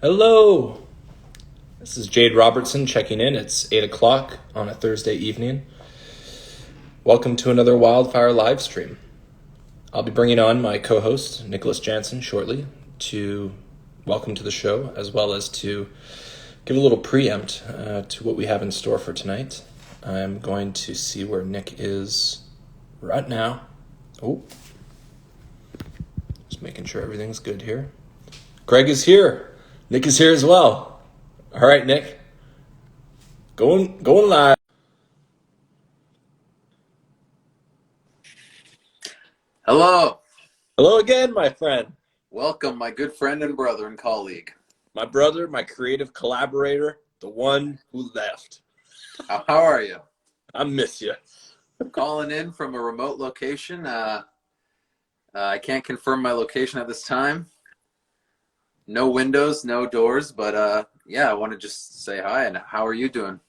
Hello, this is Jade Robertson checking in. It's 8 o'clock on a Thursday evening. Welcome to another Wildfire live stream. I'll be bringing on my co-host, Nicholas Jansen, shortly to welcome to the show, as well as to give a little preempt to what we have in store for tonight. I'm going to see where Nick is right now. Oh, just making sure everything's good here. Greg is here. Nick is here as well. All right, Nick. Going live. Hello. Hello again, my friend. Welcome, my good friend and brother and colleague. My brother, my creative collaborator, the one who left. How are you? I miss you. I'm calling in from a remote location. I can't confirm my location at this time. No windows, no doors, but yeah, I want to just say hi. And how are you doing?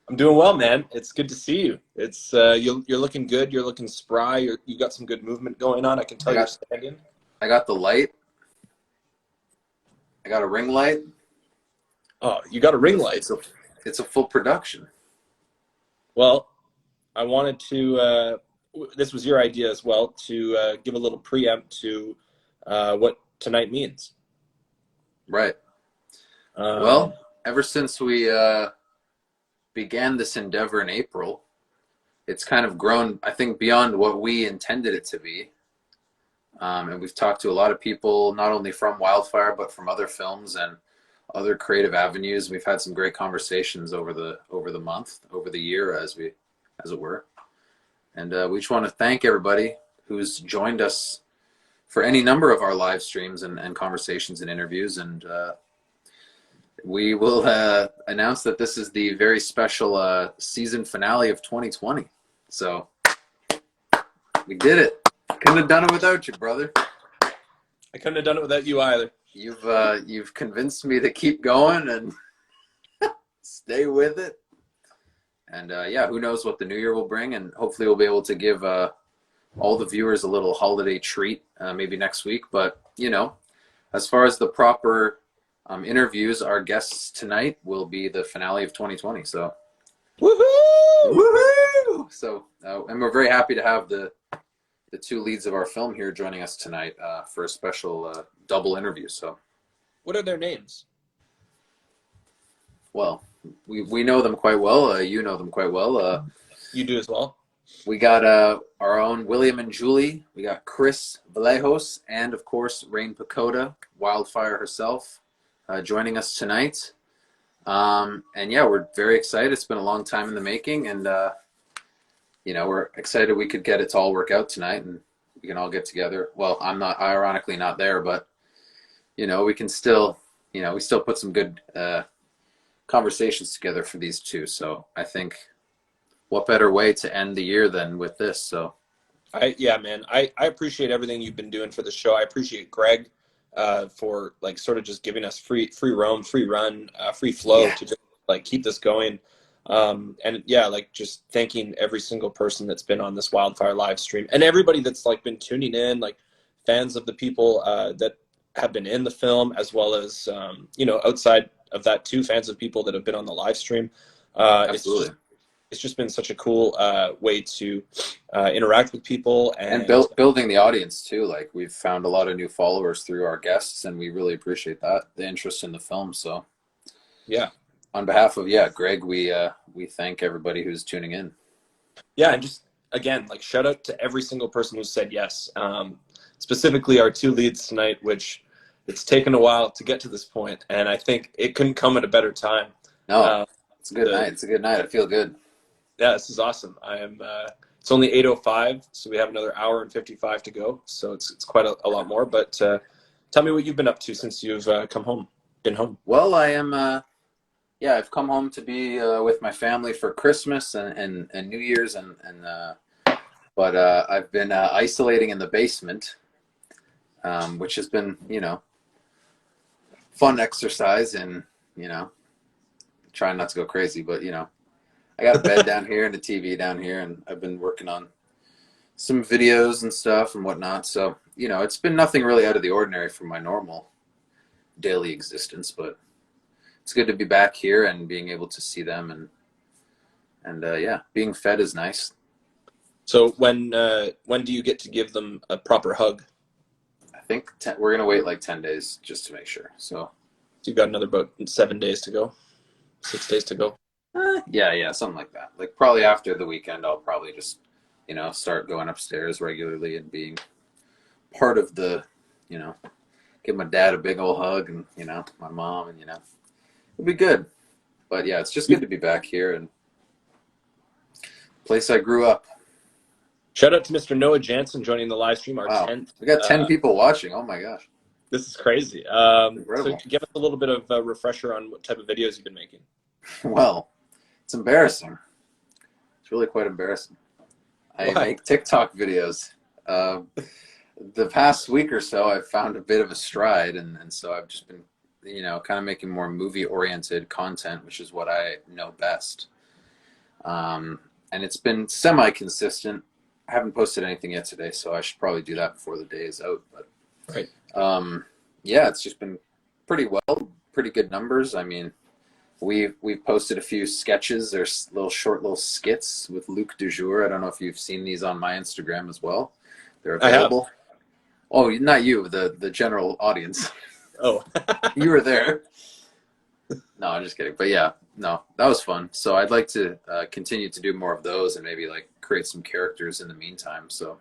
I'm doing well, man. It's good to see you. It's you're looking good. You're looking spry. You got some good movement going on. I can tell you're standing. I got the light. I got a ring light. Oh, you got a ring light. It's a full production. Well, I wanted to. This was your idea as well to give a little preempt to what tonight means. Right. Well, ever since we began this endeavor in April, it's kind of grown, I think, beyond what we intended it to be. And we've talked to a lot of people, not only from Wildfire, but from other films and other creative avenues. We've had some great conversations over the month, over the year, as it were. And we just want to thank everybody who's joined us for any number of our live streams and conversations and interviews. And we will announce that this is the very special season finale of 2020. So we did it. Couldn't have done it without you, brother. I couldn't have done it without you either. You've convinced me to keep going and stay with it. And yeah, who knows what the new year will bring, and hopefully we'll be able to give all the viewers a little holiday treat maybe next week. But you know, as far as the proper interviews, our guests tonight will be the finale of 2020. So Woohoo! Woohoo! So and we're very happy to have the two leads of our film here joining us tonight for a special double interview. So What are their names? well, we know them quite well. You know them quite well. You do as well. We got our own William and Julie. We got Chris Vlahos, and of course Rain Packota, Wildfire herself, joining us tonight. And yeah, we're very excited. It's been a long time in the making, and you know, we're excited we could get it to all work out tonight, and we can all get together. Well, I'm not, ironically, not there, but you know, we can still, you know, we still put some good conversations together for these two. So I think, what better way to end the year than with this? So Yeah, man, I appreciate everything you've been doing for the show. I appreciate Greg for like sort of just giving us free roam, free run, free flow to just like keep this going. And yeah, like just thanking every single person that's been on this Wildfire live stream, and everybody that's like been tuning in, like fans of the people that have been in the film, as well as you know, outside of that too, fans of people that have been on the live stream. absolutely. It's just been such a cool way to interact with people and building the audience too. Like, we've found a lot of new followers through our guests, and we really appreciate that, the interest in the film. So yeah, on behalf of Greg, we thank everybody who's tuning in. Yeah, and just again, like shout out to every single person who said yes. Specifically our two leads tonight, which it's taken a while to get to this point, and I think it couldn't come at a better time. No, it's a good night. It's a good night. I feel good. Yeah, this is awesome. I am. It's only 8:05, so we have another hour and 55 to go. So it's quite a lot more. But tell me what you've been up to since you've come home. Been home. Well, I am. I've come home to be with my family for Christmas and New Year's, but I've been isolating in the basement, which has been, you know, fun exercise, and you know, trying not to go crazy, but you know, I got a bed down here and a TV down here, and I've been working on some videos and stuff and whatnot. So, you know, it's been nothing really out of the ordinary from my normal daily existence, but it's good to be back here and being able to see them, and yeah, being fed is nice. So when do you get to give them a proper hug? I think we're gonna wait like 10 days just to make sure. So you've got another about 7 days to go, 6 days to go. Yeah, something like that. Like probably after the weekend, I'll probably just, start going upstairs regularly and being part of the, give my dad a big old hug, and my mom, and it'll be good. But yeah, it's just good to be back here and place I grew up. Shout out to Mr. Noah Jansen joining the live stream, our 10th. We got 10 people watching. Oh my gosh. This is crazy. So give us a little bit of a refresher on what type of videos you've been making. Well, it's embarrassing. It's really quite embarrassing. I make TikTok videos. The past week or so, I've found a bit of a stride, and so I've just been, kind of making more movie-oriented content, which is what I know best. And it's been semi-consistent. I haven't posted anything yet today, so I should probably do that before the day is out. But yeah, it's just been pretty good numbers. I mean, we've posted a few sketches. There's short little skits with Luc Dujour. I don't know if you've seen these on my Instagram as well. They're available. Oh, not you, the general audience. Oh, you were there. No, I'm just kidding. But yeah, no, that was fun. So I'd like to continue to do more of those and maybe like create some characters in the meantime. So,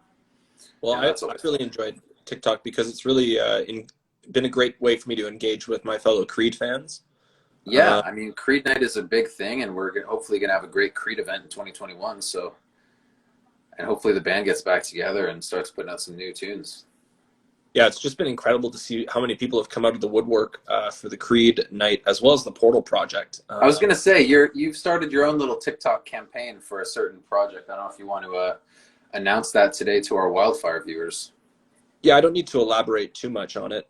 well, I really enjoyed TikTok because it's really been a great way for me to engage with my fellow Creed fans. Yeah, I mean, Creed Night is a big thing, and we're hopefully going to have a great Creed event in 2021. So, and hopefully the band gets back together and starts putting out some new tunes. Yeah, it's just been incredible to see how many people have come out of the woodwork for the Creed Night as well as the Portal project. I was going to say, you've started your own little TikTok campaign for a certain project. I don't know if you want to announce that today to our WILDFIRE viewers. Yeah, I don't need to elaborate too much on it.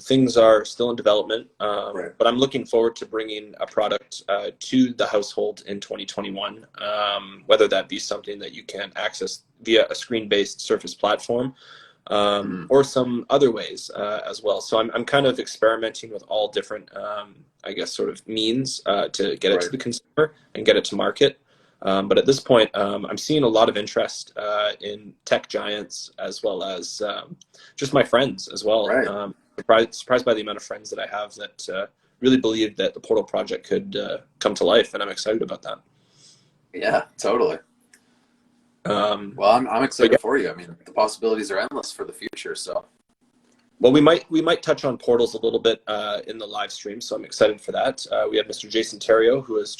Things are still in development, but I'm looking forward to bringing a product to the household in 2021, whether that be something that you can access via a screen-based Surface platform, or some other ways as well. So I'm kind of experimenting with all different, I guess, sort of means to get it to the consumer and get it to market. But at this point, I'm seeing a lot of interest in tech giants as well as just my friends as well. Surprised by the amount of friends that I have that really believe that the Portal project could come to life, and I'm excited about that. Yeah, totally. Well, I'm excited for you. I mean, the possibilities are endless for the future. So, well, we might touch on portals a little bit in the live stream, so I'm excited for that. We have Mr. Jason Terrio, who has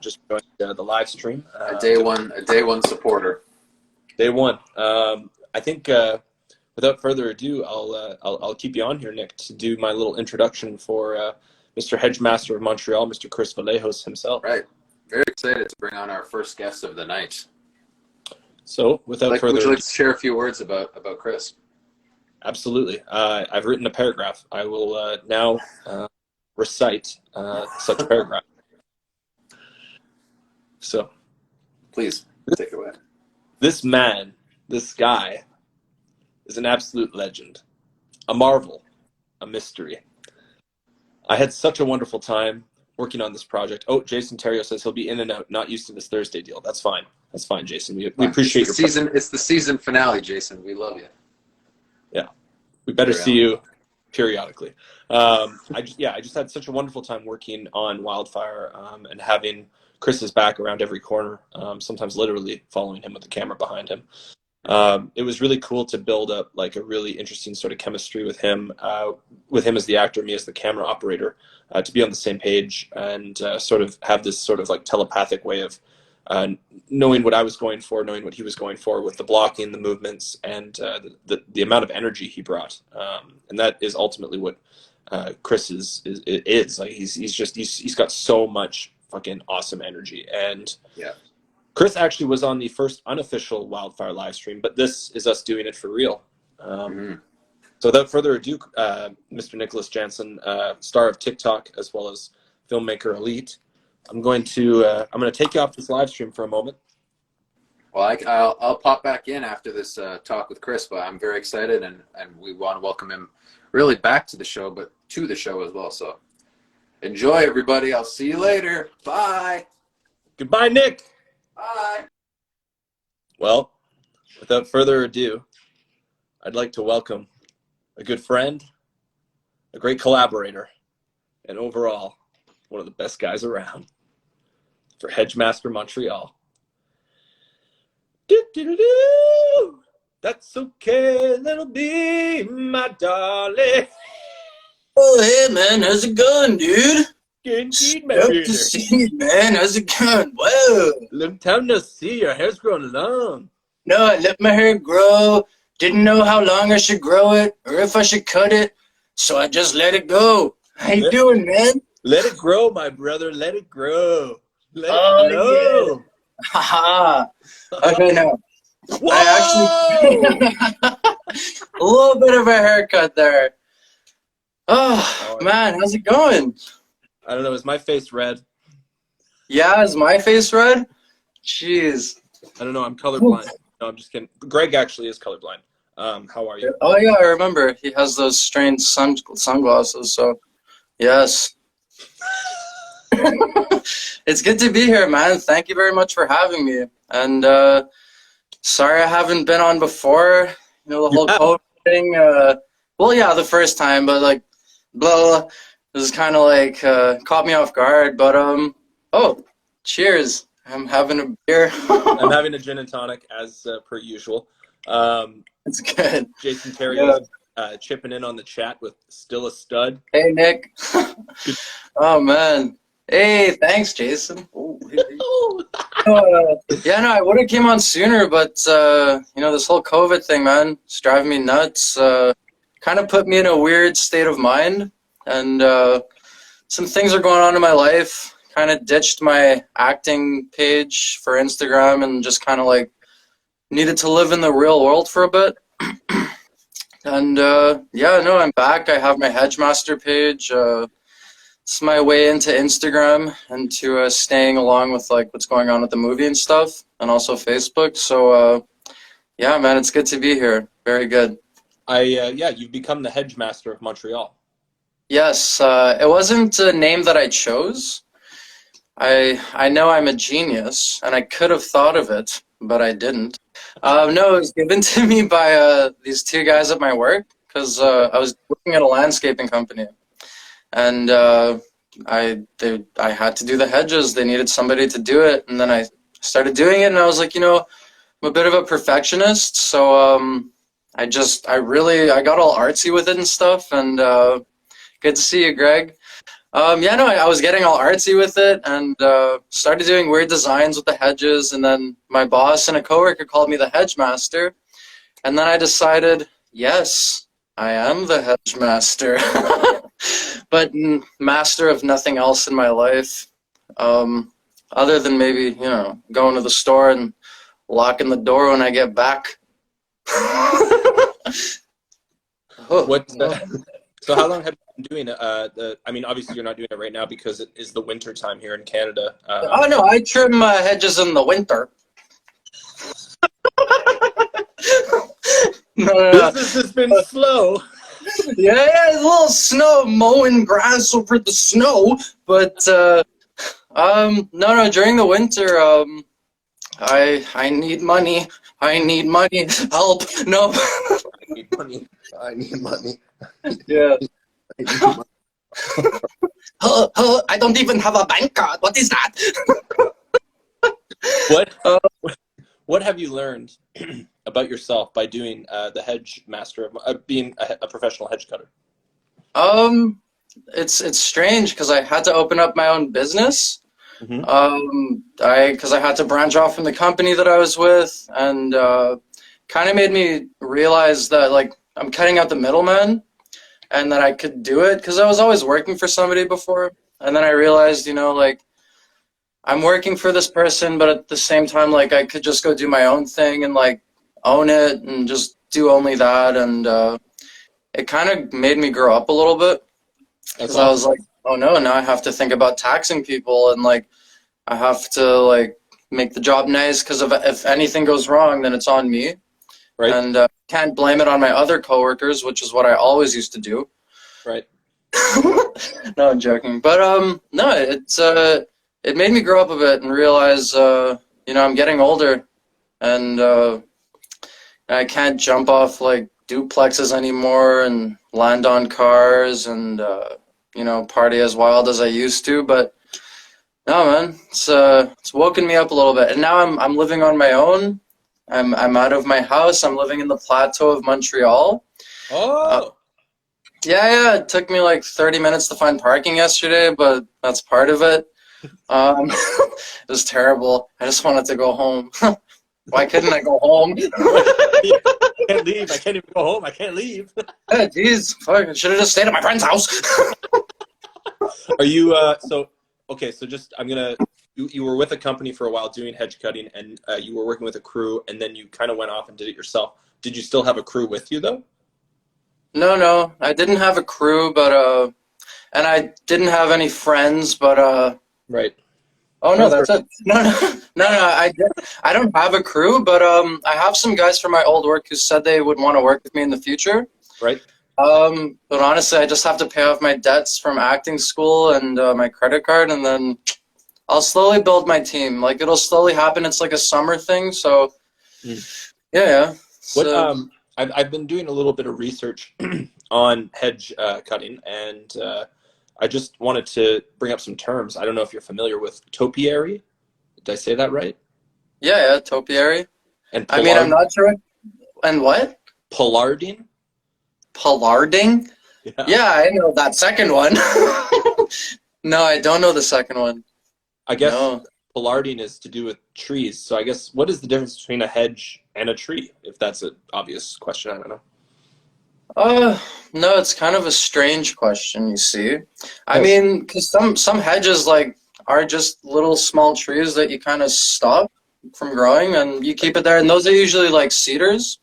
just joined the live stream. A day one supporter. Day one. I think without further ado, I'll keep you on here, Nick, to do my little introduction for Mr. Hedgemaster of Montreal, Mr. Chris Vlahos himself. Right. Very excited to bring on our first guest of the night. So, without further ado, would you like to share a few words about Chris? Absolutely. I've written a paragraph. I will now recite such a paragraph. So, please take it away. This guy, is an absolute legend, a marvel, a mystery. I had such a wonderful time working on this project. Oh, Jason Terrio says he'll be in and out, not used to this Thursday deal. That's fine. That's fine, Jason. We appreciate your season. It's the season finale, Jason. We love you. Yeah, we better see you periodically. I just had such a wonderful time working on WILDFIRE and having Chris's back around every corner. Sometimes literally following him with the camera behind him. It was really cool to build up like a really interesting sort of chemistry with him as the actor, me as the camera operator, to be on the same page and sort of have this sort of like telepathic way of knowing what I was going for, knowing what he was going for with the blocking, the movements, and the amount of energy he brought. And that is ultimately what Chris is. Like he's got so much fucking awesome energy. And yeah. Chris actually was on the first unofficial WILDFIRE live stream, but this is us doing it for real. So without further ado, Mr. Nicholas Jansen, star of TikTok as well as filmmaker elite, I'm going to take you off this live stream for a moment. Well, I'll pop back in after this talk with Chris, but I'm very excited and we want to welcome him really back to the show, but to the show as well. So enjoy, everybody. I'll see you later. Bye. Goodbye, Nick. Bye. Well, without further ado, I'd like to welcome a good friend, a great collaborator, and overall, one of the best guys around for Hedgemaster Montreal. Do-do-do-do. That's okay, little bee, my darling. Oh, hey, man, how's it going, dude? Good indeed, my Good brother. to see you, man. How's it going? Whoa. Long time no see. Your hair's growing long. No, I let my hair grow. Didn't know how long I should grow it or if I should cut it, so I just let it go. How you doing, man? Let it grow, my brother. Let it grow. Let Oh, it grow. Haha. Okay, now. Whoa! I actually a little bit of a haircut there. Oh, man, how's it going? I don't know. Is my face red? Yeah, is my face red? Jeez. I don't know. I'm colorblind. No, I'm just kidding. Greg actually is colorblind. How are you? Oh, yeah, I remember. He has those strange sunglasses, so yes. It's good to be here, man. Thank you very much for having me. And sorry I haven't been on before. You know, the whole COVID thing. Well, yeah, the first time, but like, blah, blah. It was kind of like caught me off guard. But oh, cheers! I'm having a beer. I'm having a gin and tonic as per usual. It's good. Jason Terry Yeah. is chipping in on the chat with still a stud. Hey, Nick. Oh man. Hey, thanks, Jason. Yeah, no, I would have came on sooner, but you know, this whole COVID thing, man, it's driving me nuts. Kind of put me in a weird state of mind, and some things are going on in my life. Kind of ditched my acting page for Instagram and just kind of like needed to live in the real world for a bit. And yeah, no, I'm back. I have my Hedgemaster page. It's my way into Instagram and to staying along with like what's going on with the movie and stuff, and also Facebook. So yeah, man, it's good to be here. Very good. Yeah, you've become the Hedgemaster of Montreal. Yes, it wasn't a name that I chose. I know I'm a genius, and I could have thought of it, but I didn't. No, it was given to me by these two guys at my work, because I was working at a landscaping company, and I had to do the hedges. They needed somebody to do it, and then I started doing it, and I was like, you know, I'm a bit of a perfectionist, so I got all artsy with it and stuff, and good to see you, Greg. Yeah, no, I was getting all artsy with it and started doing weird designs with the hedges, and then my boss and a coworker called me the Hedgemaster, and then I decided, yes, I am the Hedgemaster, but master of nothing else in my life, other than maybe, you know, going to the store and locking the door when I get back. So how long have you been doing I mean, obviously you're not doing it right now because it is the winter time here in Canada. Oh no, I trim hedges in the winter. No. Business has been slow. Yeah, a little snow, mowing grass over the snow, but no, during the winter, I need money. I need money. Help! No. I need money. I need money. Yeah. I don't even have a bank card. What is that? What have you learned about yourself by doing the Hedgemaster of being a professional hedge cutter? It's strange because I had to open up my own business. Mm-hmm. Because I had to branch off from the company that I was with, and kind of made me realize that like I'm cutting out the middleman, and that I could do it because I was always working for somebody before, and then I realized, you know, like I'm working for this person, but at the same time, like I could just go do my own thing and like own it and just do only that, and it kind of made me grow up a little bit because I was like, oh no, now I have to think about taxing people, and like I have to like make the job nice because if anything goes wrong, then it's on me. Right. And can't blame it on my other coworkers, which is what I always used to do. Right. No, I'm joking. But no, it made me grow up a bit and realize I'm getting older, and I can't jump off like duplexes anymore and land on cars and party as wild as I used to. But no, man, it's woken me up a little bit, and now I'm living on my own. I'm out of my house. I'm living in the plateau of Montreal. Oh. Yeah. It took me like 30 minutes to find parking yesterday, but that's part of it. It was terrible. I just wanted to go home. Why couldn't I go home? I can't leave. I can't even go home. I can't leave. Yeah, jeez, fuck, I should have just stayed at my friend's house. Are you so just you were with a company for a while doing hedge cutting, and you were working with a crew, and then you kind of went off and did it yourself. Did you still have a crew with you though? No, I didn't have a crew, but and I didn't have any friends, but Right. oh no, that's it. No, I don't have a crew, but I have some guys from my old work who said they would want to work with me in the future. Right. But honestly, I just have to pay off my debts from acting school and my credit card, and then I'll slowly build my team. Like, it'll slowly happen. It's like a summer thing, so yeah. What I've been doing a little bit of research on hedge cutting, and I just wanted to bring up some terms. I don't know if you're familiar with topiary. Did I say that right? Yeah, topiary. And I mean, I'm not sure. And what? Pollarding? Pollarding? Yeah, I know that second one. No, I don't know the second one. I guess no. Pollarding is to do with trees. So I guess, what is the difference between a hedge and a tree? If that's an obvious question, I don't know. No, it's kind of a strange question, you see. I mean, because some hedges are just little small trees that you kind of stop from growing, and you keep it there, and those are usually like cedars.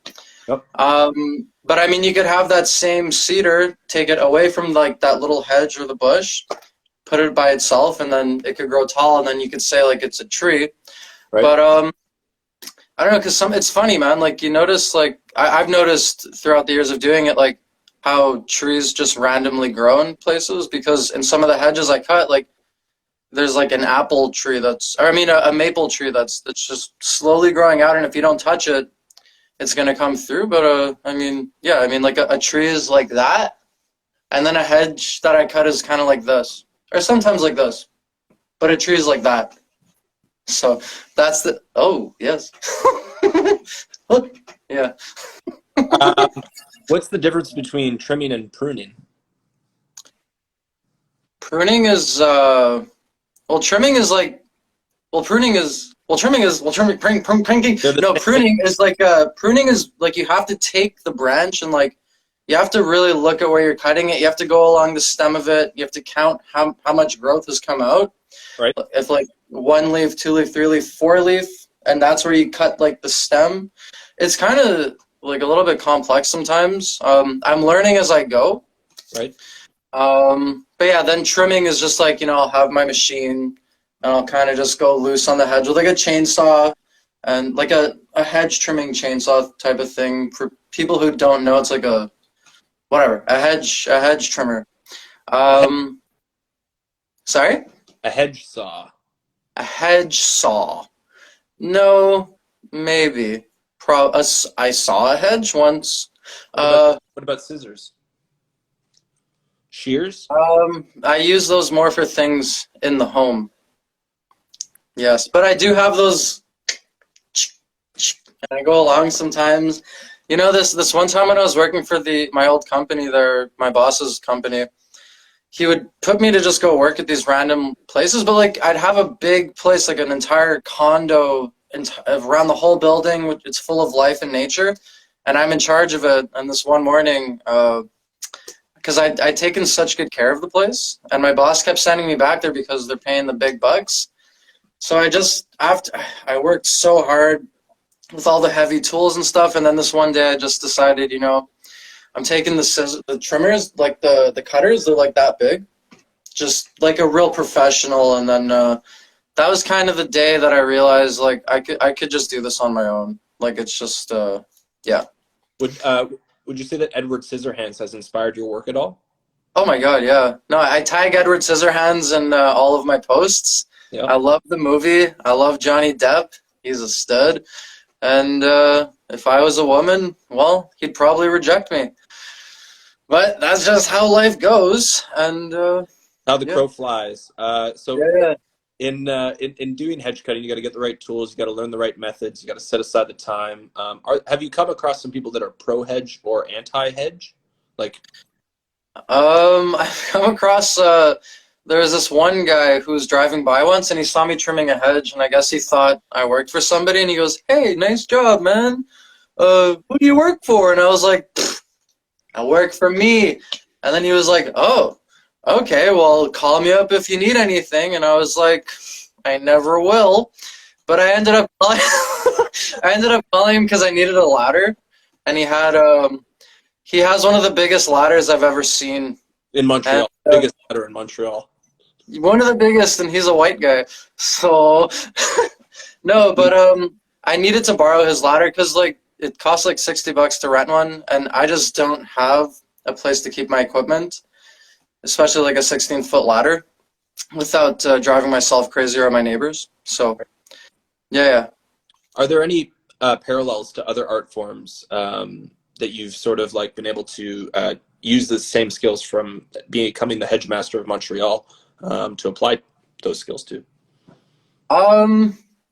Yep. But I mean, you could have that same cedar, take it away from like that little hedge or the bush, put it by itself, and then it could grow tall, and then you could say like it's a tree. Right. But I don't know, because it's funny, man. Like, you notice, like I've noticed throughout the years of doing it, like how trees just randomly grow in places, because in some of the hedges I cut, like there's like an apple tree a maple tree that's just slowly growing out, and if you don't touch it, it's gonna come through. But I mean, like a tree is like that, and then a hedge that I cut is kind of like this, or sometimes like this, but a tree is like that. So that's yes. Yeah. What's the difference between trimming and pruning? Pruning is trimming is like pruning is like you have to take the branch, and like you have to really look at where you're cutting it. You have to go along the stem of it. You have to count how much growth has come out. Right. If like 1 leaf, 2 leaf, 3 leaf, 4 leaf, and that's where you cut like the stem. It's kind of like a little bit complex sometimes. I'm learning as I go. Right. But yeah, then trimming is just like, I'll have my machine, and I'll kind of just go loose on the hedge with like a chainsaw, and like a hedge trimming chainsaw type of thing. For people who don't know, it's like a hedge trimmer. Sorry? A hedge saw. A hedge saw. No, maybe. I saw a hedge once. What about scissors? Shears? I use those more for things in the home. Yes, but I do have those, and I go along sometimes. This one time when I was working for my old company there, my boss's company, he would put me to just go work at these random places, but like I'd have a big place, like an entire condo around the whole building, which it's full of life and nature, and I'm in charge of it. And this one morning, because I'd taken such good care of the place, and my boss kept sending me back there because they're paying the big bucks. So I worked so hard with all the heavy tools and stuff, and then this one day I just decided, I'm taking the trimmers, like the cutters, they're like that big, just like a real professional. And then that was kind of the day that I realized, like, I could just do this on my own. Like, it's just Yeah. Would you say that Edward Scissorhands has inspired your work at all? Oh my God, yeah. No, I tag Edward Scissorhands in all of my posts. Yeah. I love the movie. I love Johnny Depp. He's a stud. And if I was a woman, well, he'd probably reject me. But that's just how life goes. And How the yeah. crow flies. So Yeah. in doing hedge cutting, you got to get the right tools, you got to learn the right methods, you got to set aside the time. Have you come across some people that are pro hedge or anti hedge? Like, I've come across there was this one guy who was driving by once and he saw me trimming a hedge and I guess he thought I worked for somebody and he goes, "Hey, nice job, man. Who do you work for?" And I was like, "I work for me." And then he was like, "Oh, okay, well, call me up if you need anything." And I was like, "I never will." But I ended up calling him because I needed a ladder, and he has one of the biggest ladders I've ever seen. in Montreal, And, biggest ladder in Montreal. one of the biggest, and he's a white guy. So no, but I needed to borrow his ladder because like it costs like $60 to rent one, and I just don't have a place to keep my equipment, especially like a 16-foot ladder, without driving myself crazy or my neighbors. So yeah. Are there any parallels to other art forms that you've sort of like been able to use the same skills from becoming the hedge master of Montreal to apply those skills to?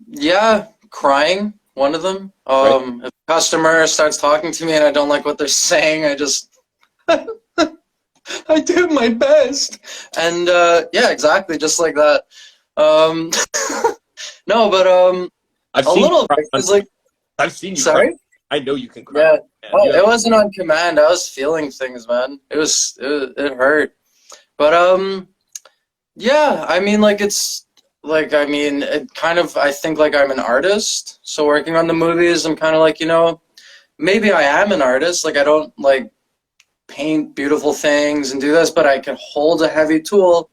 Yeah, crying, one of them. Right. If a customer starts talking to me and I don't like what they're saying, I just I do my best. And yeah, exactly, just like that. No, but I've a seen little you bit. cry. It's like, I've seen you sorry? cry. I know you can cry. Yeah. Man. Oh, You it have- wasn't on command. I was feeling things, man. It hurt. But yeah, I mean like it's like I mean it kind of I think like I'm an artist. So working on the movies, I'm kind of like, maybe I am an artist. Like I don't like paint beautiful things and do this, but I can hold a heavy tool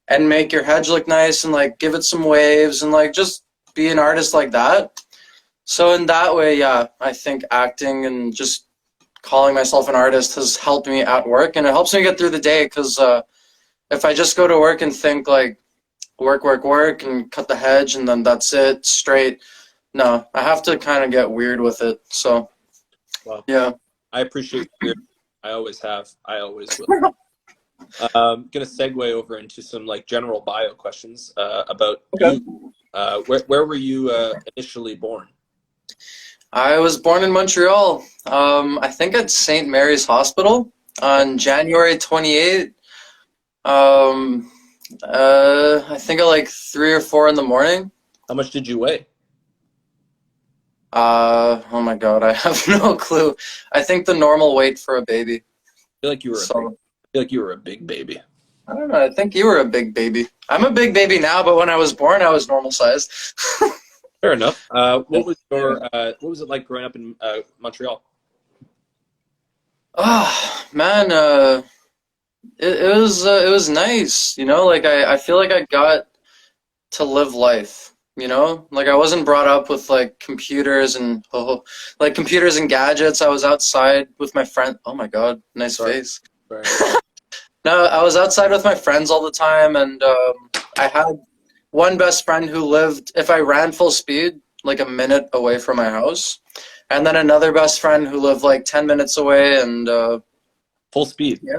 and make your hedge look nice and like give it some waves and like just be an artist like that. So in that way, yeah, I think acting and just calling myself an artist has helped me at work, and it helps me get through the day because if I just go to work and think like work, work, work and cut the hedge and then that's it straight, no, I have to kind of get weird with it. So Well, yeah. I appreciate you. I always have. I always will. Gonna segue over into some like general bio questions about Okay. you. Where were you initially born? I was born in Montreal. I think at St. Mary's Hospital on January 28th. I think at like 3 or 4 in the morning. How much did you weigh? Oh my God, I have no clue. I think the normal weight for a baby. I feel like you were. I feel like you were a big baby. I don't know. I think you were a big baby. I'm a big baby now, but when I was born, I was normal sized. Fair enough. What was it like growing up in Montreal? Oh man, it was nice. Like I feel like I got to live life. Like I wasn't brought up with like computers and gadgets. I was outside with my friend. Oh my God, nice Sorry. face. Sorry. No, I was outside with my friends all the time, and I had one best friend who lived, if I ran full speed, like a minute away from my house, and then another best friend who lived like 10 minutes away, and Full speed. yeah,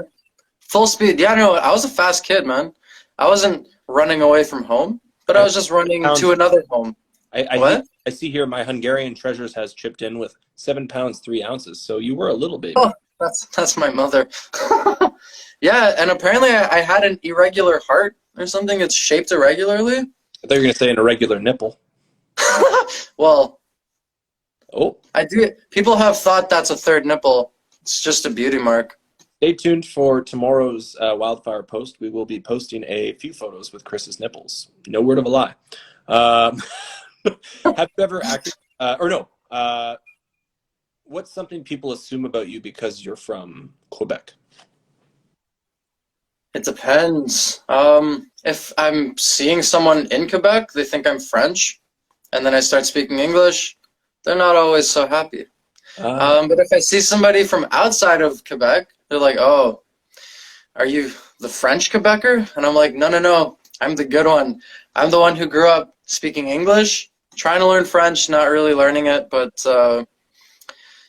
full speed. Yeah, no, I was a fast kid, man. I wasn't running away from home, but I was just running to another home. What? I see here my Hungarian treasures has chipped in with 7 pounds 3 ounces. So you were a little baby. Oh, that's my mother. Yeah, and apparently I had an irregular heart or something. It's shaped irregularly. I thought you were gonna say an irregular nipple. Well, Oh. I do. People have thought that's a third nipple. It's just a beauty mark. Stay tuned for tomorrow's Wildfire post. We will be posting a few photos with Chris's nipples. No word of a lie. Have you ever acted? Or no. What's something people assume about you because you're from Quebec? It depends. If I'm seeing someone in Quebec, they think I'm French, and then I start speaking English, they're not always so happy. But if I see somebody from outside of Quebec, they're like, "Oh, are you the French Quebecer?" And I'm like, "No, no, no. I'm the good one. I'm the one who grew up speaking English, trying to learn French, not really learning it, but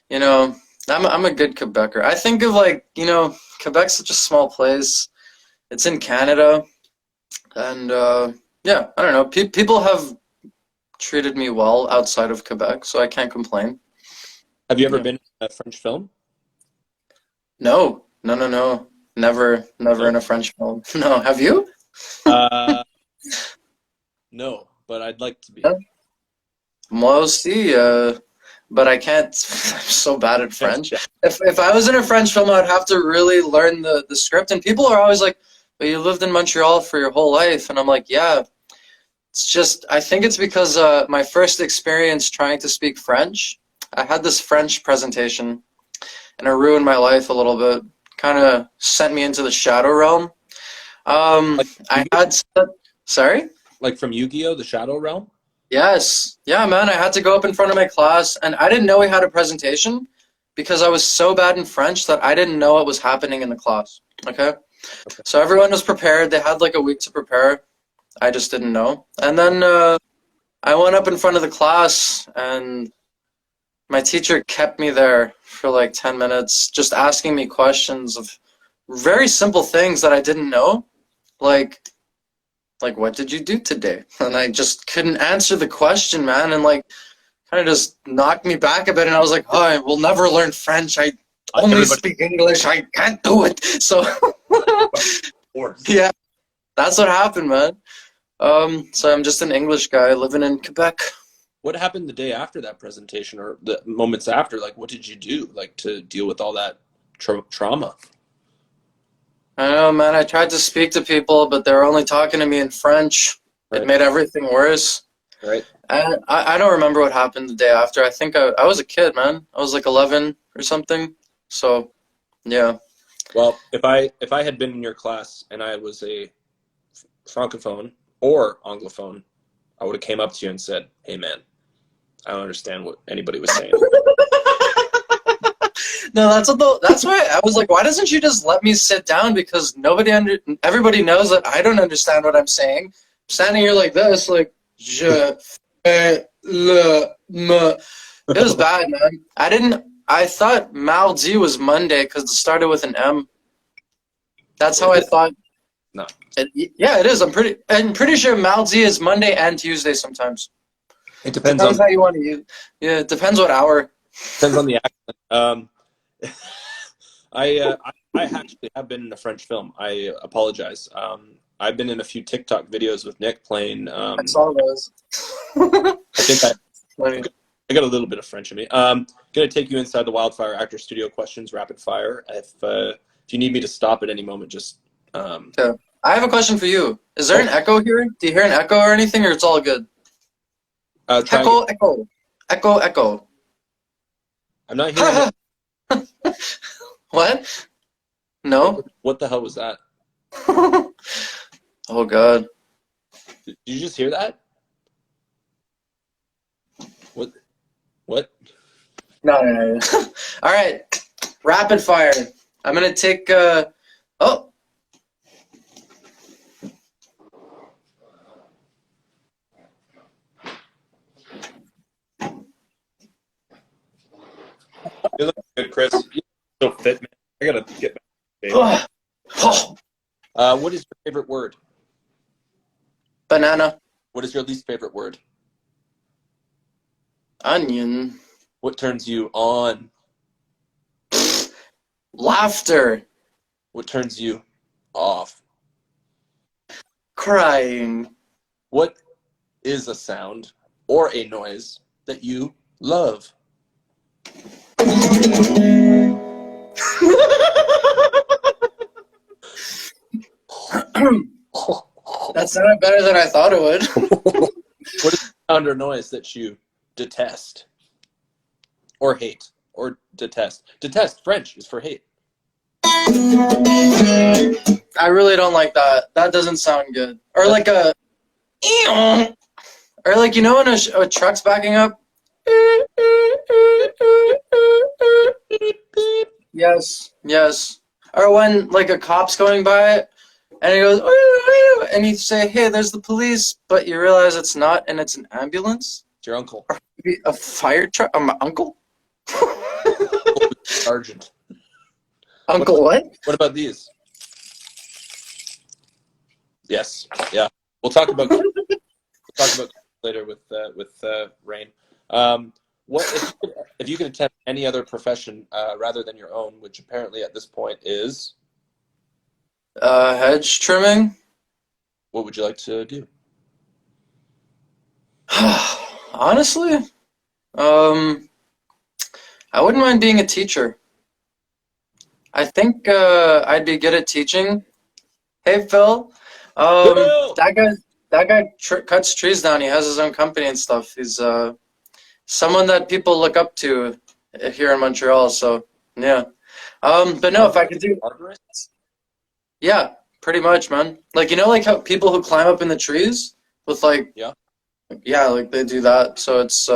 you know, I'm a good Quebecer. I think of like, you know, Quebec's such a small place. It's in Canada, and yeah, I don't know. People have treated me well outside of Quebec, so I can't complain. Have you ever been in a French film? No, no, no, no. Never in a French film. No, have you? No, but I'd like to be. Yeah. Moi aussi, but I can't. I'm so bad at French. If I was in a French film, I'd have to really learn the script. And people are always like, "But you lived in Montreal for your whole life," and I'm like, "Yeah." It's just, I think it's because my first experience trying to speak French, I had this French presentation, and it ruined my life a little bit. Kind of sent me into the shadow realm. I had, sorry? Like from Yu-Gi-Oh, the Shadow Realm? Yes. Yeah, man, I had to go up in front of my class, and I didn't know we had a presentation because I was so bad in French that I didn't know what was happening in the class. Okay? So everyone was prepared. They had like a week to prepare. I just didn't know. And then I went up in front of the class, and my teacher kept me there for like 10 minutes, just asking me questions of very simple things that I didn't know. Like, what did you do today? And I just couldn't answer the question, man. And like, kind of just knocked me back a bit. And I was like, oh, I will never learn French. I only speak English. I can't do it. So, yeah, that's what happened, man. So I'm just an English guy living in Quebec. What happened the day after that presentation, or the moments after? Like, what did you do, like, to deal with all that trauma? I know, man. I tried to speak to people, but they were only talking to me in French. Right. It made everything worse. Right. And I don't remember what happened the day after. I think I was a kid, man. I was like 11 or something. So, yeah. Well, if I had been in your class and I was a francophone or anglophone, I would have came up to you and said, "Hey, man, I don't understand what anybody was saying." No, that's why I was like, why doesn't she just let me sit down? Because everybody knows that I don't understand what I'm saying. I'm standing here like this, like, je fais le me. It was bad, man. I thought mardi was Monday because it started with an M. That's how I thought. No. Yeah, it is. I'm pretty sure mardi is Monday and Tuesday sometimes. It depends on how you want to use. Yeah, it depends what hour. Depends on the accent. I actually have been in a French film. I apologize. I've been in a few TikTok videos with Nick playing. I saw those. I think I got a little bit of French in me. Going to take you inside the WILDFIRE Actor Studio questions, rapid fire. If you need me to stop at any moment, just. Okay. I have a question for you. Is there an echo here? Do you hear an echo or anything, or it's all good? Echo. I'm not hearing it. What? No? What the hell was that? Oh, God. Did you just hear that? What? No. All right. Rapid fire. I'm going to take... Oh. You look good, Chris. You're so fit, man. I got to get back. What is your favorite word? Banana. What is your least favorite word? Onion. What turns you on? Laughter. What turns you off? Crying. What is a sound or a noise that you love? That sounded better than I thought it would. What is a sound or noise that you detest? Or hate? Or detest? Detest, French, is for hate. I really don't like that. That doesn't sound good. Or like a... Or like, you know when a truck's backing up Yes, yes. Or when like a cop's going by and he goes, and you say, "Hey, there's the police," but you realize it's not, and it's an ambulance. It's your uncle. Or maybe a fire truck. My uncle. Sergeant. Uncle what? What about these? Yes. Yeah. We'll talk about later with Rain. What if you could attempt any other profession rather than your own, which apparently at this point is? Hedge trimming. What would you like to do? Honestly, I wouldn't mind being a teacher. I think I'd be good at teaching. Hey, Phil. Phil! That guy cuts trees down. He has his own company and stuff. He's someone that people look up to here in Montreal. So yeah. But no, if I could do, yeah, pretty much, man. Like like how people who climb up in the trees with like yeah, like they do that. So it's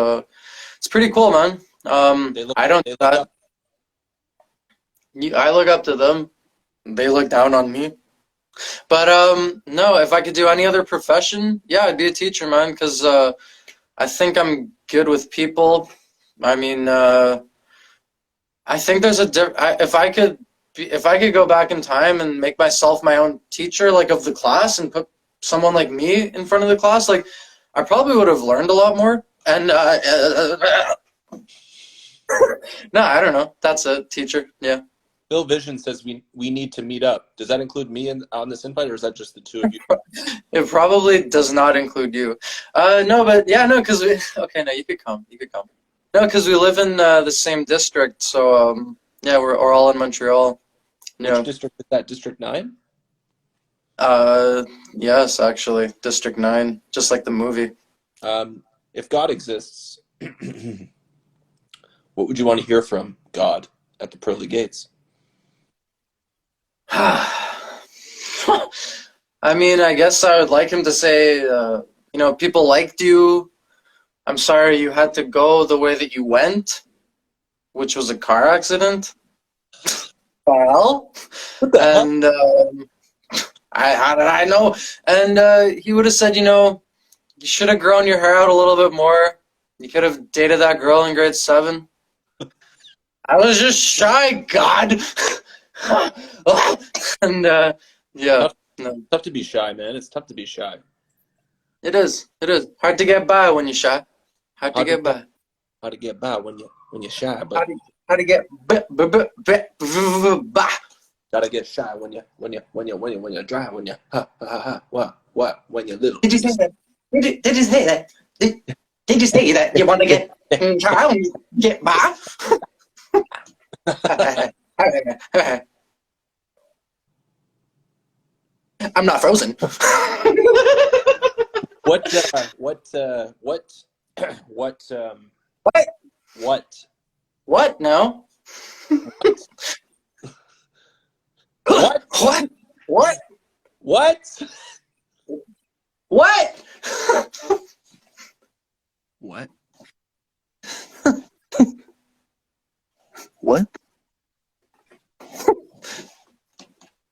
pretty cool, man. I don't do that. I look up to them. They look down on me. But no, if I could do any other profession, yeah, I'd be a teacher, man, because I think I'm good with people. I mean, I think there's if I could go back in time and make myself my own teacher, like of the class, and put someone like me in front of the class, like I probably would have learned a lot more. And no, I don't know. That's a teacher. Yeah. Bill Vision says we need to meet up. Does that include me on this invite, or is that just the two of you? It probably does not include you. No, but yeah, no, because okay, no, you could come. You could come. No, because we live in the same district, so yeah, we're all in Montreal. Yeah. Which district is that? District 9? Yes, actually, District 9, just like the movie. If God exists, what would you want to hear from God at the pearly gates? I mean, I guess I would like him to say, people liked you. I'm sorry you had to go the way that you went, which was a car accident. Well, and how did I know? And he would have said, you should have grown your hair out a little bit more. You could have dated that girl in grade 7. I was just shy, God. And yeah, Tough to be shy, man. It's tough to be shy. It is hard to get by when you're shy. Hard to get by. How to get by when you're shy, but how to get by. Gotta get shy when you're dry, when you what when you're little. Did you say that? Did you say that? Did you say that you want to get shy when you get by? I'm not frozen. What now? What? What? What? What?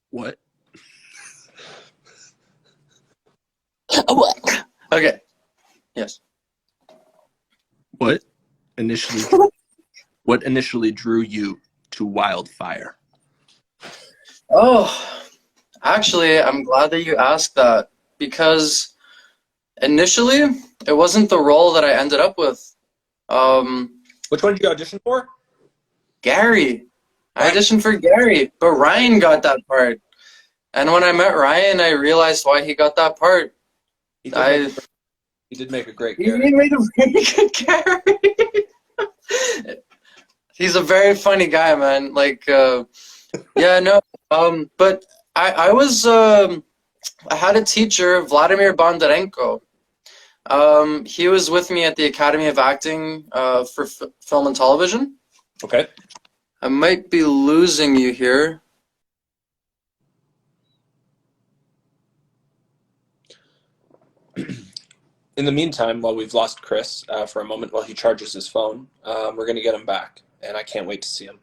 What? Okay. Yes. What initially drew you to WILDFIRE? Oh, actually, I'm glad that you asked that because initially it wasn't the role that I ended up with. Which one did you audition for? Gary. I auditioned for Gary, but Ryan got that part. And when I met Ryan, I realized why he got that part. He did make a great character. He made a very good character. He's a very funny guy, man. Like, yeah, no. But I had a teacher, Vladimir Bondarenko. He was with me at the Academy of Acting for film and television. Okay. I might be losing you here. in the meantime, while we've lost Chris for a moment while he charges his phone, we're going to get him back, and I can't wait to see him.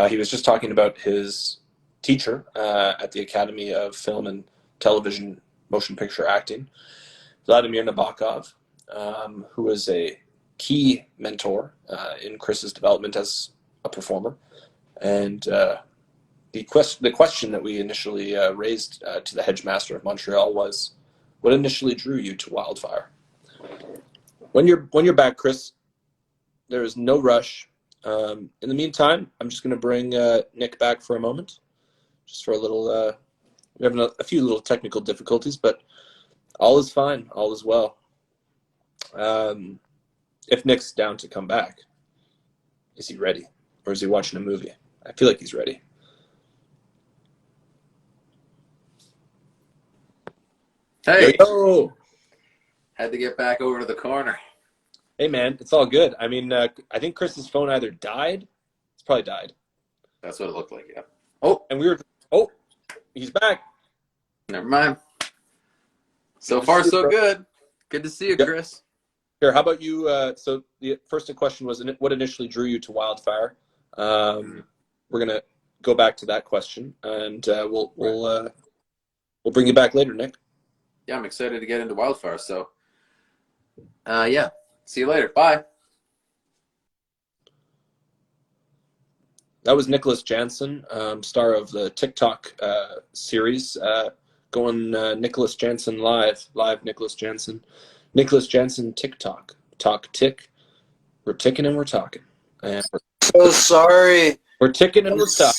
He was just talking about his teacher at the Academy of Film and Television Motion Picture Acting, Vladimir Nabokov, who was a key mentor in Chris's development as a performer. And the question that we initially raised to the hedgemaster of Montreal was, what initially drew you to WILDFIRE? When you're back, Chris, there is no rush. In the meantime, I'm just going to bring Nick back for a moment, just for a little. We have a few little technical difficulties, but all is fine. All is well. If Nick's down to come back, is he ready, or is he watching a movie? I feel like he's ready. Hey, Yo! had to get back over to the corner. Hey, man, it's all good. I mean, I think Chris's phone either died. It's probably died. That's what it looked like, yeah. And we were. Oh, he's back. Never mind. So far, so good. Good to see you, Yep. Chris. Here, how about you? So the first question was, what initially drew you to WILDFIRE? We're gonna go back to that question, and we'll bring you back later, Nick. Yeah, I'm excited to get into WILDFIRE. So, yeah. See you later. Bye. That was Nicholas Jansen, star of the TikTok series, going Nicholas Jansen live Nicholas Jansen. Nicholas Jansen TikTok. Talk tick. We're ticking and we're talking. And So sorry. we're ticking and we're talking.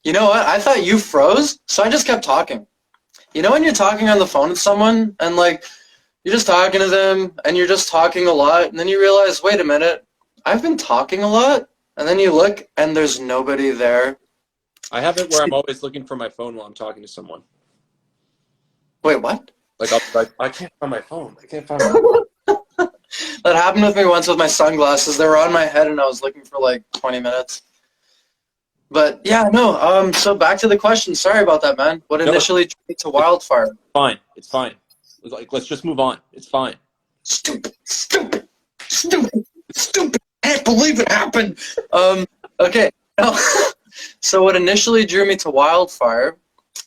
You know what? I thought you froze, so I just kept talking. You know when you're talking on the phone with someone and like you're just talking to them and you're just talking a lot and then you realize, wait a minute, I've been talking a lot? And then you look and there's nobody there. I have it where I'm always looking for my phone while I'm talking to someone. Wait, what? Like I'll be like, I can't find my phone. I can't find my phone. That happened with me once with my sunglasses. They were on my head and I was looking for like 20 minutes. But yeah, no, so back to the question. Sorry about that, man. What initially drew me to WILDFIRE? Fine. It's fine. Like, let's just move on. It's fine. Stupid. I can't believe it happened. Okay. So what initially drew me to WILDFIRE,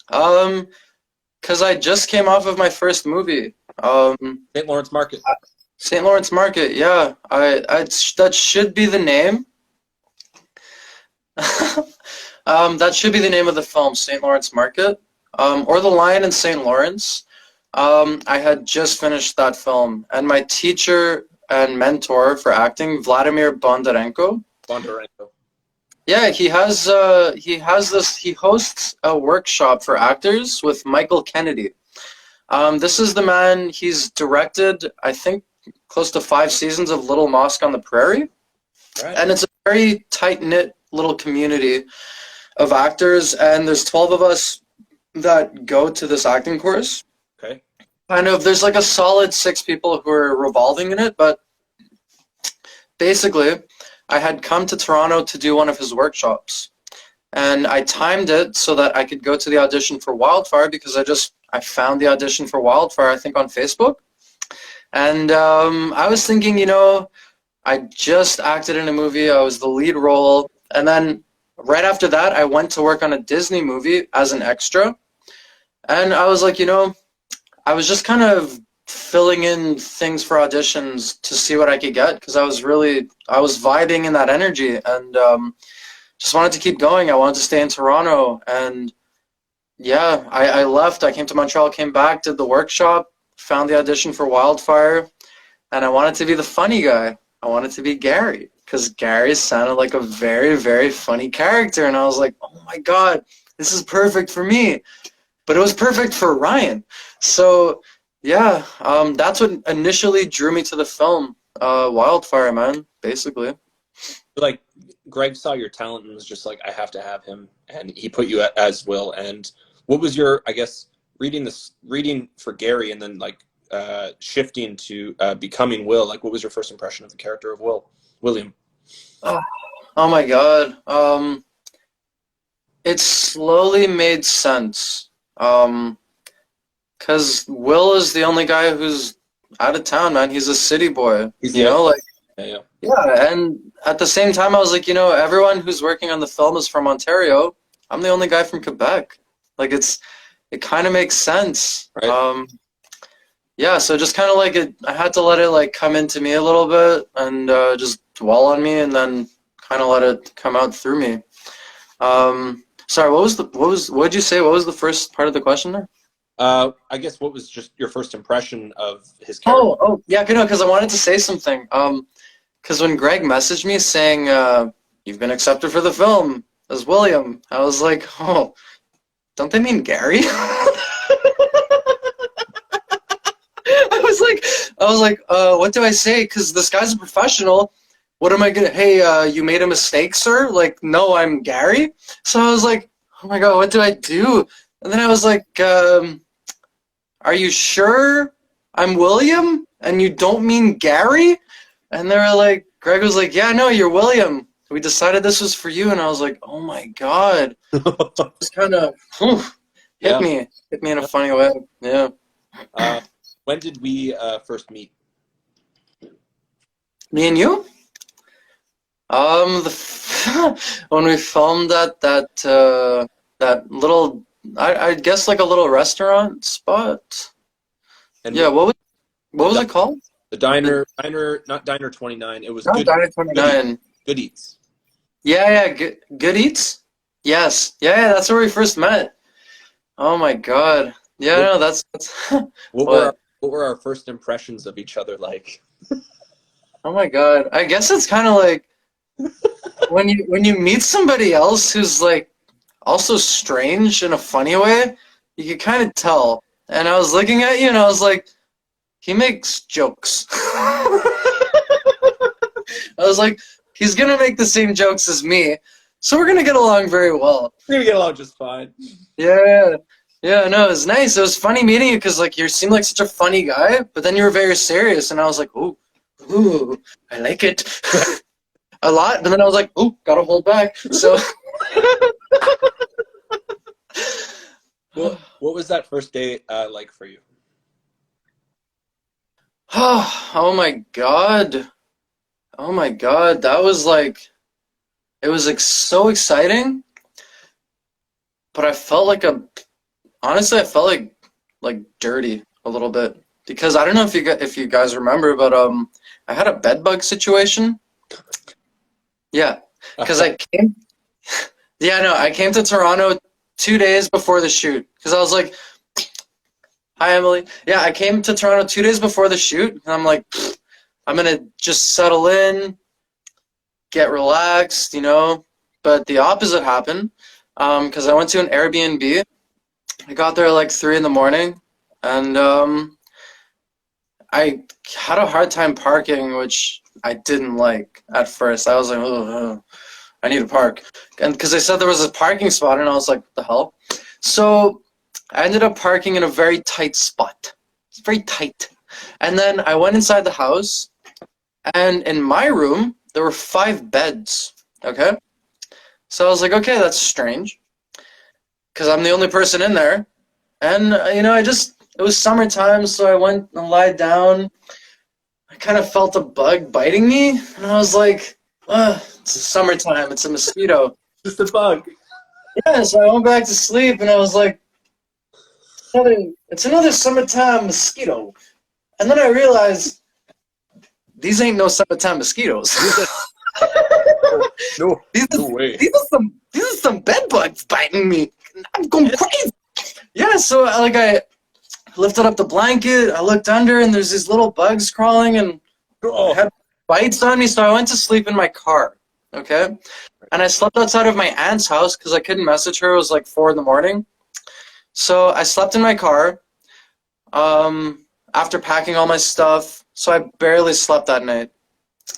because I just came off of my first movie. St. Lawrence Market. St. Lawrence Market, yeah. That should be the name. That should be the name of the film, St. Lawrence Market, or The Lion in St. Lawrence. I had just finished that film, and my teacher and mentor for acting, Vladimir Bondarenko. Yeah, he hosts a workshop for actors with Michael Kennedy. This is the man, he's directed, I think, close to 5 seasons of Little Mosque on the Prairie. Right. And it's a very tight-knit little community of actors, and there's 12 of us that go to this acting course. Okay. There's like a solid 6 people who are revolving in it, but basically, I had come to Toronto to do one of his workshops, and I timed it so that I could go to the audition for WILDFIRE because I found the audition for WILDFIRE, I think, on Facebook. And I was thinking, I just acted in a movie. I was the lead role. And then right after that, I went to work on a Disney movie as an extra. And I was like, I was just kind of filling in things for auditions to see what I could get because I was vibing in that energy and just wanted to keep going. I wanted to stay in Toronto. And yeah, I left. I came to Montreal, came back, did the workshop, found the audition for WILDFIRE, and I wanted to be the funny guy. I wanted to be Gary because Gary sounded like a very, very funny character. And I was like, oh my God, this is perfect for me. But it was perfect for Ryan. So yeah, that's what initially drew me to the film, WILDFIRE, man, basically. Like, Greg saw your talent and was just like, I have to have him. And he put you as Will. And what was your, I guess, reading for Gary and then like shifting to becoming Will, like what was your first impression of the character of William? Oh my God. It slowly made sense. Because Will is the only guy who's out of town, man. He's a city boy. He's You know, like, yeah. yeah. And at the same time, I was like, you know, everyone who's working on the film is from Ontario. I'm the only guy from Quebec. Like, it kind of makes sense. Right. Yeah, so just kind of like I had to let it like come into me a little bit and just dwell on me, and then kind of let it come out through me. Sorry, what did you say? What was the first part of the question there? I guess what was just your first impression of his character? Oh, yeah, no, because I wanted to say something. Because when Greg messaged me saying you've been accepted for the film as William, I was like, oh, don't they mean Gary? I was like, what do I say? Because this guy's a professional. What am I gonna? Hey, you made a mistake, sir. Like, no, I'm Gary. So I was like, oh my god, what do I do? And then I was like, are you sure I'm William and you don't mean Gary? And they were like, Greg was like, yeah, no, you're William. We decided this was for you. And I was like, oh my god, just kind of hit me in a funny way. Yeah. When did we first meet? Me and you? When we filmed that little, I guess like a little restaurant spot. And yeah, what was it called? The diner, not Diner 29. It was Not Diner 29. Good Eats. Yeah, Good Eats. Yes, yeah, that's where we first met. Oh my god. Yeah, no, that's what were our first impressions of each other like? Oh my god. I guess it's kind of like when you meet somebody else who's like also strange in a funny way, you can kind of tell. And I was looking at you and I was like, he makes jokes. I was like, he's gonna make the same jokes as me, so we're gonna get along very well. We're gonna get along just fine. Yeah, no, it was nice. It was funny meeting you because like you seemed like such a funny guy, but then you were very serious, and I was like, ooh, I like it a lot. But then I was like, ooh, gotta hold back. So, what was that first day like for you? oh my god, that was like, it was like so exciting, but I felt like honestly, I felt like dirty a little bit because I don't know if you guys remember, but I had a bed bug situation. Yeah, because I came to Toronto 2 days before the shoot because I was like, hi Emily. Yeah, I came to Toronto 2 days before the shoot and I'm like, I'm gonna just settle in, get relaxed, you know. But the opposite happened because I went to an Airbnb. I got there at like 3 in the morning, and I had a hard time parking, which I didn't like at first. I was like, oh, I need to park. And because they said there was a parking spot, and I was like, what the hell? So I ended up parking in a very tight spot. It's very tight. And then I went inside the house, and in my room, there were 5 beds, okay? So I was like, okay, that's strange, because I'm the only person in there. And, you know, it was summertime, so I went and lied down. I kind of felt a bug biting me, and I was like, it's summertime, it's a mosquito. Just a bug. Yeah, so I went back to sleep, and I was like, it's another summertime mosquito. And then I realized, these ain't no summertime mosquitoes. No way. These are some bed bugs biting me. I'm going crazy. Yeah, so I lifted up the blanket, I looked under, and there's these little bugs crawling, and I had bites on me, so I went to sleep in my car, okay? And I slept outside of my aunt's house because I couldn't message her. It was like 4 in the morning. So I slept in my car after packing all my stuff, so I barely slept that night.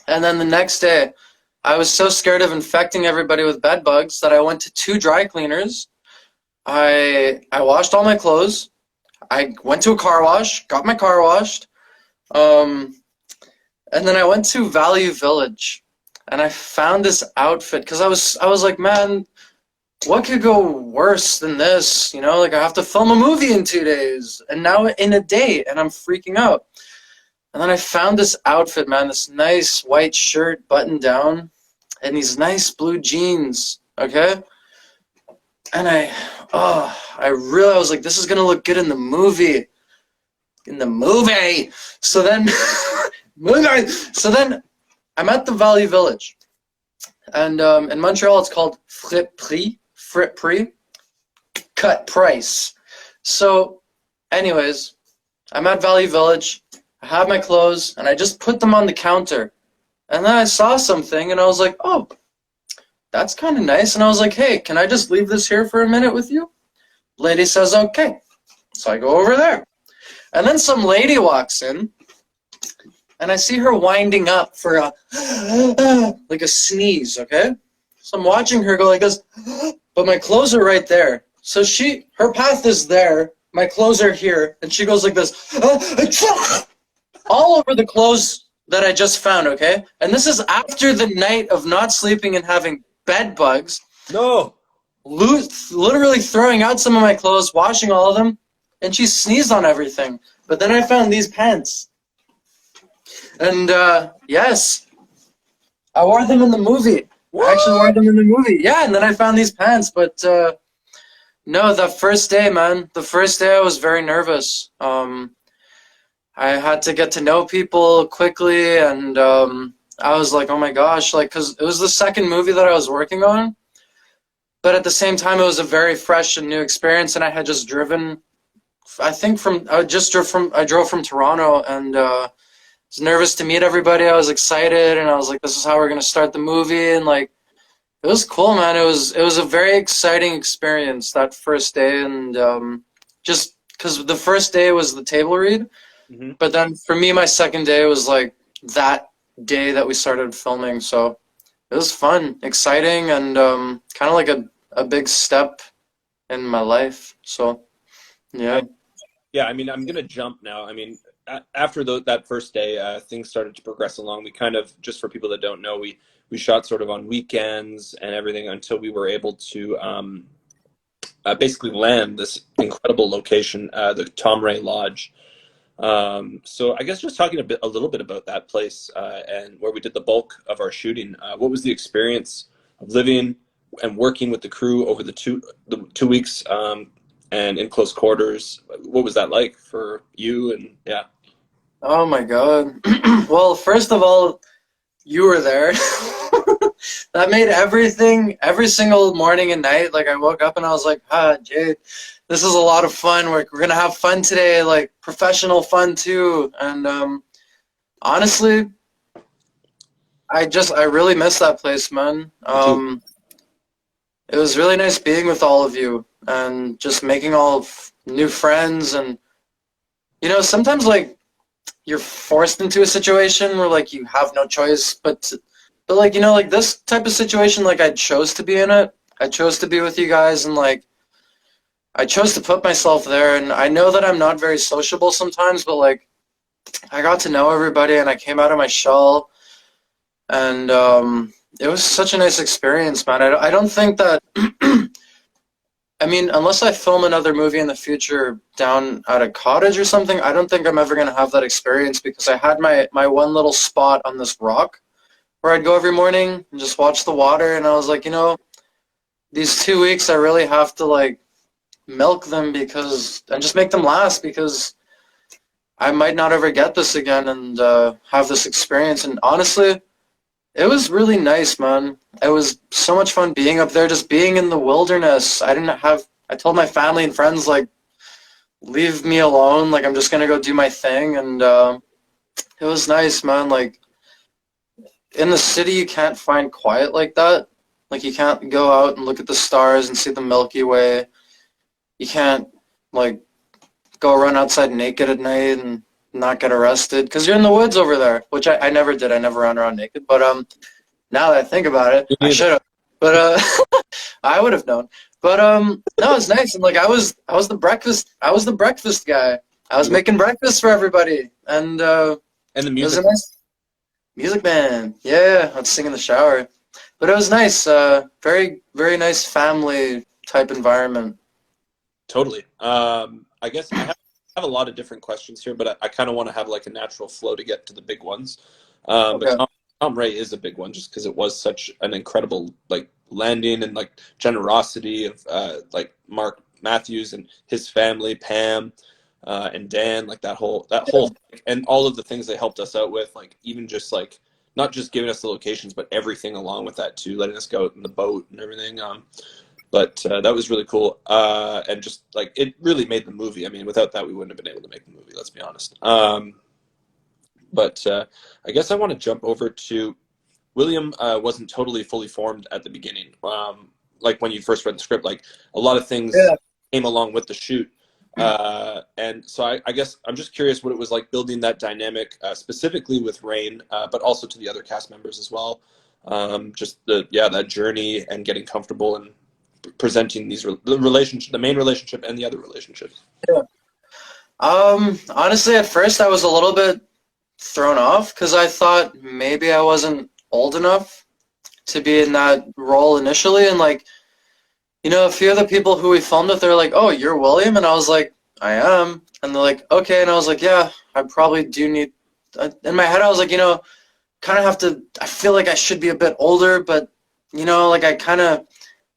And then the next day, I was so scared of infecting everybody with bed bugs that I went to 2 dry cleaners. I washed all my clothes. I went to a car wash, got my car washed. And then I went to Value Village, and I found this outfit because I was like, man, what could go worse than this? You know, like I have to film a movie in 2 days, and now in a day, and I'm freaking out. And then I found this outfit, man, this nice white shirt buttoned down and these nice blue jeans, okay? And I was like, this is gonna look good in the movie. In the movie. So then, I'm at the Value Village. And in Montreal, it's called friperie, cut price. So, anyways, I'm at Value Village. I have my clothes, and I just put them on the counter. And then I saw something, and I was like, oh, that's kind of nice. And I was like, hey, can I just leave this here for a minute with you? Lady says, okay. So I go over there. And then some lady walks in, and I see her winding up for a, like a sneeze, okay? So I'm watching her go like this, but my clothes are right there. So her path is there, my clothes are here, and she goes like this, all over the clothes that I just found, okay? And this is after the night of not sleeping and having bed bugs. No. Literally throwing out some of my clothes, washing all of them, and she sneezed on everything. But then I found these pants. And, yes, I wore them in the movie. What? I actually wore them in the movie. Yeah, and then I found these pants. But, no, the first day, man, I was very nervous. I had to get to know people quickly, and I was like, oh my gosh, like, because it was the second movie that I was working on. But at the same time, it was a very fresh and new experience, and I had just driven, I drove from Toronto, and I was nervous to meet everybody. I was excited, and I was like, this is how we're going to start the movie, and like, it was cool, man. It was a very exciting experience, that first day, and just because the first day was the table read, but then for me, my second day was like that day that we started filming, so it was fun, exciting, and kind of like a big step in my life. So, yeah. Yeah, I mean, I'm going to jump now. I mean, after that first day, things started to progress along. We kind of, just for people that don't know, we shot sort of on weekends and everything until we were able to basically land this incredible location, the Tom Ray Lodge. So I guess just talking a little bit about that place and where we did the bulk of our shooting. What was the experience of living and working with the crew over the two weeks and in close quarters? What was that like for you? And yeah. Oh my God. Well, first of all, you were there. That made everything, every single morning and night, like I woke up and I was like, Jade, this is a lot of fun. We're going to have fun today, like professional fun too. And honestly, I really miss that place, man. It was really nice being with all of you and just making all new friends. And, you know, sometimes like you're forced into a situation where like you have no choice, but like, you know, like this type of situation, like I chose to be in it. I chose to be with you guys, and like I chose to put myself there. And I know that I'm not very sociable sometimes, but like I got to know everybody and I came out of my shell, and it was such a nice experience, man. I don't think that I mean, unless I film another movie in the future down at a cottage or something, I don't think I'm ever going to have that experience, because I had my one little spot on this rock where I'd go every morning and just watch the water, and I was like, you know, these 2 weeks I really have to like milk them and just make them last, because I might not ever get this again and have this experience. And honestly, it was really nice, man. It was so much fun being up there, just being in the wilderness. I told my family and friends, like, leave me alone, like I'm just gonna go do my thing. And it was nice, man. Like, in the city you can't find quiet like that. Like, you can't go out and look at the stars and see the Milky Way. You can't like go run outside naked at night and not get arrested, because you're in the woods over there, which I never did. I never ran around naked, but now that I think about it, I should have, but I would have known. But no, it's nice. And like I was the breakfast guy. I was making breakfast for everybody, and the music. It was a nice music man. Yeah, I'd sing in the shower. But it was nice. Very, very nice family type environment. Totally. I guess I have have a lot of different questions here, but I kind of want to have like a natural flow to get to the big ones. Okay. But Tom Ray is a big one just because it was such an incredible like landing and like generosity of like Mark Matthews and his family, Pam and Dan, like that whole and all of the things they helped us out with, like even just like not just giving us the locations, but everything along with that too, letting us go out in the boat and everything. But that was really cool, and just like it really made the movie. I mean, without that, we wouldn't have been able to make the movie. Let's be honest. But I guess I want to jump over to William. Wasn't totally fully formed at the beginning. Like when you first read the script, like a lot of things came along with the shoot. And so I guess I'm just curious what it was like building that dynamic, specifically with Rain, but also to the other cast members as well. Just that journey and getting comfortable and presenting the main relationship and the other relationships. Yeah. Honestly, at first I was a little bit thrown off because I thought maybe I wasn't old enough to be in that role initially, and like, you know, a few of the people who we filmed with, they're like, "Oh, you're William," and I was like, "I am," and they're like, "Okay," and I was like, "Yeah, I probably do need." In my head, I was like, you know, kind of have to. I feel like I should be a bit older, but you know, like I kind of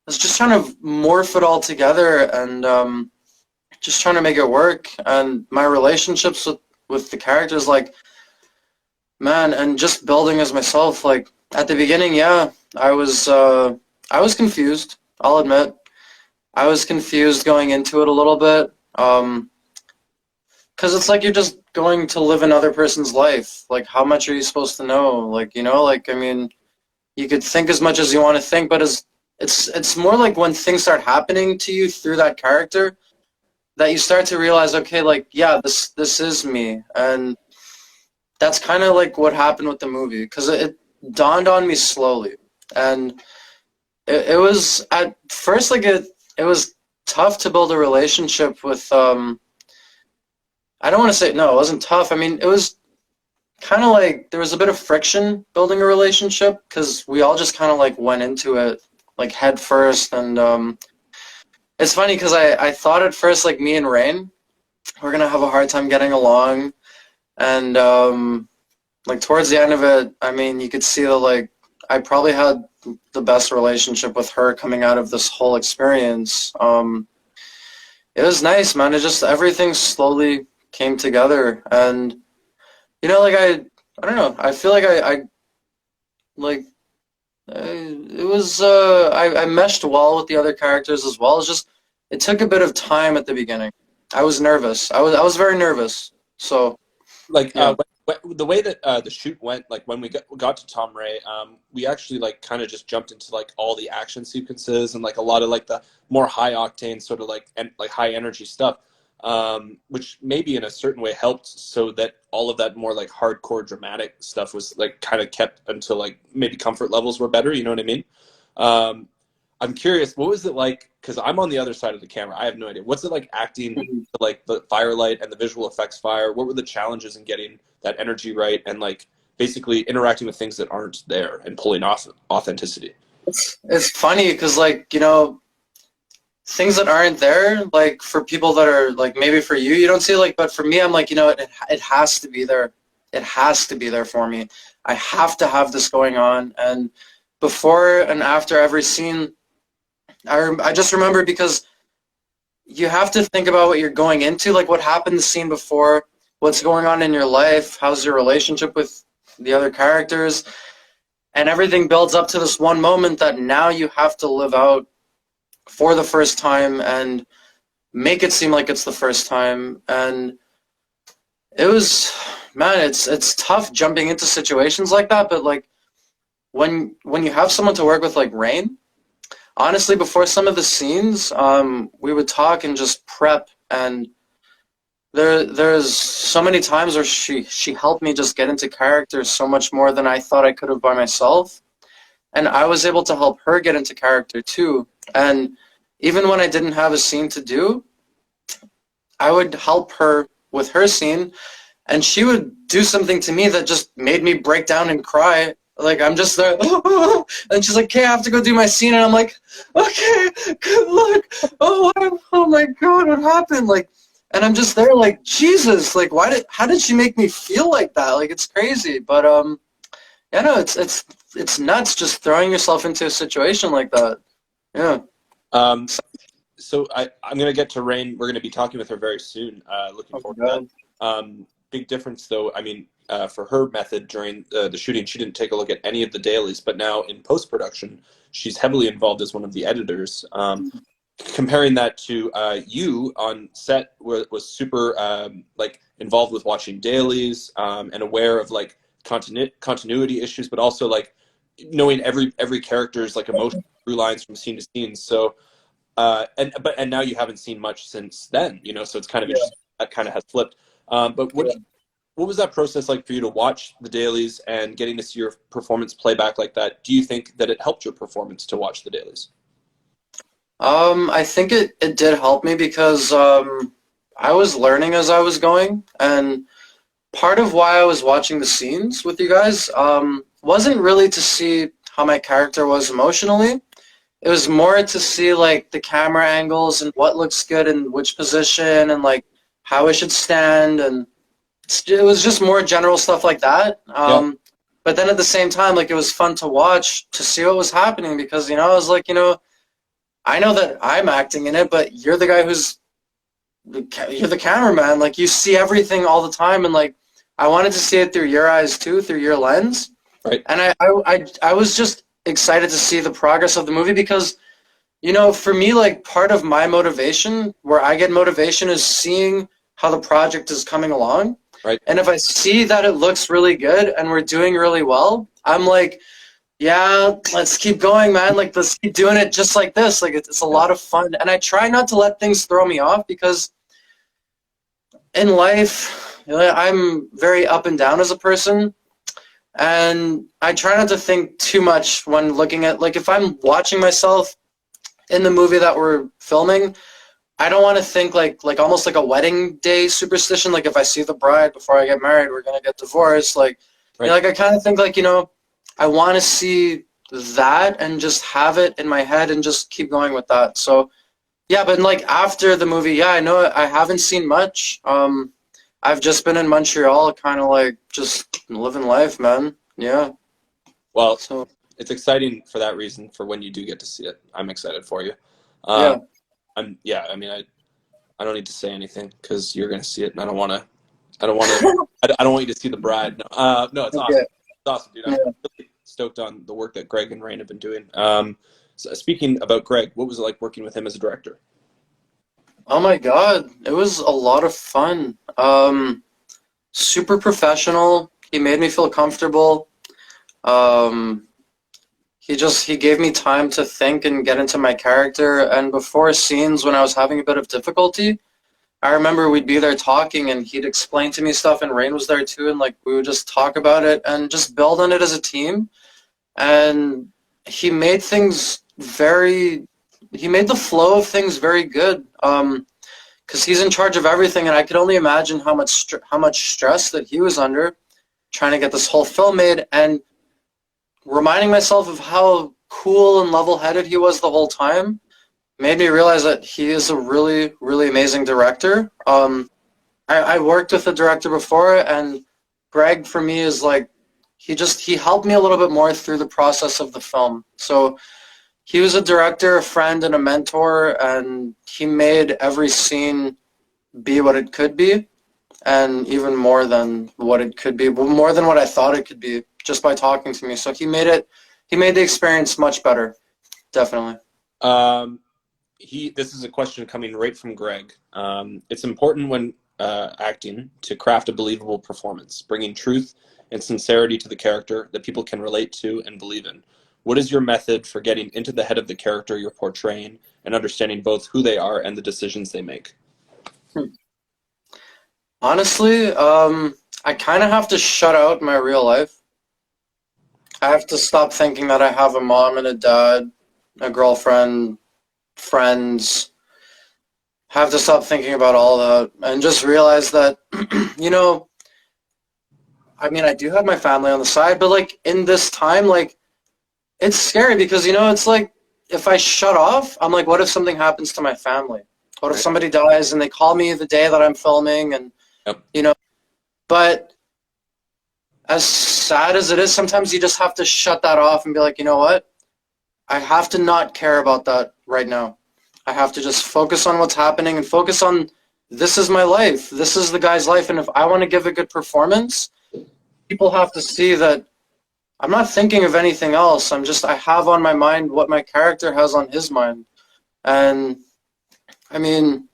was just trying to morph it all together and just trying to make it work. And my relationships with the characters, like, man, and just building as myself. Like at the beginning, yeah, I was confused. I'll admit, I was confused going into it a little bit, because it's like you're just going to live another person's life. Like, how much are you supposed to know? Like, you know, like, I mean, you could think as much as you want to think, but it's more like when things start happening to you through that character that you start to realize, okay, like, yeah, this is me, and that's kind of like what happened with the movie, because it dawned on me slowly, and it was at first like it was tough to build a relationship with I don't want to say, no, it wasn't tough. I mean, it was kind of like there was a bit of friction building a relationship because we all just kind of like went into it like head first, and it's funny because I thought at first like me and Rain we're gonna have a hard time getting along, and like towards the end of it, I mean, you could see that like I probably had the best relationship with her coming out of this whole experience. It was nice, man. It just, everything slowly came together, and you know, like I don't know. I feel like I like it was I meshed well with the other characters as well. It's just it took a bit of time at the beginning. I was nervous. I was very nervous. So like yeah. the way that the shoot went, like when we got to Tom Ray, we actually like kind of just jumped into like all the action sequences and like a lot of like the more high octane sort of like like high energy stuff, which maybe in a certain way helped so that all of that more like hardcore dramatic stuff was like kind of kept until like maybe comfort levels were better. You know what I mean? I'm curious, what was it like? Because I'm on the other side of the camera. I have no idea. What's it like acting to, like the firelight and the visual effects fire? What were the challenges in getting that energy right and like basically interacting with things that aren't there and pulling off authenticity? It's funny because like, you know, things that aren't there, like for people that are like maybe for you, you don't see like, but for me, I'm like, you know, it has to be there. It has to be there for me. I have to have this going on. And before and after every scene, I just remember because you have to think about what you're going into, like what happened the scene before, what's going on in your life, how's your relationship with the other characters, and everything builds up to this one moment that now you have to live out for the first time and make it seem like it's the first time. And it was, man, it's tough jumping into situations like that, but like when you have someone to work with like Rain, honestly, before some of the scenes, we would talk and just prep, and there's so many times where she helped me just get into character so much more than I thought I could have by myself, and I was able to help her get into character too. And even when I didn't have a scene to do, I would help her with her scene, and she would do something to me that just made me break down and cry. Like, I'm just there, and she's like, okay, I have to go do my scene, and I'm like, okay, good luck. Oh my God, what happened? Like, And I'm just there like, Jesus, like, how did she make me feel like that? Like, it's crazy. But, yeah, no, it's nuts just throwing yourself into a situation like that. Yeah. So I'm going to get to Rain. We're going to be talking with her very soon. Looking forward to that. Big difference, though. I mean, for her method during the shooting, she didn't take a look at any of the dailies, but now in post-production, she's heavily involved as one of the editors. Comparing that to you on set was super like involved with watching dailies and aware of like continuity issues, but also like knowing every character's like emotional through lines from scene to scene. So and now you haven't seen much since then, you know, so it's kind of interesting that kind of has flipped. But what was that process like for you to watch the dailies and getting to see your performance playback like that? Do you think that it helped your performance to watch the dailies? I think it did help me because I was learning as I was going, and part of why I was watching the scenes with you guys wasn't really to see how my character was emotionally. It was more to see like the camera angles and what looks good in which position and like how I should stand, and it was just more general stuff like that. But then at the same time, like it was fun to watch to see what was happening because, you know, I was like, you know, I know that I'm acting in it, but you're the guy you're the cameraman. Like you see everything all the time, and like I wanted to see it through your eyes too, through your lens. Right. And I was just excited to see the progress of the movie because, you know, for me, like part of my motivation, where I get motivation, is seeing how the project is coming along. Right. And if I see that it looks really good and we're doing really well, I'm like, yeah, let's keep going, man. Like, let's keep doing it just like this. Like, it's a lot of fun. And I try not to let things throw me off because in life, you know, I'm very up and down as a person. And I try not to think too much when looking at, like, if I'm watching myself in the movie that we're filming, I don't want to think like almost like a wedding day superstition. Like, if I see the bride before I get married, we're going to get divorced. Like, you know, like I kind of think like, you know, I want to see that and just have it in my head and just keep going with that. So, yeah, but like after the movie, yeah, I know I haven't seen much. I've just been in Montreal, kind of like just living life, man. Yeah. Well, so it's exciting for that reason. For when you do get to see it, I'm excited for you. Yeah. I mean, I don't need to say anything because you're gonna see it, and I don't want you to see the bride. No, no, it's awesome. It's awesome, dude. I'm really stoked on the work that Greg and Rain have been doing. So speaking about Greg, what was it like working with him as a director? Oh my God, it was a lot of fun. Super professional. He made me feel comfortable. He gave me time to think and get into my character. And before scenes, when I was having a bit of difficulty, I remember we'd be there talking, and he'd explain to me stuff, and Rain was there too, and like we would just talk about it and just build on it as a team. And he made the flow of things very good. Because he's in charge of everything, and I could only imagine how much stress that he was under, trying to get this whole film made, and reminding myself of how cool and level-headed he was the whole time made me realize that he is a really, really amazing director. I worked with a director before, and Greg, for me, is like, he helped me a little bit more through the process of the film. So he was a director, a friend, and a mentor, and he made every scene be what it could be, and even more than what it could be, more than what I thought it could be, just by talking to me. So he made the experience much better, definitely. This is a question coming right from Greg. It's important when acting to craft a believable performance, bringing truth and sincerity to the character that people can relate to and believe in. What is your method for getting into the head of the character you're portraying and understanding both who they are and the decisions they make? Honestly, I kind of have to shut out my real life. I have to stop thinking that I have a mom and a dad, a girlfriend, friends. I have to stop thinking about all that and just realize that, you know, I mean, I do have my family on the side, but like in this time, like, it's scary because, you know, it's like if I shut off, I'm like, what if something happens to my family? What if somebody dies and they call me the day that I'm filming, and you know, but as sad as it is, sometimes you just have to shut that off and be like, you know what? I have to not care about that right now. I have to just focus on what's happening and focus on, this is my life. This is the guy's life. And if I want to give a good performance, people have to see that I'm not thinking of anything else. I have on my mind what my character has on his mind. And I mean,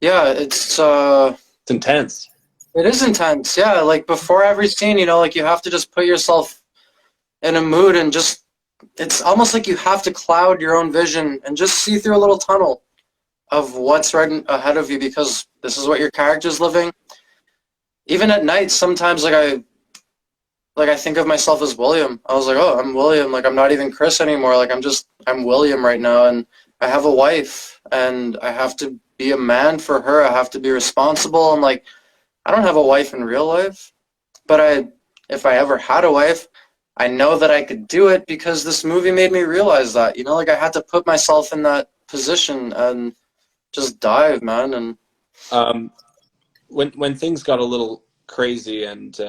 yeah, it's intense. It is intense, yeah. Like before every scene, you know, like you have to just put yourself in a mood and just, it's almost like you have to cloud your own vision and just see through a little tunnel of what's right ahead of you, because this is what your character's living. Even at night, sometimes I think of myself as William. I was like, oh, I'm William. Like I'm not even Chris anymore. Like I'm William right now, and I have a wife, and I have to be a man for her. I have to be responsible, and like, I don't have a wife in real life, but if I ever had a wife, I know that I could do it because this movie made me realize that, you know, like I had to put myself in that position and just dive, man. And when things got a little crazy and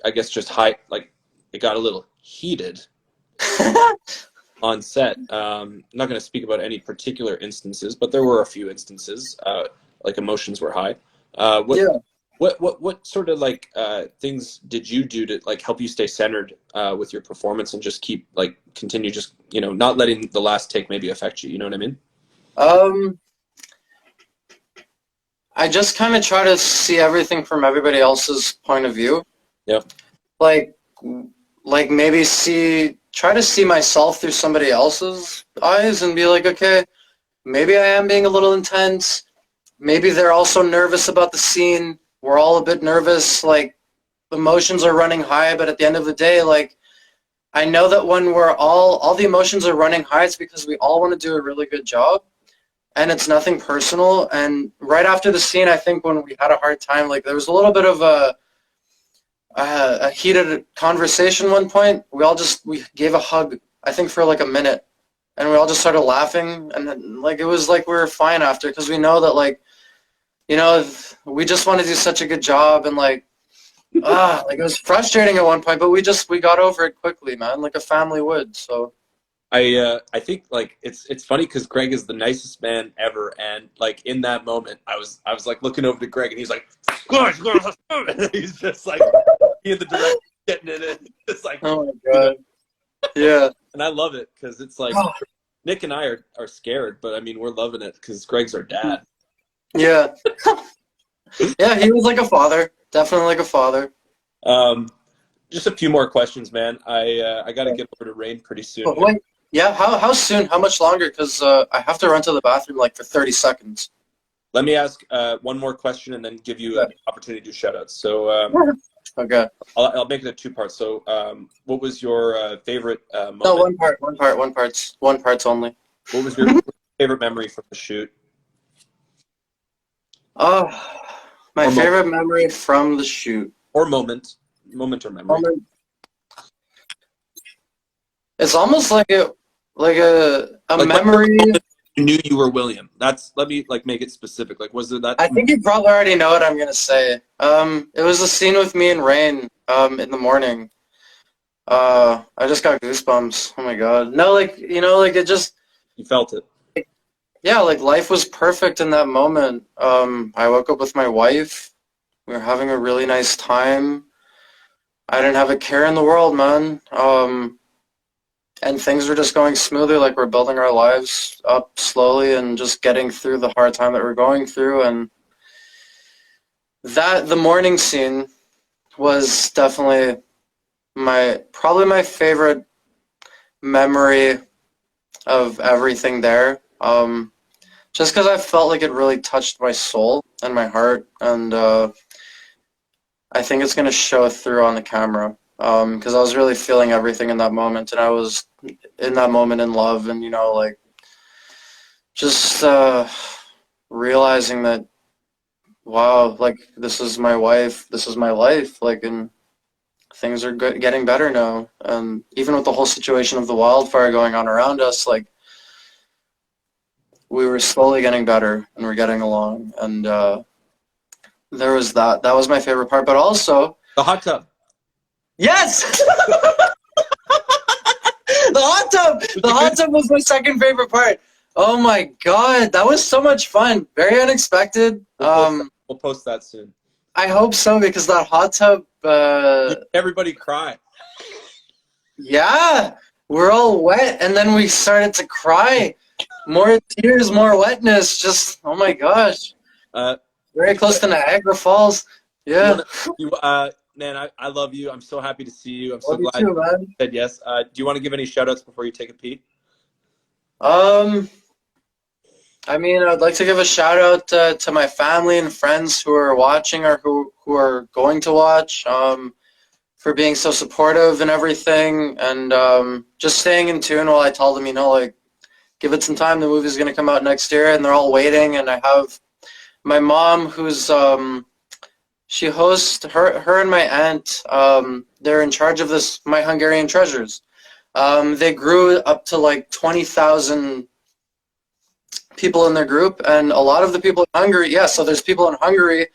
I guess just high, like it got a little heated on set. I'm not going to speak about any particular instances, but there were a few instances, like emotions were high. What sort of like things did you do to like help you stay centered with your performance and just keep like continue just, you know, not letting the last take maybe affect you, you know what I mean? I just kind of try to see everything from everybody else's point of view. Yep. Like maybe try to see myself through somebody else's eyes and be like, okay, maybe I am being a little intense. Maybe they're also nervous about the scene. We're all a bit nervous, like emotions are running high, but at the end of the day, like I know that when we're all the emotions are running high, it's because we all want to do a really good job, and it's nothing personal. And right after the scene, I think when we had a hard time, like there was a little bit of a heated conversation one point. We gave a hug, I think for like a minute, and we all just started laughing, and then, like it was like we were fine after, because we know that, like, you know, we just want to do such a good job, and like like it was frustrating at one point, but we got over it quickly, man, like a family would. So I think like it's funny because Greg is the nicest man ever, and like in that moment I was like looking over to Greg and he's like, gosh, he's just like in the direction getting it in. It's like, oh my god, yeah. And I love it because it's like Nick and I are scared, but I mean we're loving it because Greg's our dad. Yeah. Yeah, he was like a father. Definitely like a father. Just a few more questions, man. I got to get over to Rain pretty soon. Oh, wait. Yeah, how soon? How much longer? Because I have to run to the bathroom like for 30 seconds. Let me ask one more question and then give you an opportunity to do shout-outs. So okay. I'll make it a two-part. So what was your favorite moment? No, one part's only. What was your favorite memory from the shoot? Oh, my favorite memory from the shoot. Or moment or memory. It's almost like a memory. You knew you were William. Let me like make it specific. Like, was there that? I think you probably already know what I'm gonna say. It was a scene with me and Rain. In the morning. I just got goosebumps. Oh my god. No, like, you know, like it just. You felt it. Yeah, like life was perfect in that moment. I woke up with my wife. We were having a really nice time. I didn't have a care in the world, man. And things were just going smoothly, like we're building our lives up slowly and just getting through the hard time that we're going through. And the morning scene was definitely probably my favorite memory of everything there. Just because I felt like it really touched my soul and my heart, and I think it's going to show through on the camera, because I was really feeling everything in that moment, and I was in that moment in love, and, you know, like, just realizing that, wow, like, this is my wife, this is my life, like, and things are getting better now, and even with the whole situation of the wildfire going on around us, like, we were slowly getting better and we're getting along. And there was that. That was my favorite part. But also the hot tub. Yes. The hot tub. The hot tub was my second favorite part. Oh my god, that was so much fun. Very unexpected. We'll post that soon. I hope so, because that hot tub. Everybody cry. Yeah, we're all wet, and then we started to cry. More tears, more wetness. Just oh my gosh. Very close to Niagara Falls. Yeah. Man, I love you. I'm so happy to see you. I'm so Love you glad too, you man. said yes. Do you want to give any shout outs before you take a peek? I mean, I'd like to give a shout out to my family and friends who are watching or who are going to watch, for being so supportive and everything, and just staying in tune while I tell them, you know, like, give it some time. The movie's gonna come out next year, and they're all waiting. And I have my mom, who's she hosts her and my aunt. They're in charge of this My Hungarian Treasures. They grew up to like 20,000 people in their group, and a lot of the people in Hungary, yeah, so there's people in Hungary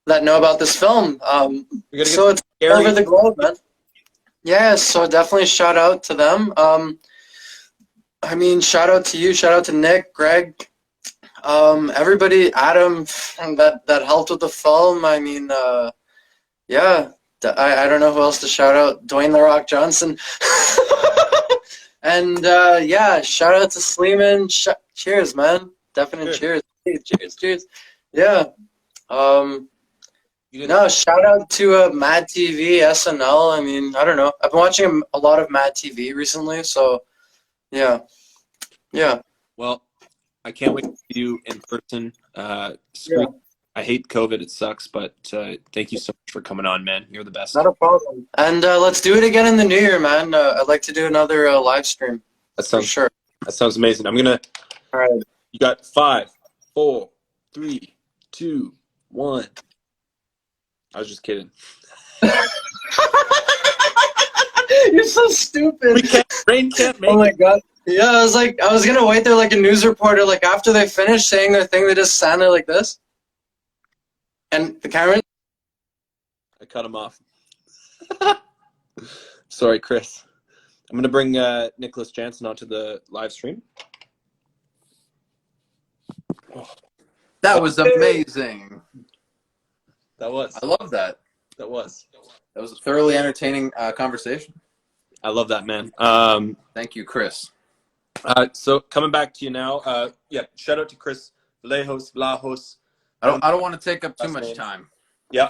that know about this film. So it's all over the globe, man. Yeah, so definitely shout out to them. I mean, shout out to you, shout out to Nick, Greg, everybody, Adam, that helped with the film. I mean, yeah, I don't know who else to shout out. Dwayne The Rock Johnson. And yeah, shout out to Sleeman. Cheers, man. Definite cheers. Cheers. Yeah. No, shout out to Mad TV, SNL. I mean, I don't know. I've been watching a lot of Mad TV recently, so yeah. Yeah. Well, I can't wait to see you in person. Yeah. I hate COVID. It sucks, but thank you so much for coming on, man. You're the best. Not a problem. And let's do it again in the new year, man. I'd like to do another live stream. That sounds for sure. That sounds amazing. I'm gonna. All right. You got 5, 4, 3, 2, 1. I was just kidding. You're so stupid. Rain can't make Oh my god. Yeah, I was gonna wait there like a news reporter. Like after they finished saying their thing, they just sounded like this. And the camera. I cut him off. Sorry, Chris. I'm gonna bring Nicholas Jansen onto the live stream. That was amazing. That was. I love that. That was. That was a thoroughly entertaining conversation. I love that, man. Thank you, Chris. So coming back to you now. Yeah, shout out to Chris Vlahos. I don't want to take up too much time. Yeah,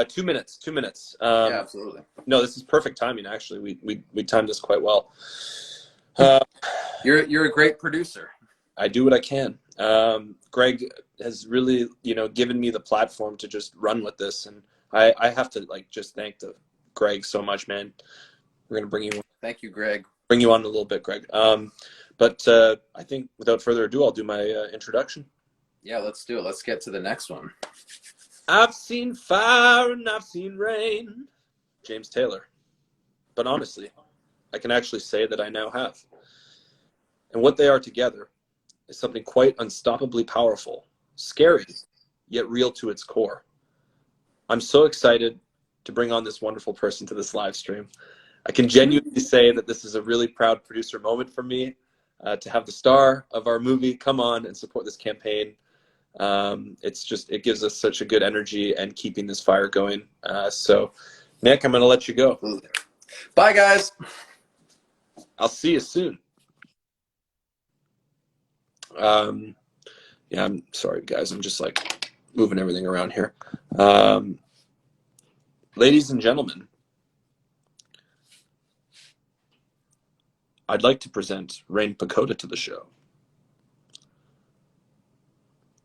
2 minutes. 2 minutes. Yeah, absolutely. No, this is perfect timing. Actually, we timed this quite well. You're a great producer. I do what I can. Greg has really, given me the platform to just run with this, and I have to just thank Greg so much, man. We're gonna bring you. Thank you, Greg. Bring you on in a little bit, Greg. But I think without further ado, I'll do my introduction. Yeah, let's do it. Let's get to the next one. I've seen fire and I've seen rain. James Taylor. But honestly, I can actually say that I now have. And what they are together is something quite unstoppably powerful, scary, yet real to its core. I'm so excited to bring on this wonderful person to this live stream. I can genuinely say that this is a really proud producer moment for me, to have the star of our movie come on and support this campaign. It gives us such a good energy and keeping this fire going. So Nick, I'm going to let you go. Bye, guys. I'll see you soon. Yeah, I'm sorry, guys. I'm just moving everything around here. Ladies and gentlemen, I'd like to present Rain Packota to the show.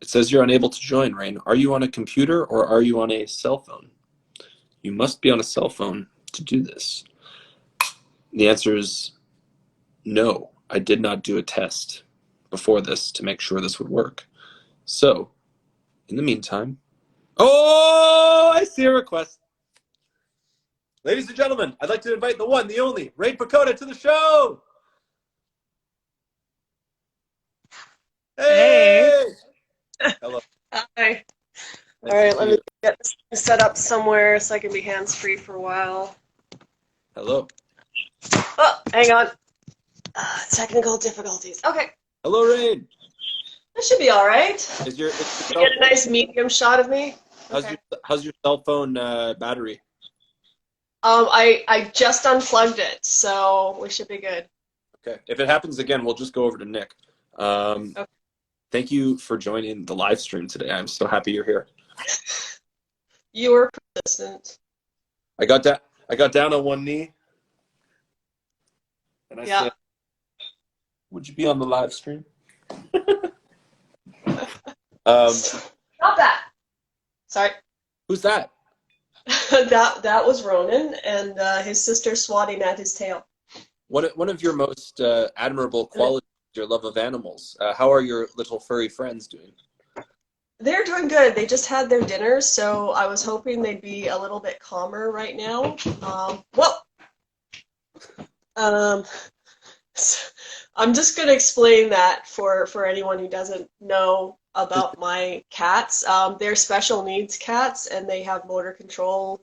It says you're unable to join, Rain. Are you on a computer or are you on a cell phone? You must be on a cell phone to do this. The answer is no. I did not do a test before this to make sure this would work. So, in the meantime, I see a request. Ladies and gentlemen, I'd like to invite the one, the only, Rain Packota to the show. Hey. Hey! Hello. Hi. All Nice to right, see let me you. get this set up somewhere so I can be hands-free for a while. Hello. Oh, hang on. Technical difficulties. Okay, Hello, Rain. that should be all right. Is your You cell get a nice medium shot of me. Okay. how's your cell phone battery? I just unplugged it, so we should be good. Okay. If it happens again, we'll just go over to Nick. Okay. Thank you for joining the live stream today. I'm so happy you're here. You were persistent. I got down on one knee and I Yeah. said, "Would you be on the live stream?" Not that. Sorry. Who's that? That was Ronan and his sister swatting at his tail. One of your most admirable qualities is your love of animals. How are your little furry friends doing? They're doing good. They just had their dinner, so I was hoping they'd be a little bit calmer right now. Um, so I'm just going to explain that for anyone who doesn't know about my cats. They're special needs cats, and they have motor control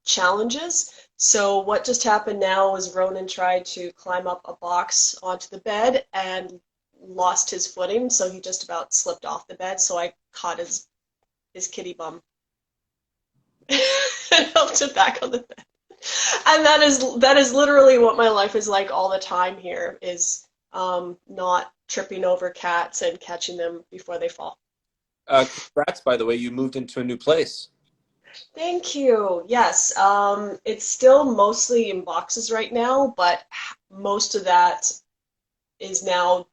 challenges. So what just happened now was Ronan tried to climb up a box onto the bed and lost his footing, so he just about slipped off the bed. So I caught his kitty bum and helped it back on the bed. And that is literally what my life is like all the time here, is not tripping over cats and catching them before they fall. Congrats, by the way, you moved into a new place. Thank you. Yes, it's still mostly in boxes right now, but most of that is now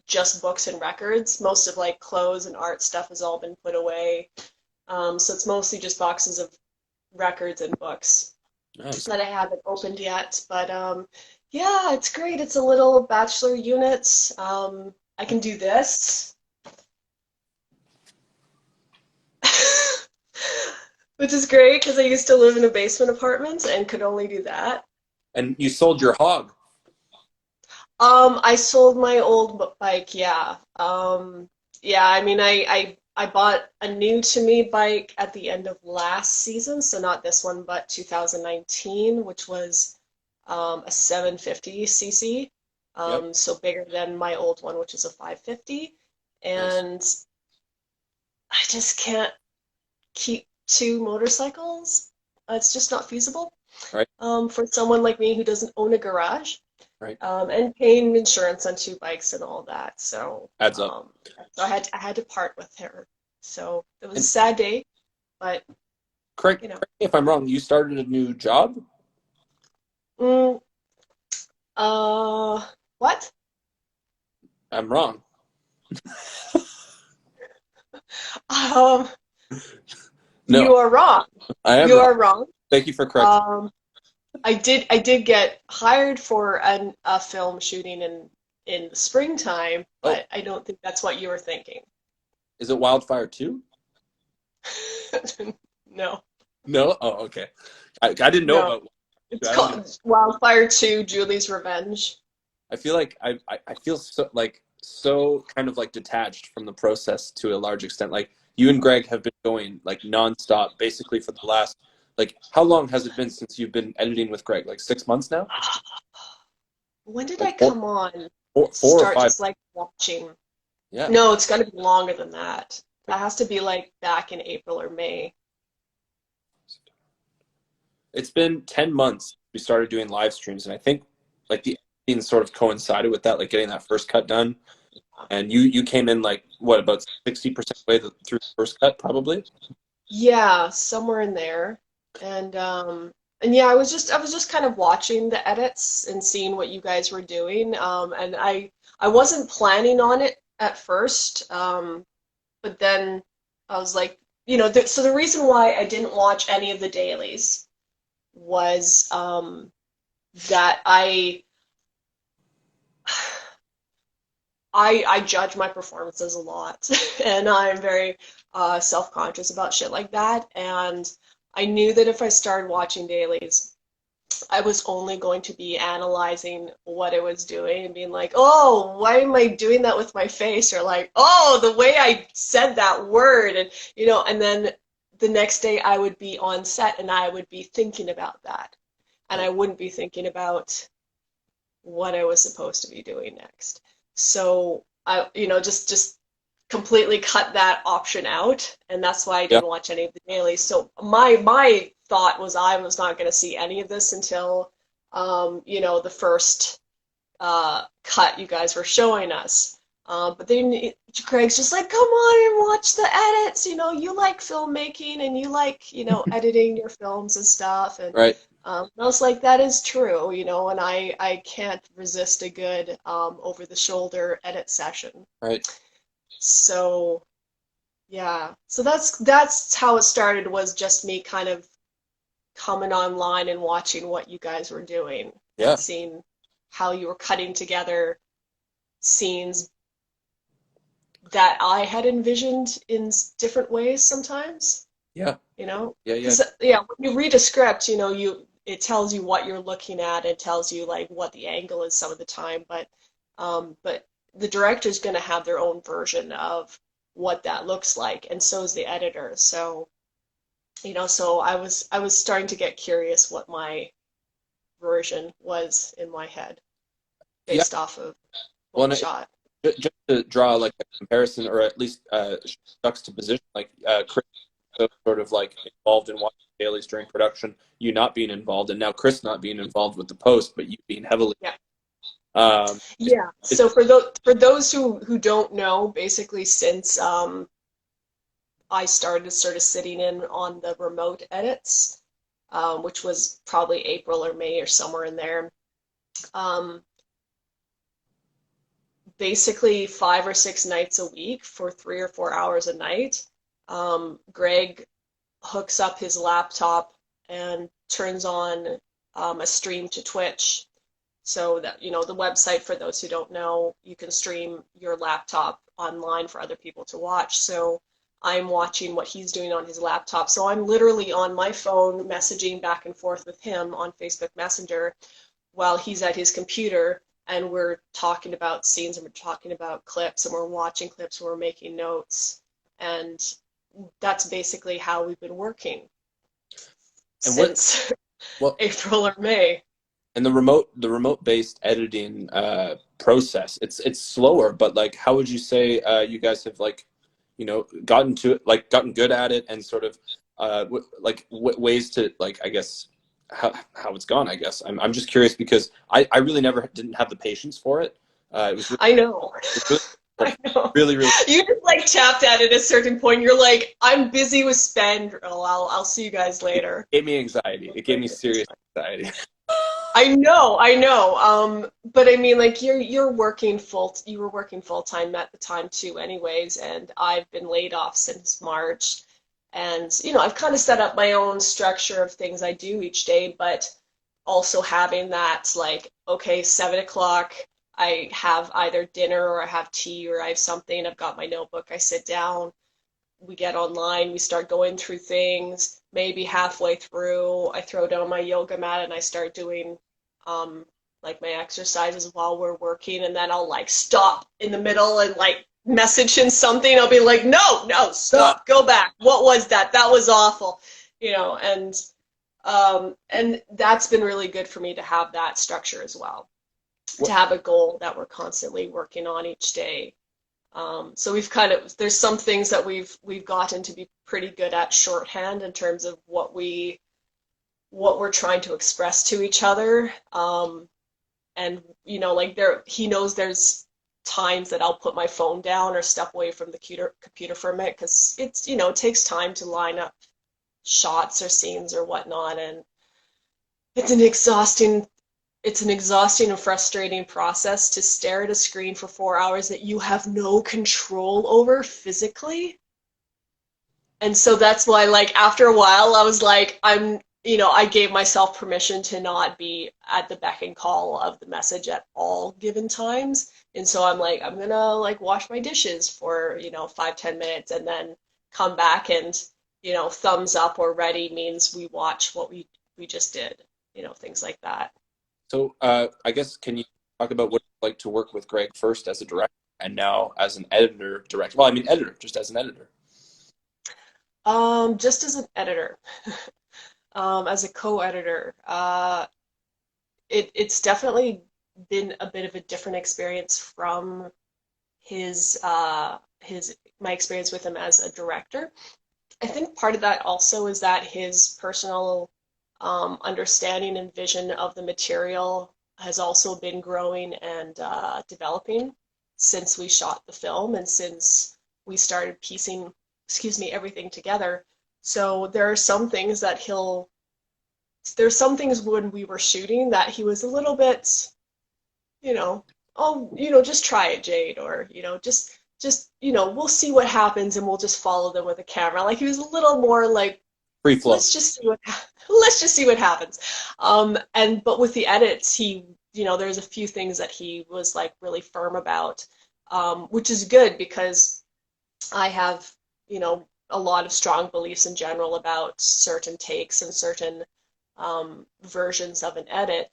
just books and records. Most of like clothes and art stuff has all been put away. So it's mostly just boxes of records and books. Nice. That I haven't opened yet. But yeah, it's great. It's a little bachelor unit. I can do this. Which is great because I used to live in a basement apartment and could only do that. And you sold your hog. I sold my old bike, yeah. Yeah, I mean, I bought a new to me bike at the end of last season, so not this one, but 2019, which was a 750cc, Yep. so bigger than my old one, which is a 550. Nice. And I just can't keep two motorcycles. It's just not feasible. Right. For someone like me who doesn't own a garage. Right. And paying insurance on two bikes and all that. So Adds up. So I had to part with her. So it was a sad day, but Correct me if I'm wrong. You started a new job? What? I'm wrong. No, you are wrong. I am. You are wrong. Thank you for correcting. I did get hired for a film shooting in the springtime, but I don't think that's what you were thinking. Is it WILDFIRE 2? No. No? Oh, okay. I didn't know about. It's called WILDFIRE 2: Julie's Revenge. I feel like I feel so kind of like detached from the process to a large extent. Like you and Greg have been going like nonstop, basically for the last. Like, how long has it been since you've been editing with Greg? Like 6 months now? When did I come on? Four Start or five. just like watching. Yeah. No, it's got to be longer than that. That has to be like back in April or May. It's been 10 months we started doing live streams, and I think like the editing sort of coincided with that, like getting that first cut done. And you came in like what, about 60% way through the first cut, probably? Yeah, somewhere in there. And yeah, I was just kind of watching the edits and seeing what you guys were doing. And I wasn't planning on it at first, but then I was like, so the reason why I didn't watch any of the dailies was that I judge my performances a lot, and I'm very self-conscious about shit like that. And I knew that if I started watching dailies, I was only going to be analyzing what it was doing and being like, oh, why am I doing that with my face? Or like, oh, the way I said that word. And, and then the next day I would be on set and I would be thinking about that. And I wouldn't be thinking about what I was supposed to be doing next. So I, just completely cut that option out, and that's why I didn't watch any of the dailies. So my thought was I was not going to see any of this until, the first cut you guys were showing us. But then Greg's just like, come on and watch the edits. You like filmmaking and you like, editing your films and stuff. And Right. I was like, that is true, and I can't resist a good over-the-shoulder edit session. Right. So, yeah. So that's how it started, was just me kind of coming online and watching what you guys were doing. Yeah. Seeing how you were cutting together scenes that I had envisioned in different ways sometimes. Yeah. Yeah. Yeah. When you read a script, it tells you what you're looking at. It tells you like what the angle is some of the time, but the director's going to have their own version of what that looks like, and so is the editor. So, so I was starting to get curious what my version was in my head based off of what we shot. Just to draw like a comparison, or at least juxtaposition, like Chris sort of like involved in watching dailies during production, you not being involved, and now Chris not being involved with the post, but you being heavily. Yeah. So for those who don't know, basically since I started sort of sitting in on the remote edits, which was probably April or May or somewhere in there, basically 5 or 6 nights a week for 3 or 4 hours a night, Greg hooks up his laptop and turns on a stream to Twitch. So that, the website, for those who don't know, you can stream your laptop online for other people to watch. So I'm watching what he's doing on his laptop. So I'm literally on my phone messaging back and forth with him on Facebook Messenger while he's at his computer, and we're talking about scenes and we're talking about clips and we're watching clips and we're making notes. And that's basically how we've been working since April or May. And the remote based editing process, it's slower, but like, how would you say you guys have gotten good at it, and sort of ways to, like, I guess how it's gone? I guess I'm just curious, because I really didn't have the patience for it. It was really, I know. I know. Really. You just like tapped at it at a certain point. You're like, I'm busy with spend. Oh, I'll see you guys later. It gave me anxiety. It gave me serious anxiety. I know. But I mean, like, you were working full time at the time too, anyways. And I've been laid off since March, and I've kind of set up my own structure of things I do each day, but also having that, like, okay, 7 o'clock, I have either dinner or I have tea or I have something. I've got my notebook. I sit down. We get online, we start going through things. Maybe halfway through, I throw down my yoga mat and I start doing like my exercises while we're working, and then I'll like stop in the middle and like message him something. I'll be like, no, stop, go back. What was that? That was awful, and that's been really good for me to have that structure as well, to have a goal that we're constantly working on each day. So there's some things that we've gotten to be pretty good at shorthand in terms of what we're trying to express to each other. And like he knows there's times that I'll put my phone down or step away from the computer for a minute, because it's, it takes time to line up shots or scenes or whatnot, and it's an exhausting and frustrating process to stare at a screen for 4 hours that you have no control over physically. And so that's why, like, after a while, I was like, I gave myself permission to not be at the beck and call of the message at all given times. And so I'm like, I'm gonna like wash my dishes for, 5-10 minutes, and then come back, and, thumbs up or ready means we watch what we just did. things like that. So I guess, can you talk about what it's like to work with Greg first as a director and now as an editor director? Well, I mean editor, just as an editor. Just as an editor, as a co-editor, it's definitely been a bit of a different experience from my experience with him as a director. I think part of that also is that his personal understanding and vision of the material has also been growing and developing since we shot the film and since we started piecing, everything together. So there's some things when we were shooting that he was a little bit, oh, just try it, Jade, or, just, we'll see what happens and we'll just follow them with a camera. Like he was a little more like, Free flow. let's just see what happens. But with the edits, there's a few things that he was like really firm about, which is good because I have, a lot of strong beliefs in general about certain takes and certain versions of an edit.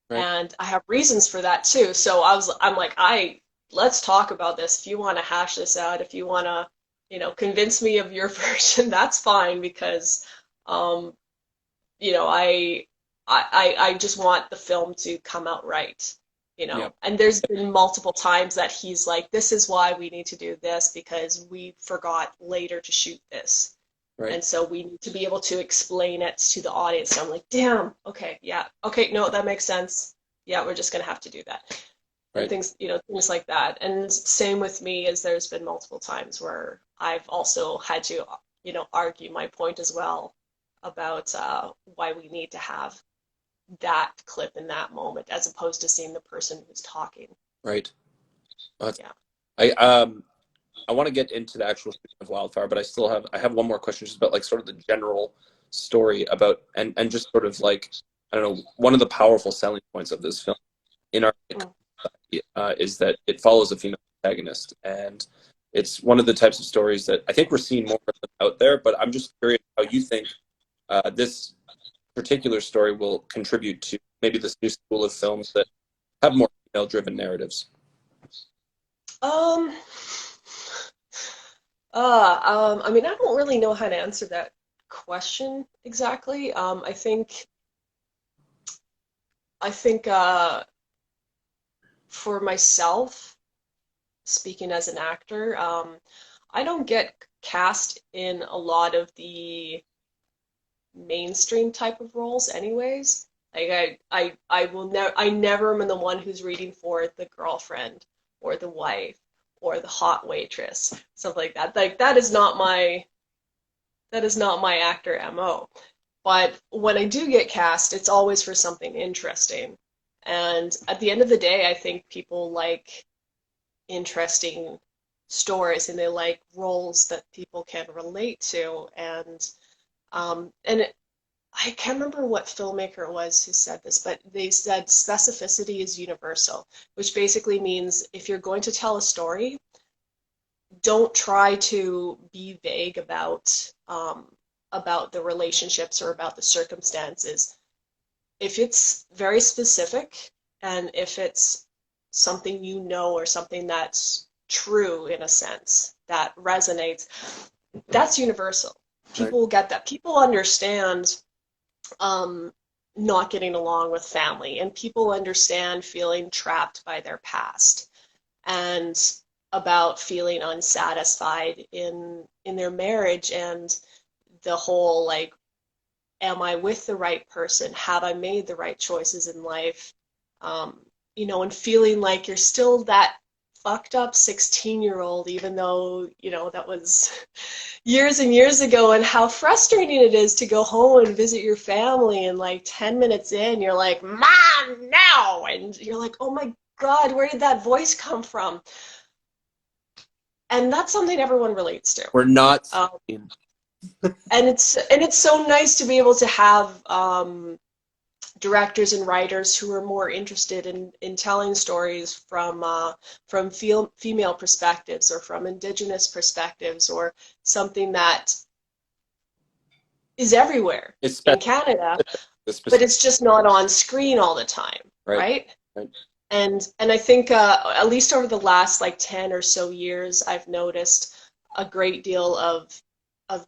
Right. And I have reasons for that too. So I'm like, let's talk about this. If you want to hash this out, if you want to, convince me of your version, that's fine because, I just want the film to come out right, Yep. And there's been multiple times that he's like, this is why we need to do this because we forgot later to shoot this. Right. And so we need to be able to explain it to the audience. So I'm like, damn, okay, yeah, okay, no, that makes sense. Yeah, we're just gonna have to do that. Right. And things like that. And same with me, as there's been multiple times where I've also had to, argue my point as well about why we need to have that clip in that moment as opposed to seeing the person who's talking. Right. Yeah. I want to get into the actual shooting of Wildfire, but I have one more question just about like sort of the general story about and just sort of like, I don't know, one of the powerful selling points of this film in our is that it follows a female protagonist, and it's one of the types of stories that I think we're seeing more of them out there, but I'm just curious how you think this particular story will contribute to maybe this new school of films that have more female-driven narratives. I mean, I don't really know how to answer that question exactly. I think for myself, speaking as an actor, I don't get cast in a lot of the mainstream type of roles anyways. Like I never am the one who's reading for the girlfriend or the wife or the hot waitress, stuff like that. Like that is not my actor MO. But when I do get cast, it's always for something interesting. And at the end of the day, I think people like interesting stories and they like roles that people can relate to. And I can't remember what filmmaker it was who said this, but they said specificity is universal, which basically means if you're going to tell a story, don't try to be vague about the relationships or about the circumstances. If it's very specific and if it's something or something that's true in a sense, that resonates, that's universal. People get that. People understand not getting along with family, and people understand feeling trapped by their past and about feeling unsatisfied in their marriage and the whole like, am I with the right person? Have I made the right choices in life? And feeling like you're still that fucked up 16-year-old, even though, that was years and years ago, and how frustrating it is to go home and visit your family and like 10 minutes in, you're like, Mom, no! And you're like, oh my God, where did that voice come from? And that's something everyone relates to. We're not. And it's so nice to be able to have directors and writers who are more interested in telling stories from female perspectives or from Indigenous perspectives or something that is everywhere in Canada, but it's just not on screen all the time, right? And I think at least over the last like 10 or so years, I've noticed a great deal of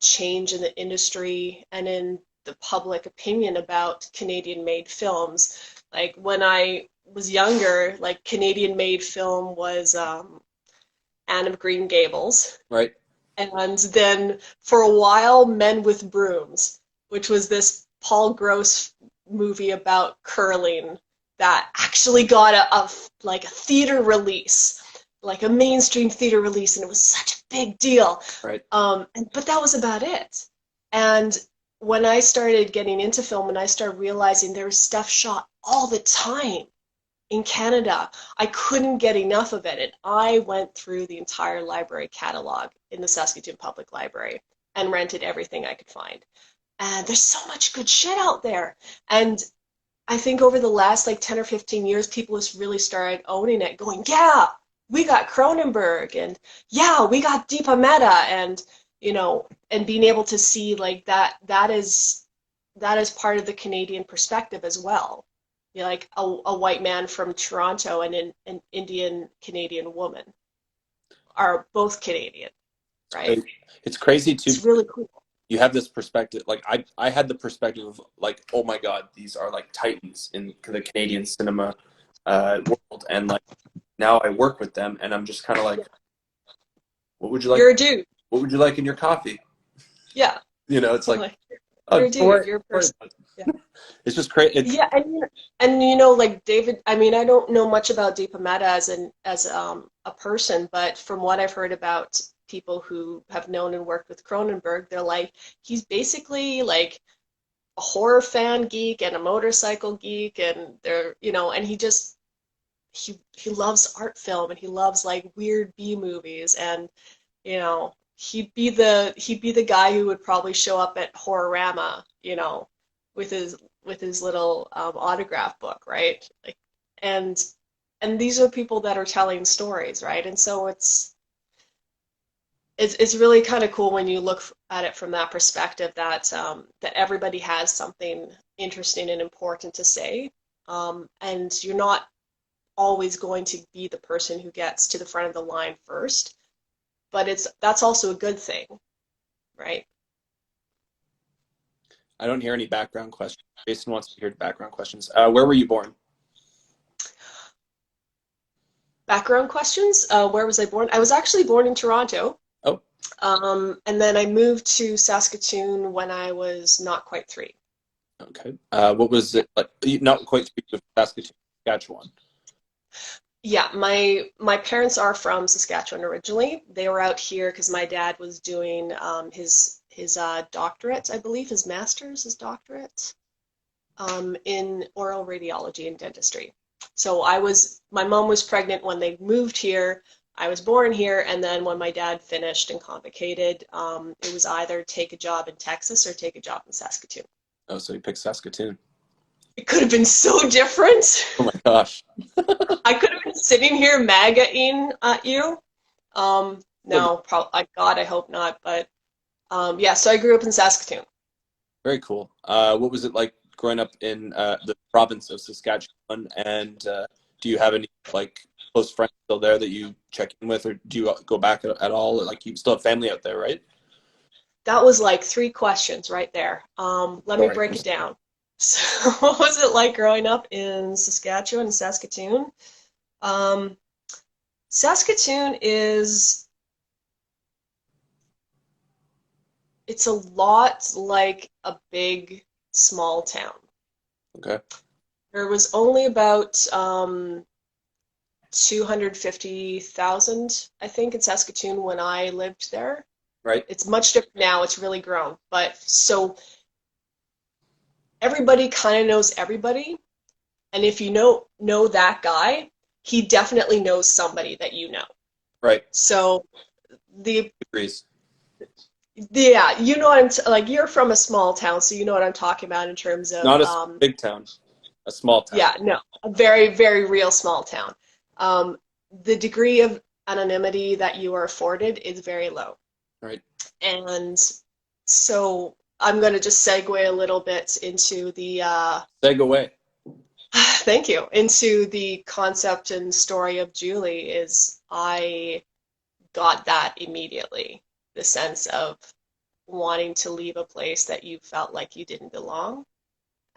change in the industry and in the public opinion about Canadian-made films. Like when I was younger, like Canadian-made film was Anne of Green Gables. Right. And then for a while, Men with Brooms, which was this Paul Gross movie about curling that actually got a theater release, like a mainstream theater release, and it was such a big deal. Right. But that was about it. And when I started getting into film and I started realizing there was stuff shot all the time in Canada, I couldn't get enough of it. And I went through the entire library catalog in the Saskatoon Public Library and rented everything I could find. And there's so much good shit out there. And I think over the last like 10 or 15 years, people have really started owning it, going, yeah, we got Cronenberg, and yeah, we got Deepa Mehta, and you know, and being able to see like that is part of the Canadian perspective as well. You know, like a white man from Toronto and an Indian Canadian woman are both Canadian, right? It's crazy too. It's really cool. You have this perspective, like I had the perspective of like, oh my God, these are like titans in the Canadian cinema world, and like now I work with them, and I'm just kind of like, what would you like? You're a dude. What would you like in your coffee? Yeah. You know, it's like you're a dude. You're a person. Yeah. It's just crazy. Yeah, and you know, like David. I mean, I don't know much about Deepa Mehta as a person, but from what I've heard about people who have known and worked with Cronenberg, they're like, he's basically like a horror fan geek and a motorcycle geek, and they're, you know, and he loves art film, and he loves like weird B movies, and you know, he'd be the guy who would probably show up at Horrorama, you know, with his little autograph book, right? Like, and these are people that are telling stories, right? And so it's really kind of cool when you look at it from that perspective, that that everybody has something interesting and important to say, and you're not always going to be the person who gets to the front of the line first, but that's also a good thing, right? I don't hear any background questions. Jason wants to hear background questions. Where were you born? Background questions? Where was I born? I was actually born in Toronto. Oh. And then I moved to Saskatoon when I was not quite 3. Okay. What was it like? Not quite 3, but Saskatoon, Saskatchewan. Yeah, my parents are from Saskatchewan originally. They were out here because my dad was doing his doctorate, I believe, his master's, his doctorate, in oral radiology and dentistry. So my mom was pregnant when they moved here. I was born here, and then when my dad finished and convocated, it was either take a job in Texas or take a job in Saskatoon. Oh, so you picked Saskatoon. It could have been so different. Oh my gosh. I could have been sitting here maggoting at you. No, God, I hope not. But yeah, so I grew up in Saskatoon. Very cool. What was it like growing up in the province of Saskatchewan? And do you have any like close friends still there that you check in with, or do you go back at all? Or, like, you still have family out there, right? That was like 3 questions right there. Let me break it down. So what was it like growing up in Saskatchewan and Saskatoon? Saskatoon it's a lot like a big small town. Okay. There was only about 250,000, I think, in Saskatoon when I lived there. Right. It's much different now. It's really grown. But so everybody kind of knows everybody. And if you know that guy, he definitely knows somebody that you know. Right. So Agrees. Yeah, you know what like you're from a small town, so you know what I'm talking about in terms of Not a big town, a small town. Yeah, no, a very, very real small town. The degree of anonymity that you are afforded is very low. Right. And so I'm going to just segue a little bit into the Segue away. thank you, into the concept and story of Julie. Is I got that immediately, the sense of wanting to leave a place that you felt like you didn't belong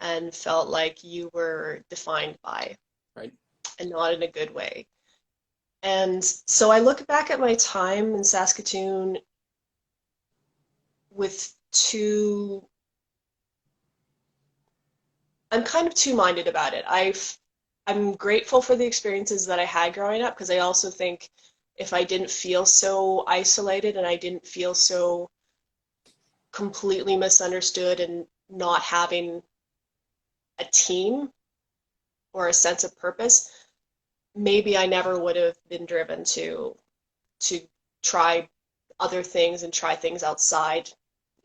and felt like you were defined by, right, and not in a good way. And so I look back at my time in Saskatoon with I'm kind of two-minded about it. I'm grateful for the experiences that I had growing up, because I also think if I didn't feel so isolated and I didn't feel so completely misunderstood and not having a team or a sense of purpose, maybe I never would have been driven to try other things and try things outside,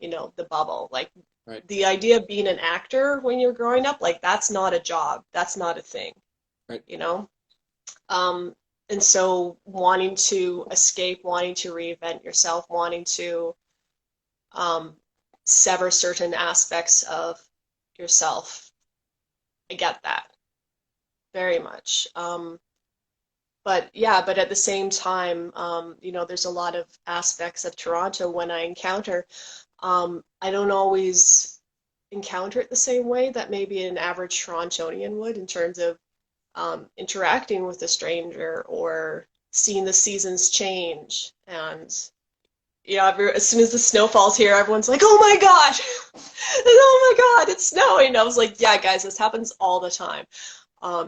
the bubble. Like, right, the idea of being an actor when you're growing up, like, that's not a job. That's not a thing, right. And so wanting to escape, wanting to reinvent yourself, wanting to sever certain aspects of yourself, I get that very much. But at the same time, there's a lot of aspects of Toronto when I encounter. I don't always encounter it the same way that maybe an average Torontonian would, in terms of interacting with a stranger or seeing the seasons change. And as soon as the snow falls here, everyone's like, "Oh my God, oh my God, it's snowing!" I was like, "Yeah, guys, this happens all the time,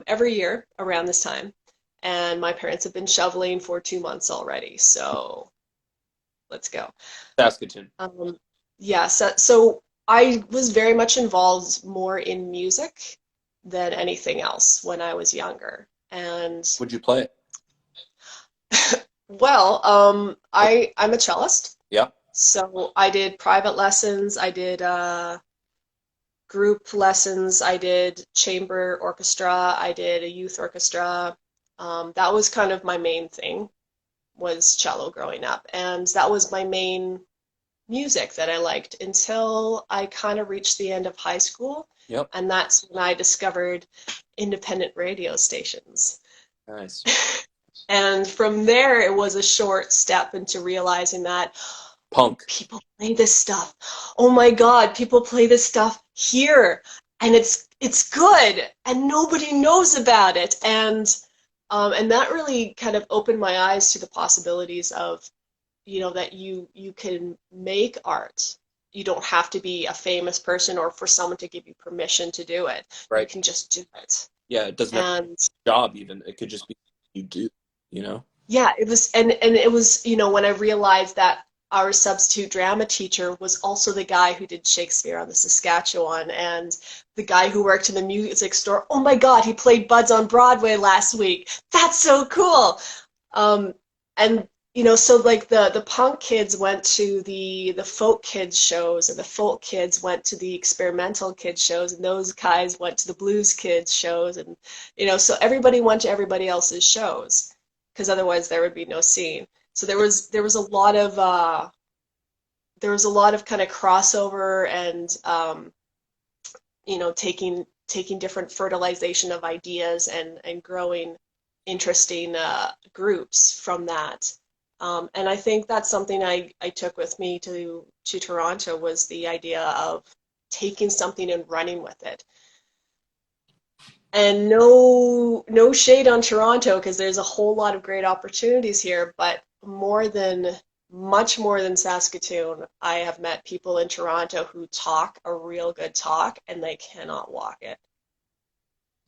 every year around this time." And my parents have been shoveling for 2 months already, so let's go. Saskatoon. Yeah, so I was very much involved more in music than anything else when I was younger. And Would you play it? well, I'm a cellist. Yeah. So I did private lessons, I did group lessons, I did chamber orchestra, I did a youth orchestra. That was kind of my main thing, was cello growing up. And that was my main music that I liked until I kind of reached the end of high school. Yep. And that's when I discovered independent radio stations. Nice. And from there, it was a short step into realizing that Punk. people play this stuff. Oh my God, people play this stuff here, and it's good, and nobody knows about it. And that really kind of opened my eyes to the possibilities of, that you can make art. You don't have to be a famous person or for someone to give you permission to do it. Right. You can just do it. Yeah, it doesn't have to be a job even. It could just be you do, Yeah, it was, and it was, when I realized that our substitute drama teacher was also the guy who did Shakespeare on the Saskatchewan, and the guy who worked in the music store. Oh my God, he played Buds on Broadway last week. That's so cool. And so like the punk kids went to the folk kids shows, and the folk kids went to the experimental kids shows, and those guys went to the blues kids shows, and so everybody went to everybody else's shows, because otherwise there would be no scene. So there was a lot of kind of crossover and taking different fertilization of ideas and growing interesting groups from that. And I think that's something I took with me to Toronto, was the idea of taking something and running with it. And no shade on Toronto, because there's a whole lot of great opportunities here, but much more than Saskatoon, I have met people in Toronto who talk a real good talk, and they cannot walk it.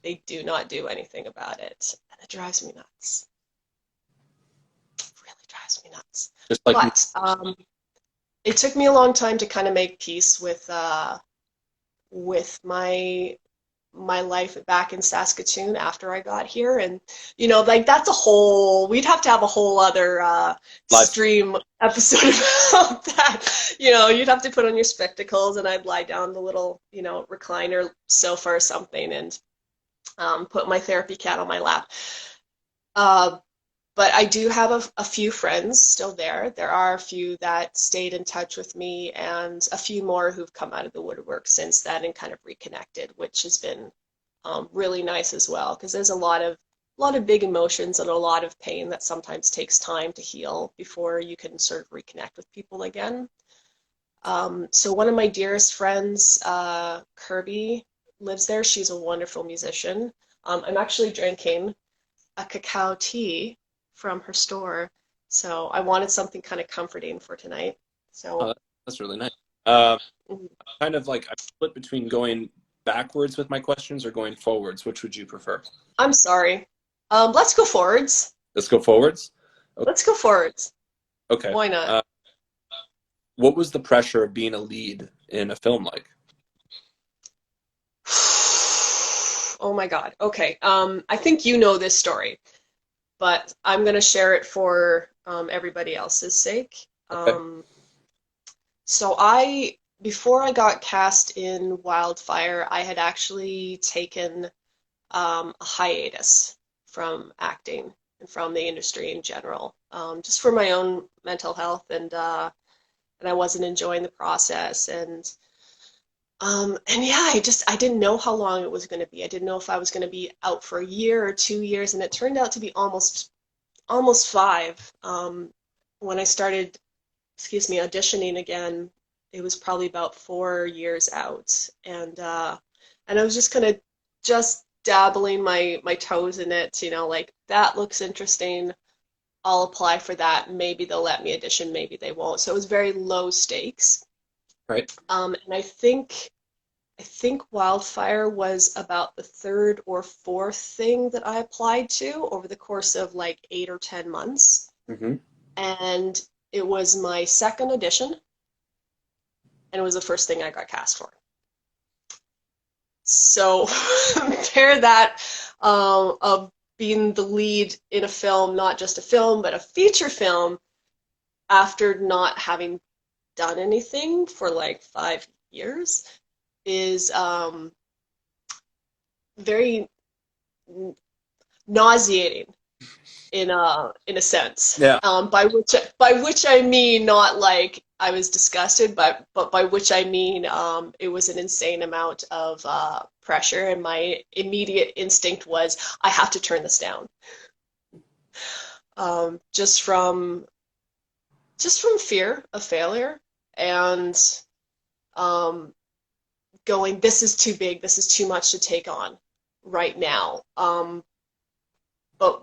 They do not do anything about it, and it drives me nuts. It really drives me nuts. Just like But it took me a long time to kind of make peace with my life back in Saskatoon after I got here. And like, we'd have to have a whole other stream episode about that. You'd have to put on your spectacles, and I'd lie down the little recliner sofa or something, and put my therapy cat on my lap. But I do have a few friends still there. There are a few that stayed in touch with me, and a few more who've come out of the woodwork since then and kind of reconnected, which has been really nice as well, because there's a lot of big emotions and a lot of pain that sometimes takes time to heal before you can sort of reconnect with people again. So one of my dearest friends, Kirby, lives there. She's a wonderful musician. I'm actually drinking a cacao tea from her store, so I wanted something kind of comforting for tonight. So that's really nice. mhm. Kind of like I split between going backwards with my questions or going forwards. Which would you prefer? I'm sorry. Let's go forwards. Let's go forwards. Okay. Let's go forwards. Okay. Why not? What was the pressure of being a lead in a film like? Oh my God. Okay. I think you know this story, but I'm going to share it for everybody else's sake. Okay. So before I got cast in WILDFIRE, I had actually taken a hiatus from acting and from the industry in general, just for my own mental health, and I wasn't enjoying the process, and yeah, I didn't know how long it was going to be. I didn't know if I was going to be out for a year or 2 years, and it turned out to be almost 5. When I started, auditioning again, it was probably about 4 years out, and I was just kind of just dabbling my toes in it, like that looks interesting. I'll apply for that. Maybe they'll let me audition, maybe they won't. So it was very low stakes. Right. And I think WILDFIRE was about the third or fourth thing that I applied to over the course of like 8 or 10 months. Mm-hmm. And it was my second audition, and it was the first thing I got cast for. So compare that of being the lead in a film, not just a film, but a feature film, after not having done anything for like 5 years, is very nauseating in a sense. Yeah. By which I mean not like I was disgusted, but by which I mean it was an insane amount of pressure, and my immediate instinct was I have to turn this down. Just from fear of failure, and going, this is too big, this is too much to take on right now. But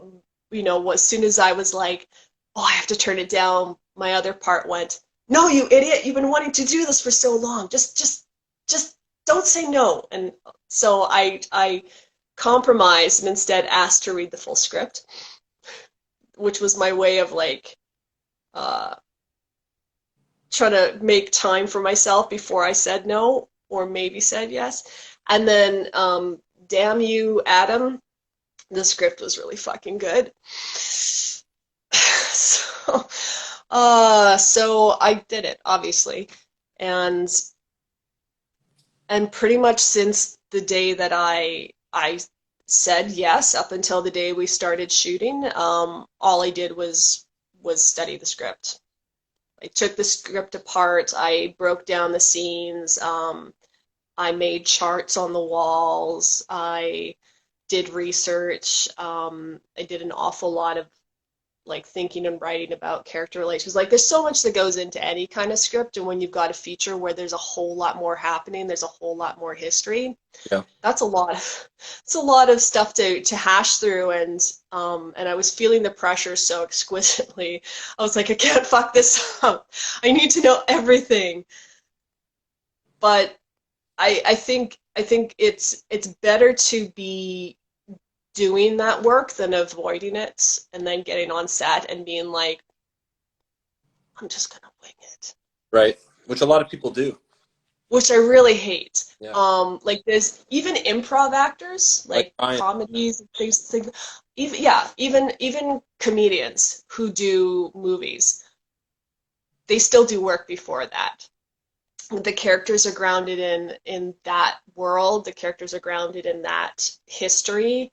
as soon as I was like, oh, I have to turn it down, my other part went, no, you idiot, you've been wanting to do this for so long. Just don't say no. And so I compromised and instead asked to read the full script, which was my way of like trying to make time for myself before I said no, or maybe said yes. And then, damn you, Adam, the script was really fucking good. So I did it, obviously, and pretty much since the day that I said yes, up until the day we started shooting, all I did was study the script. I took the script apart. I broke down the scenes. I made charts on the walls. I did research. I did an awful lot of like thinking and writing about character relations. Like there's so much that goes into any kind of script, and when you've got a feature where there's a whole lot more happening, there's a whole lot more history. Yeah. That's a lot of stuff to hash through, and I was feeling the pressure so exquisitely. I was like, I can't fuck this up. I need to know everything. But I think it's better to be doing that work than avoiding it and then getting on set and being like, I'm just gonna wing it. Right. Which a lot of people do. Which I really hate. Yeah. Like there's even improv actors, like comedies, things, even comedians who do movies, they still do work before that. The characters are grounded in that world. The characters are grounded in that history.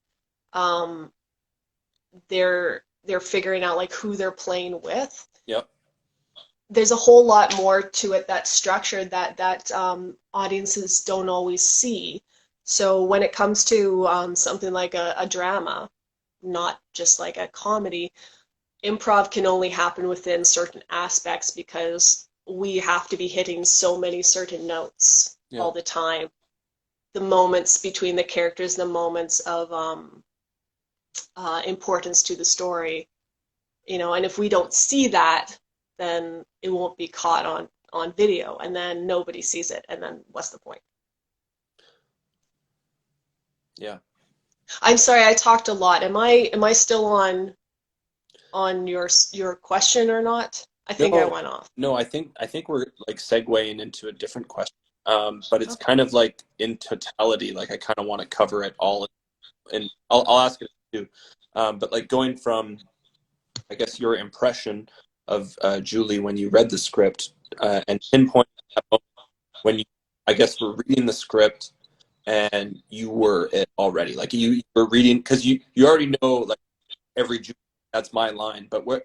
They're they're figuring out like who they're playing with. Yep. There's a whole lot more to it that's structured that audiences don't always see. So when it comes to something like a drama, not just like a comedy, improv can only happen within certain aspects because we have to be hitting so many certain notes all the time. The moments between the characters, the moments of importance to the story, you know, and if we don't see that, then it won't be caught on video, and then nobody sees it, and then what's the point? Yeah. I'm sorry, I talked a lot. Am I still on your question or not? I think I went off. No, I think we're like segueing into a different question. But it's kind of like in totality, like I kind of want to cover it all, and I'll ask it too. But like going from, I guess, your impression of Julie when you read the script, and pinpoint that moment when you, I guess, were reading the script and you were it already. Like you were reading because you already know like every Julie, that's my line. But where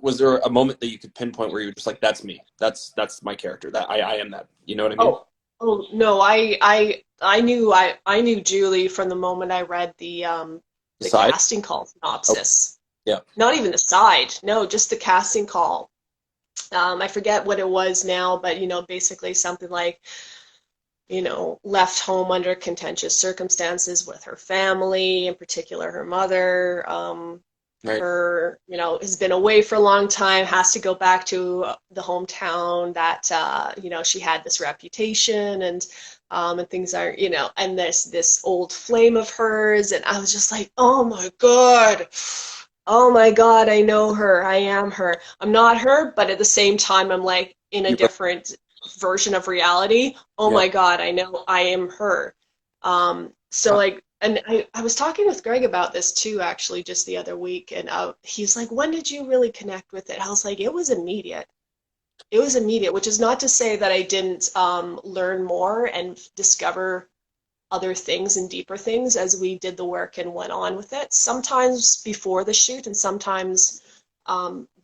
was there a moment that you could pinpoint where you were just like, that's me, that's my character, that I am that, you know what I mean? Oh no, I knew Julie from the moment I read the casting call synopsis. Yeah. Not even the side. No, just the casting call. I forget what it was now, but you know, basically something like, you know, left home under contentious circumstances with her family, in particular her mother. Right. Her, you know, has been away for a long time, has to go back to the hometown that, you know, she had this reputation and things are, you know, and this old flame of hers. And I was just like, oh my God, I know her. I am her. I'm not her, but at the same time, I'm like in a different version of reality. Oh my God, I know I am her. So like, and I was talking with Greg about this too, actually, just the other week, and he's like, when did you really connect with it? I was like, it was immediate. It was immediate, which is not to say that I didn't learn more and discover other things and deeper things as we did the work and went on with it. Sometimes before the shoot and sometimes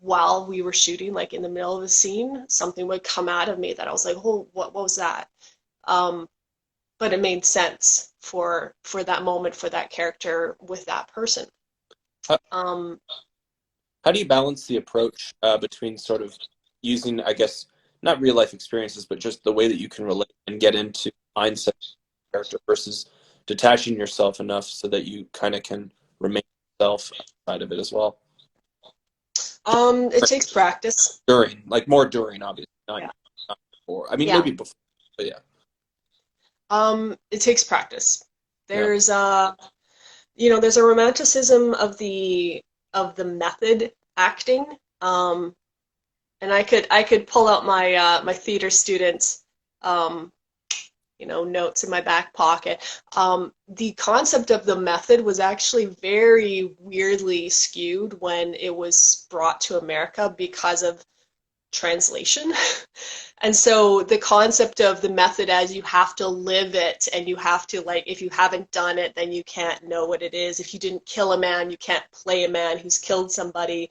while we were shooting, like in the middle of a scene, something would come out of me that I was like, oh, what was that? But it made sense for that moment, for that character with that person. How do you balance the approach between sort of using, I guess, not real life experiences, but just the way that you can relate and get into mindset character versus detaching yourself enough so that you kind of can remain yourself outside of it as well? It takes practice. More during, obviously, not before. I mean, maybe before, but yeah. It takes practice. There's you know, there's a romanticism of the method acting. And I could pull out my my theater students you know, notes in my back pocket. The concept of the method was actually very weirdly skewed when it was brought to America because of translation. And so the concept of the method as you have to live it, and you have to, like, if you haven't done it, then you can't know what it is. If you didn't kill a man, you can't play a man who's killed somebody.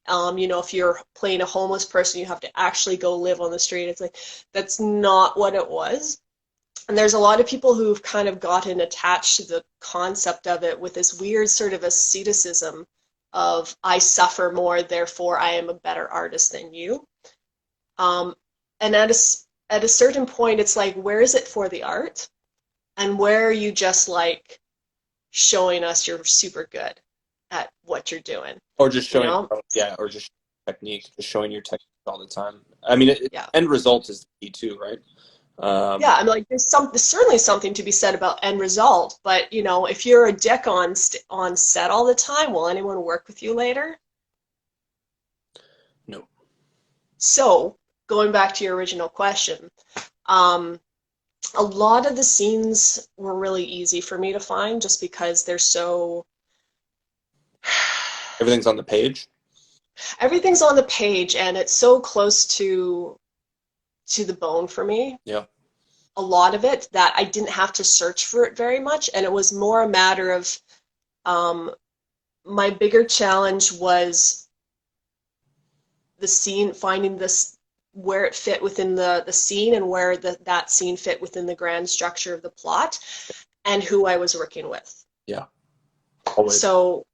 You know, if you're playing a homeless person, you have to actually go live on the street. It's like, that's not what it was. And there's a lot of people who've kind of gotten attached to the concept of it with this weird sort of asceticism of, I suffer more, therefore I am a better artist than you. And at a certain point, it's like, where is it for the art? And where are you just like showing us you're super good at what you're doing? Or just showing, you know? Or just technique, just showing your technique all the time. I mean, end result is the key too, right? I'm like, there's certainly something to be said about end result, but you know, if you're a dick on set all the time, will anyone work with you later? No. So, going back to your original question, a lot of the scenes were really easy for me to find just because they're so... Everything's on the page? Everything's on the page, and it's so close to the bone for me. Yeah. A lot of it that I didn't have to search for it very much, and it was more a matter of my bigger challenge was the scene, finding this, where it fit within the scene and where that scene fit within the grand structure of the plot and who I was working with. Yeah. Always. So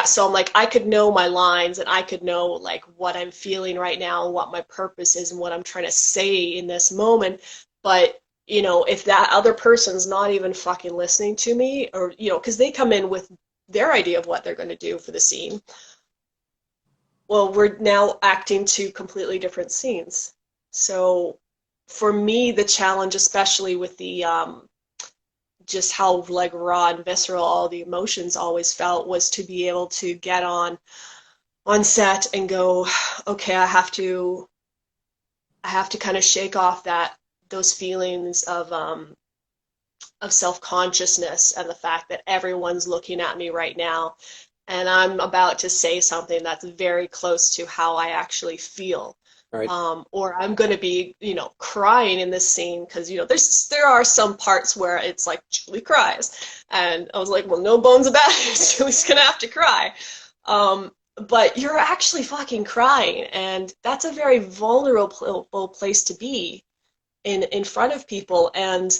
so I'm like, I could know my lines and I could know like what I'm feeling right now and what my purpose is and what I'm trying to say in this moment. But, you know, if that other person's not even fucking listening to me, or, you know, because they come in with their idea of what they're going to do for the scene. Well, we're now acting two completely different scenes. So for me, the challenge, especially with the just how like raw and visceral all the emotions always felt, was to be able to get on set and go, okay, I have to kind of shake off those feelings of self-consciousness and the fact that everyone's looking at me right now and I'm about to say something that's very close to how I actually feel. Right. Or I'm going to be, you know, crying in this scene because, you know, there are some parts where it's like Julie cries. And I was like, well, no bones about it. Julie's going to have to cry. But you're actually fucking crying. And that's a very vulnerable place to be in front of people. And,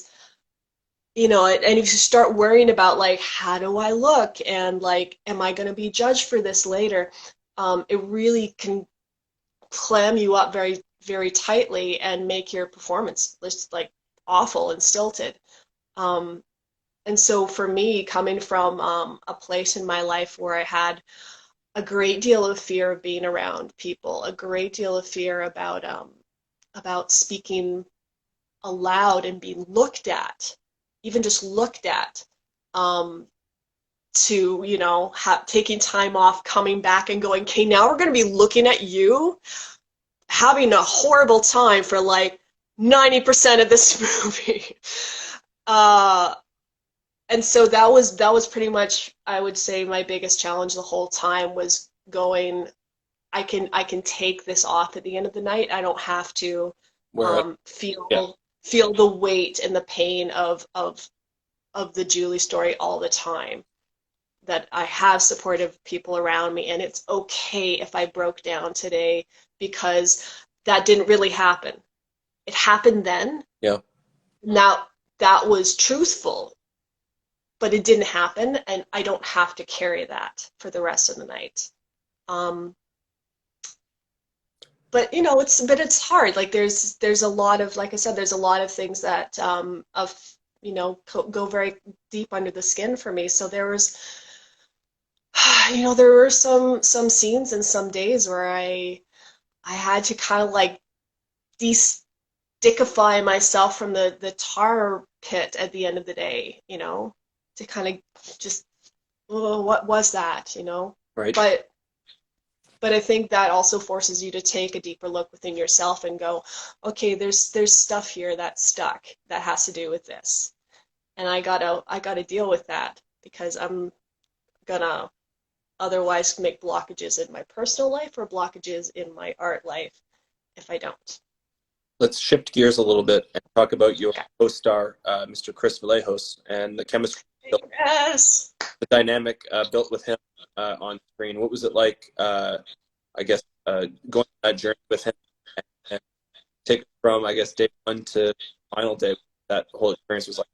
you know, and if you start worrying about, like, how do I look? And, like, am I going to be judged for this later? It really can clam you up very, very tightly and make your performance just, like, awful and stilted. And so for me, coming from a place in my life where I had a great deal of fear of being around people, a great deal of fear about speaking aloud and being looked at, even just looked at, to, you know, taking time off, coming back and going, okay, now we're going to be looking at you having a horrible time for like 90% of this movie. And so that was pretty much, I would say, my biggest challenge the whole time, was going, I can take this off at the end of the night. I don't have to feel the weight and the pain of the Julie story all the time. That I have supportive people around me, and it's okay if I broke down today, because that didn't really happen. It happened then. Yeah. Now that was truthful, but it didn't happen, and I don't have to carry that for the rest of the night. But you know, it's hard. Like there's a lot of, like I said, there's a lot of things that you know, go very deep under the skin for me. So there was, you know, there were some scenes and some days where I had to kind of like de-stickify myself from the tar pit at the end of the day, you know, to kind of just, oh, what was that, you know? Right. But I think that also forces you to take a deeper look within yourself and go, okay, there's stuff here that's stuck that has to do with this, and I gotta deal with that, because I'm gonna otherwise make blockages in my personal life or blockages in my art life if I don't. Let's shift gears a little bit and talk about your co-star, Mr. Chris Vlahos, and the chemistry. Yes. The dynamic built with him on screen. What was it like, I guess, going on that journey with him and take it from, I guess, day one to final day? That whole experience was like.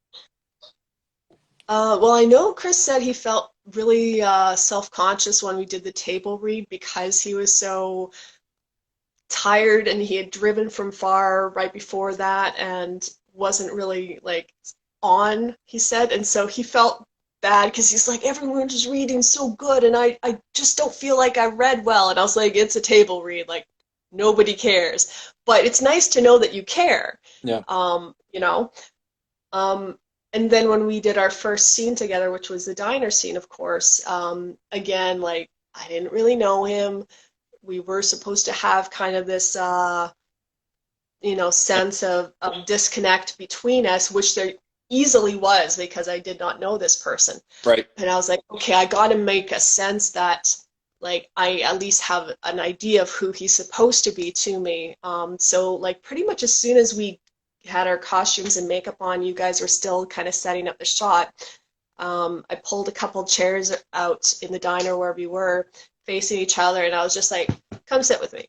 Well, I know Chris said he felt really self-conscious when we did the table read, because he was so tired and he had driven from far right before that and wasn't really like on, he said, and so he felt bad because he's like, everyone's just reading so good and I just don't feel like I read well. And I was like, it's a table read, like nobody cares, but it's nice to know that you care. Yeah. You know, and then when we did our first scene together, which was the diner scene, of course, again, like, I didn't really know him. We were supposed to have kind of this, you know, sense of disconnect between us, which there easily was, because I did not know this person. Right. And I was like, okay, I got to make a sense that, like, I at least have an idea of who he's supposed to be to me. So, like, pretty much as soon as we had our costumes and makeup on, you guys were still kind of setting up the shot. I pulled a couple chairs out in the diner where we were facing each other, and I was just like, come sit with me.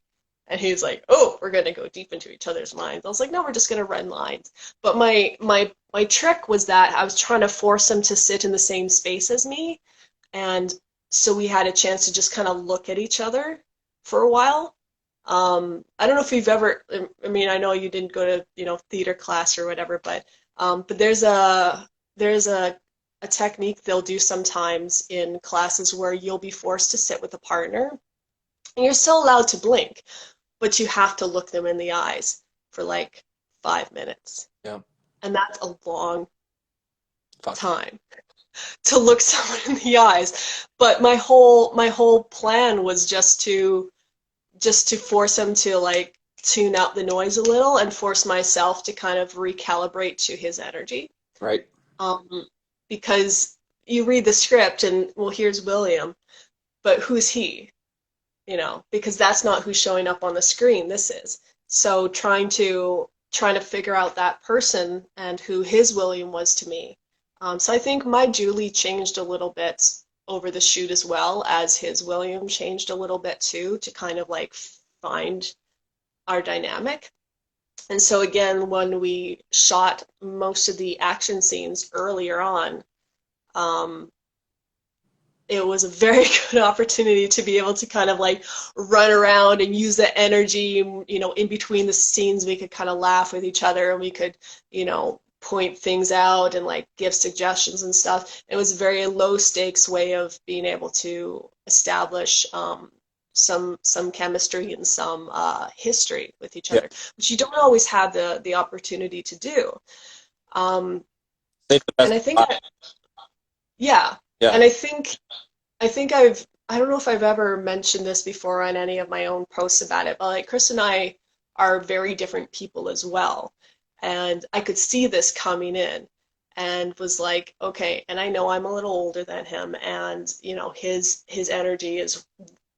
And he's like, oh, we're gonna go deep into each other's minds. I was like, no, we're just gonna run lines. But my trick was that I was trying to force him to sit in the same space as me, and so we had a chance to just kind of look at each other for a while. I don't know if you've ever, I mean, I know you didn't go to, theater class or whatever, but there's a technique they'll do sometimes in classes where you'll be forced to sit with a partner, and you're still allowed to blink, but you have to look them in the eyes for like 5 minutes. Yeah. And that's a long time to look someone in the eyes. But my whole plan was just to force him to like tune out the noise a little and force myself to kind of recalibrate to his energy. Right. Because you read the script and, well, here's William, but who's he? Because that's not who's showing up on the screen. This is. So trying to figure out that person and who his William was to me. So I think my Julie changed a little bit over the shoot as well as his William changed a little bit too, to kind of like find our dynamic. And so again, when we shot most of the action scenes earlier on, it was a very good opportunity to be able to kind of like run around and use the energy, in between the scenes. We could kind of laugh with each other, and we could, point things out and like give suggestions and stuff. It was a very low stakes way of being able to establish some chemistry and some history with each other, which you don't always have the opportunity to do. And I think, yeah. And I think I don't know if I've ever mentioned this before on any of my own posts about it, but like Chris and I are very different people as well. And I could see this coming in and was like, okay, and I know I'm a little older than him, and his energy is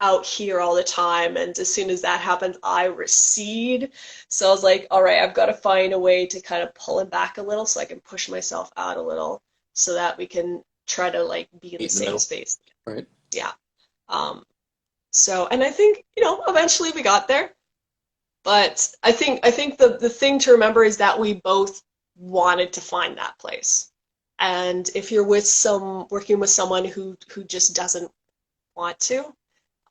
out here all the time, and as soon as that happens I recede. So I was like, all right, I've got to find a way to kind of pull him back a little so I can push myself out a little so that we can try to like be in the same space. Right. Yeah. So, and I think, eventually we got there. But I think the thing to remember is that we both wanted to find that place. And if you're working with someone who just doesn't want to,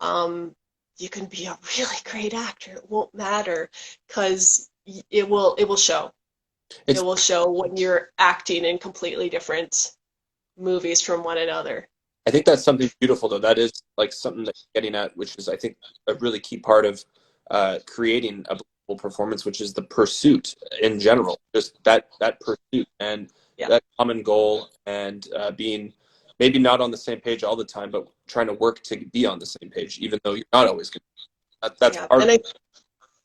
you can be a really great actor. It won't matter, because it will show. It will show when you're acting in completely different movies from one another. I think that's something beautiful, though. That is like something that you're getting at, which is, I think, a really key part of creating a believable performance, which is the pursuit in general, just that pursuit and that common goal, and being maybe not on the same page all the time, but trying to work to be on the same page, even though you're not always going to. That's part of it.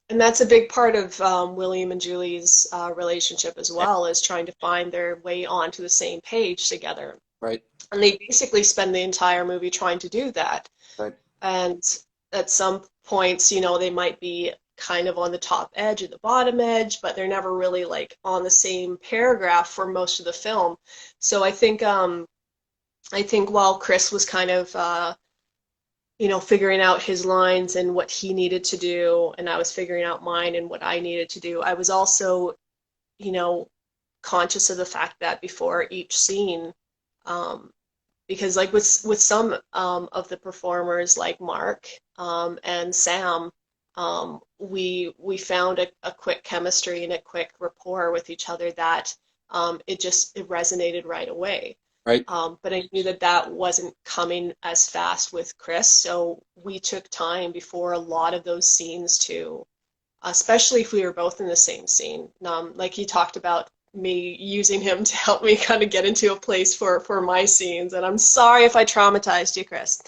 And that's a big part of William and Julie's relationship as well, is trying to find their way onto the same page together. Right. And they basically spend the entire movie trying to do that. Right. And at some points, they might be kind of on the top edge or the bottom edge, but they're never really like on the same paragraph for most of the film. So I think while Chris was kind of figuring out his lines and what he needed to do, and I was figuring out mine and what I needed to do, I was also, conscious of the fact that before each scene, because like with some of the performers like Mark and Sam, we found a quick chemistry and a quick rapport with each other that it resonated right away. Right. But I knew that wasn't coming as fast with Chris, so we took time before a lot of those scenes to, especially if we were both in the same scene. Like he talked about me using him to help me kind of get into a place for my scenes, and I'm sorry if I traumatized you, Chris.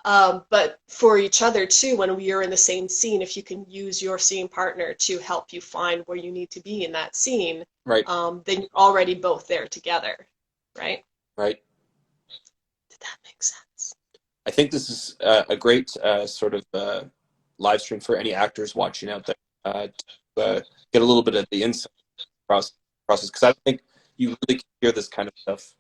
But for each other too, when we are in the same scene, if you can use your scene partner to help you find where you need to be in that scene, right, then you're already both there together, right? Right. Did that make sense? I think this is a great sort of live stream for any actors watching out there to get a little bit of the insight process, because I don't think you really can hear this kind of stuff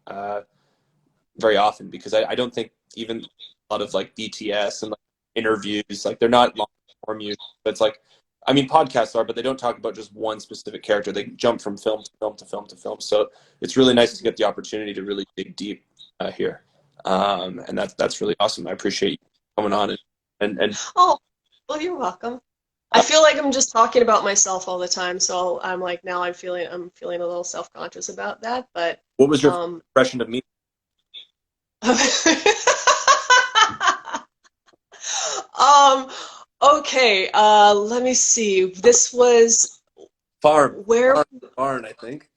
very often, because I don't think even a lot of like BTS and like interviews, like they're not long form use, but it's like, I mean, podcasts are, but they don't talk about just one specific character. They jump from film to film to film to film. So it's really nice to get the opportunity to really dig deep here. And that's really awesome. I appreciate you coming on and Oh, well, you're welcome. I feel like I'm just talking about myself all the time, so I'm like, now I'm feeling a little self-conscious about that, but what was your impression of me? Okay, let me see. This was Barn, I think.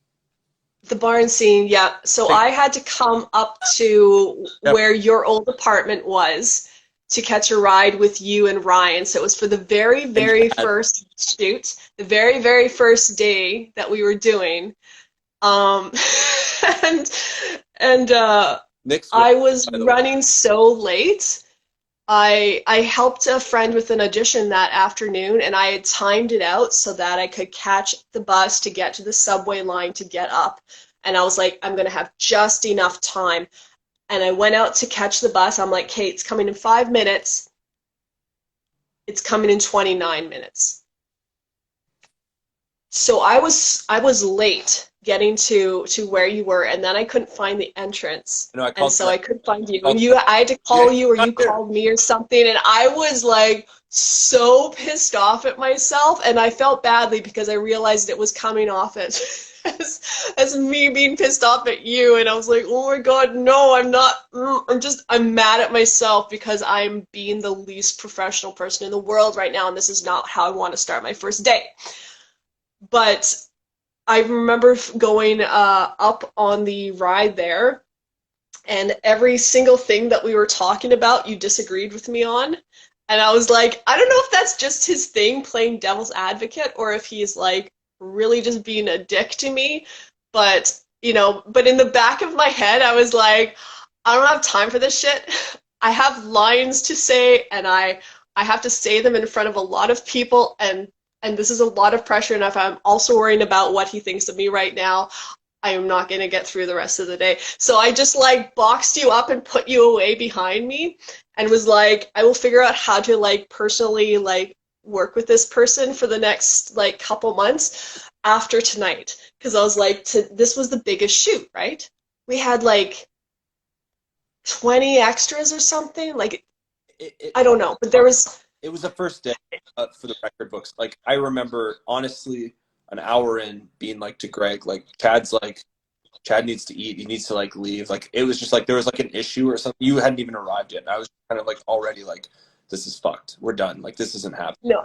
The barn scene, yeah. So I had to come up to where your old apartment was to catch a ride with you and Ryan. So it was for the very, very first shoot, the very, very first day that we were doing. And I was running so late. I helped a friend with an audition that afternoon, and I had timed it out so that I could catch the bus to get to the subway line to get up. And I was like, I'm going to have just enough time. And I went out to catch the bus. I'm like, Kate, it's coming in 5 minutes. It's coming in 29 minutes. So I was late getting to where you were, and then I couldn't find the entrance. And so I couldn't find you. And I had to call you, or you called me or something, and I was like so pissed off at myself, and I felt badly because I realized it was coming off as me being pissed off at you, and I was like, oh my god, no, I'm not. I'm mad at myself because I'm being the least professional person in the world right now, and this is not how I want to start my first day. But I remember going up on the ride there, and every single thing that we were talking about, you disagreed with me on. And I was like, I don't know if that's just his thing, playing devil's advocate, or if he's like really just being a dick to me. But, but in the back of my head, I was like, I don't have time for this shit. I have lines to say, and I have to say them in front of a lot of people, and this is a lot of pressure, and if I'm also worrying about what he thinks of me right now, I am not going to get through the rest of the day. So I just like boxed you up and put you away behind me, and was like, I will figure out how to like personally like work with this person for the next like couple months after tonight, because I was like, this was the biggest shoot, right? We had like 20 extras or something, like I don't know, but there was. It was the first day for the record books. Like, I remember, honestly, an hour in being like to Greg, like, Chad needs to eat. He needs to, like, leave. Like, it was just like there was, like, an issue or something. You hadn't even arrived yet. And I was kind of, like, already, like, this is fucked. We're done. Like, this isn't happening. No,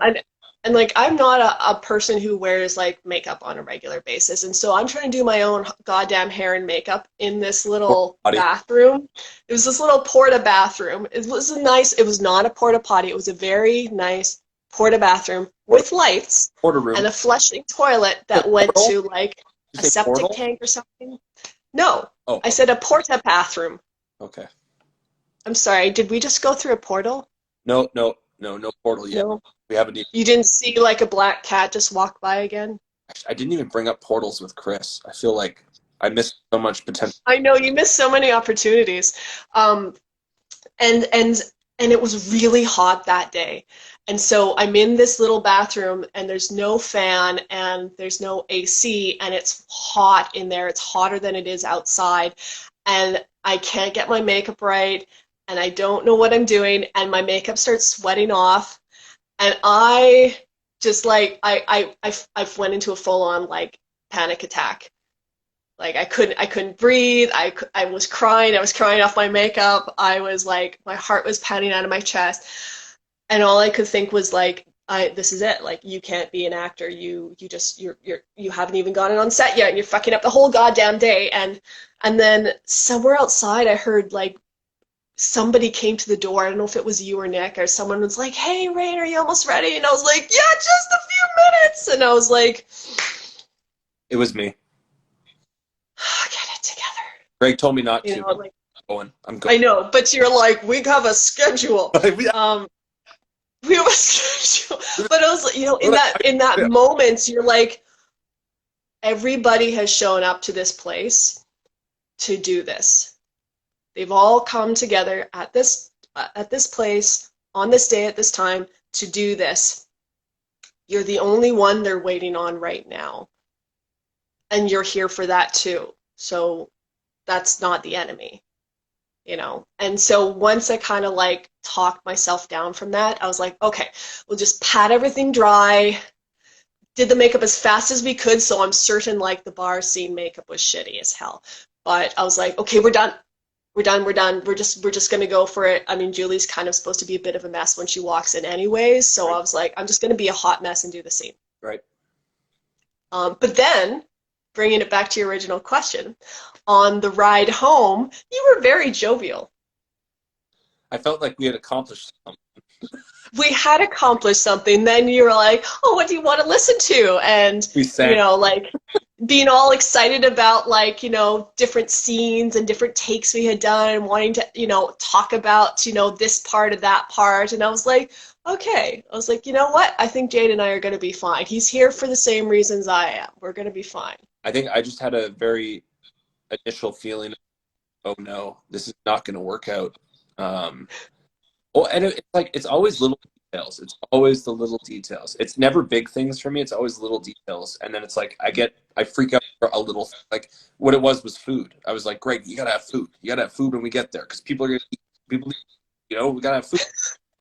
and like, I'm not a person who wears, like, makeup on a regular basis. And so I'm trying to do my own goddamn hair and makeup in this little bathroom. It was this little porta bathroom. It was not a porta potty. It was a very nice porta bathroom with lights and a flushing toilet that went to, like, a septic tank or something. No, I said a porta bathroom. Okay. I'm sorry, did we just go through a portal? No portal yet. No. We haven't even. You didn't see like a black cat just walk by again? I didn't even bring up portals with Chris. I feel like I missed so much potential. I know, you missed so many opportunities. And it was really hot that day. And so I'm in this little bathroom, and there's no fan, and there's no AC, and it's hot in there. It's hotter than it is outside. And I can't get my makeup right, and I don't know what I'm doing, and my makeup starts sweating off. And I just like, I went into a full-on like panic attack. Like I couldn't breathe. I was crying. I was crying off my makeup. I was like, my heart was pounding out of my chest. And all I could think was like, this is it. Like, you can't be an actor. You haven't even gotten on set yet, and you're fucking up the whole goddamn day. And then somewhere outside, I heard like somebody came to the door. I don't know if it was you or Nick, or someone was like, "Hey, Rain, are you almost ready?" And I was like, "Yeah, just a few minutes." And I was like, it was me. Get it together. Greg told me not to. Like, I'm going. I know, but you're like, we have a schedule. We have a schedule. But I was, in that moment, you're like, everybody has shown up to this place to do this. They've all come together at this place on this day at this time to do this. You're the only one they're waiting on right now. And you're here for that too. So that's not the enemy, you know? And so once I kind of like talked myself down from that, I was like, okay, we'll just pat everything dry. Did the makeup as fast as we could, so I'm certain like the bar scene makeup was shitty as hell. But I was like, okay, we're done. We're done. We're just gonna go for it. I mean, Julie's kind of supposed to be a bit of a mess when she walks in anyways, so right. I was like, I'm just gonna be a hot mess and do the scene. Right. But then, bringing it back to your original question, on the ride home, you were very jovial. I felt like we had accomplished something. We had accomplished something. Then you were like, oh, what do you want to listen to? And, you know, like being all excited about, like, you know, different scenes and different takes we had done and wanting to, you know, talk about, you know, this part of that part. And I was like, okay. I was like, you know what? I think Jade and I are going to be fine. He's here for the same reasons I am. We're going to be fine. I think I just had a very initial feeling of, oh, no, this is not going to work out. Well, and it's like, it's always little details. It's always the little details. It's never big things for me. It's always little details. And then it's like, I freak out for a little, like what it was food. I was like, Greg, you got to have food. You got to have food when we get there. Cause people are going to eat, you know, we got to have food.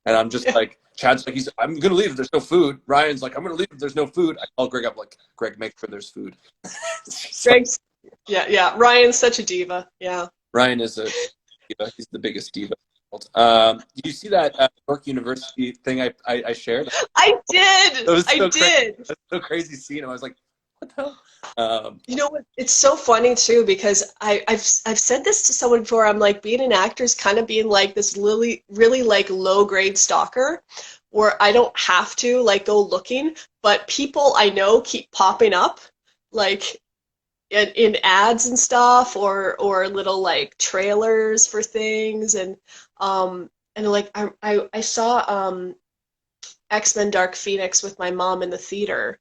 And I'm just like, Chad's like, I'm going to leave if there's no food. Ryan's like, I'm going to leave if there's no food. I call Greg up like, Greg, make sure there's food. Greg's, yeah. Ryan's such a diva. Yeah. Ryan is a diva. He's the biggest diva. Did you see that York University thing I shared? I did. I did. That's so crazy scene. I was like, what the hell? You know what? It's so funny too because I've said this to someone before. I'm like, being an actor is kind of being like this really like low grade stalker, where I don't have to like go looking, but people I know keep popping up, like in ads and stuff, or little like trailers for things, and like I saw X-Men Dark Phoenix with my mom in the theater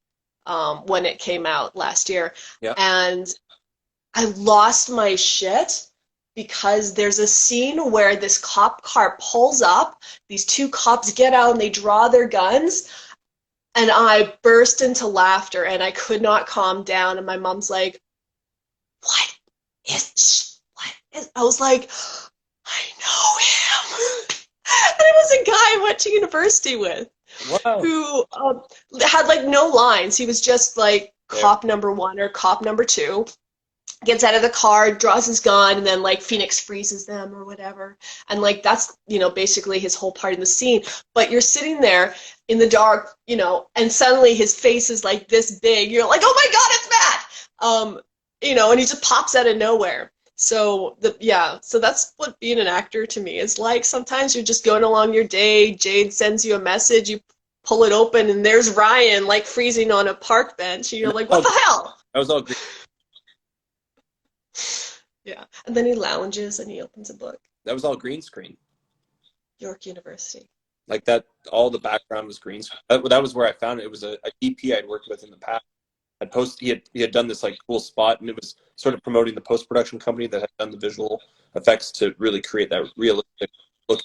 when it came out last year. Yeah. And I lost my shit because there's a scene where this cop car pulls up, these two cops get out and they draw their guns, and I burst into laughter and I could not calm down, and my mom's like, what is I was like, I know him. And it was a guy I went to university with. Wow. Who had like no lines. He was just like cop number one or cop number two. Gets out of the car, draws his gun, and then like Phoenix freezes them or whatever. And like that's, you know, basically his whole part in the scene. But you're sitting there in the dark, you know, and suddenly his face is like this big. You're like, oh my God, it's Matt! You know, and he just pops out of nowhere. So so that's what being an actor to me is like. Sometimes you're just going along your day, Jade sends you a message, you pull it open, and there's Ryan like freezing on a park bench, and you're like, what the hell? That was all great. Yeah, and then he lounges and he opens a book. That was all green screen. York University. Like that, all the background was green screen. That was where I found it. It was a DP I'd worked with in the past. He had done this like cool spot, and it was sort of promoting the post-production company that had done the visual effects to really create that realistic look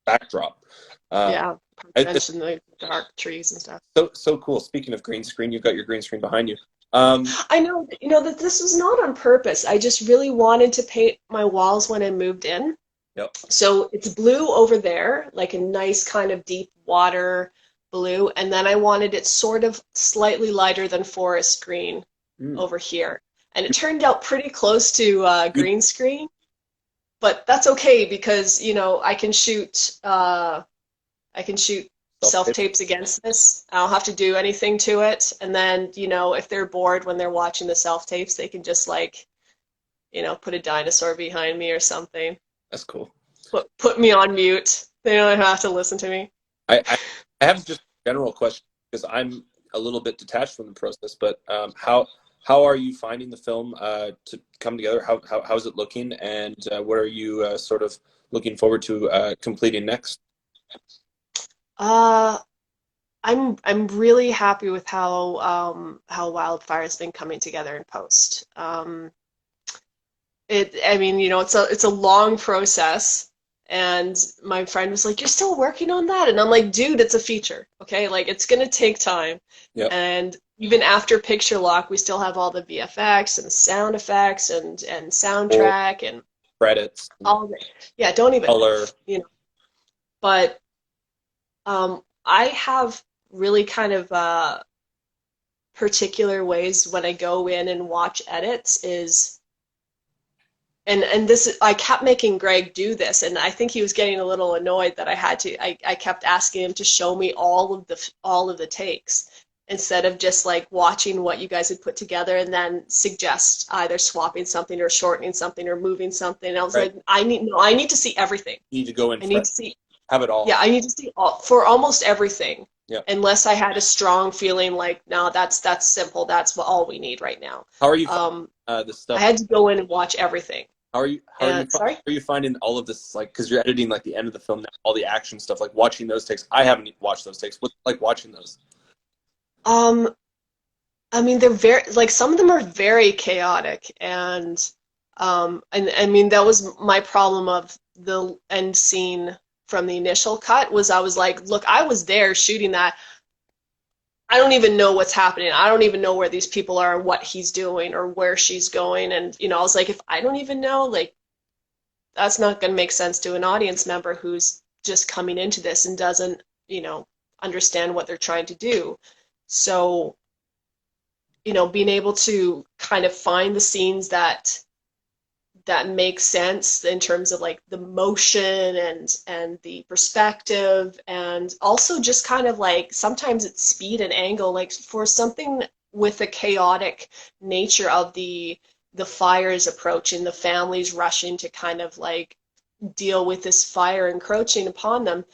backdrop. Yeah, mention the dark trees and stuff. So cool. Speaking of green screen, you've got your green screen behind you. I know, you know, that this was not on purpose. I just really wanted to paint my walls when I moved in. Yep. So it's blue over there, like a nice kind of deep water blue, and then I wanted it sort of slightly lighter than forest green over here. And it turned out pretty close to green screen, but that's okay because, you know, I can shoot self-tapes against this. I don't have to do anything to it. And then, you know, if they're bored when they're watching the self-tapes, they can just like, you know, put a dinosaur behind me or something. That's cool. Put me on mute. They don't have to listen to me. I have just a general question because I'm a little bit detached from the process, but how are you finding the film to come together? How's it looking, and what are you sort of looking forward to completing next? I'm really happy with how WILDFIRE has been coming together in post. I mean, you know, it's a long process. And my friend was like, "You're still working on that?" And I'm like, "Dude, it's a feature, okay? Like, it's gonna take time." Yep. And even after picture lock, we still have all the VFX and sound effects and Or soundtrack and credits, all of it. Yeah, don't even, color. you know. But I have really kind of particular ways when I go in and watch edits is, and this I kept making Greg do this, and I think he was getting a little annoyed that I kept asking him to show me all of the takes instead of just like watching what you guys had put together and then suggest either swapping something or shortening something or moving something. And I was Right. like, I need to see everything. You need to go in I need fresh, to see, have it all. yeah, I need to see for almost everything. Yeah. Unless I had a strong feeling like, no, that's simple. That's all we need right now. How are you finding the I stuff? had to go in and watch everything. Sorry? How are you finding all of this, like, because you're editing like the end of the film now, all the action stuff, like watching those takes? I haven't watched those takes. What's it like watching those? I mean, they're very like some of them are very chaotic, and I mean that was my problem of the end scene from the initial cut was I was like, look, I was there shooting that. I don't even know what's happening. I don't even know where these people are, what he's doing, or where she's going. And you know, I was like, if I don't even know, like, that's not going to make sense to an audience member who's just coming into this and doesn't, you know, understand what they're trying to do. So, you know, being able to kind of find the scenes that make sense in terms of like the motion and the perspective, and also just kind of like sometimes it's speed and angle, like for something with the chaotic nature of the fires approaching, the families rushing to kind of like deal with this fire encroaching upon them.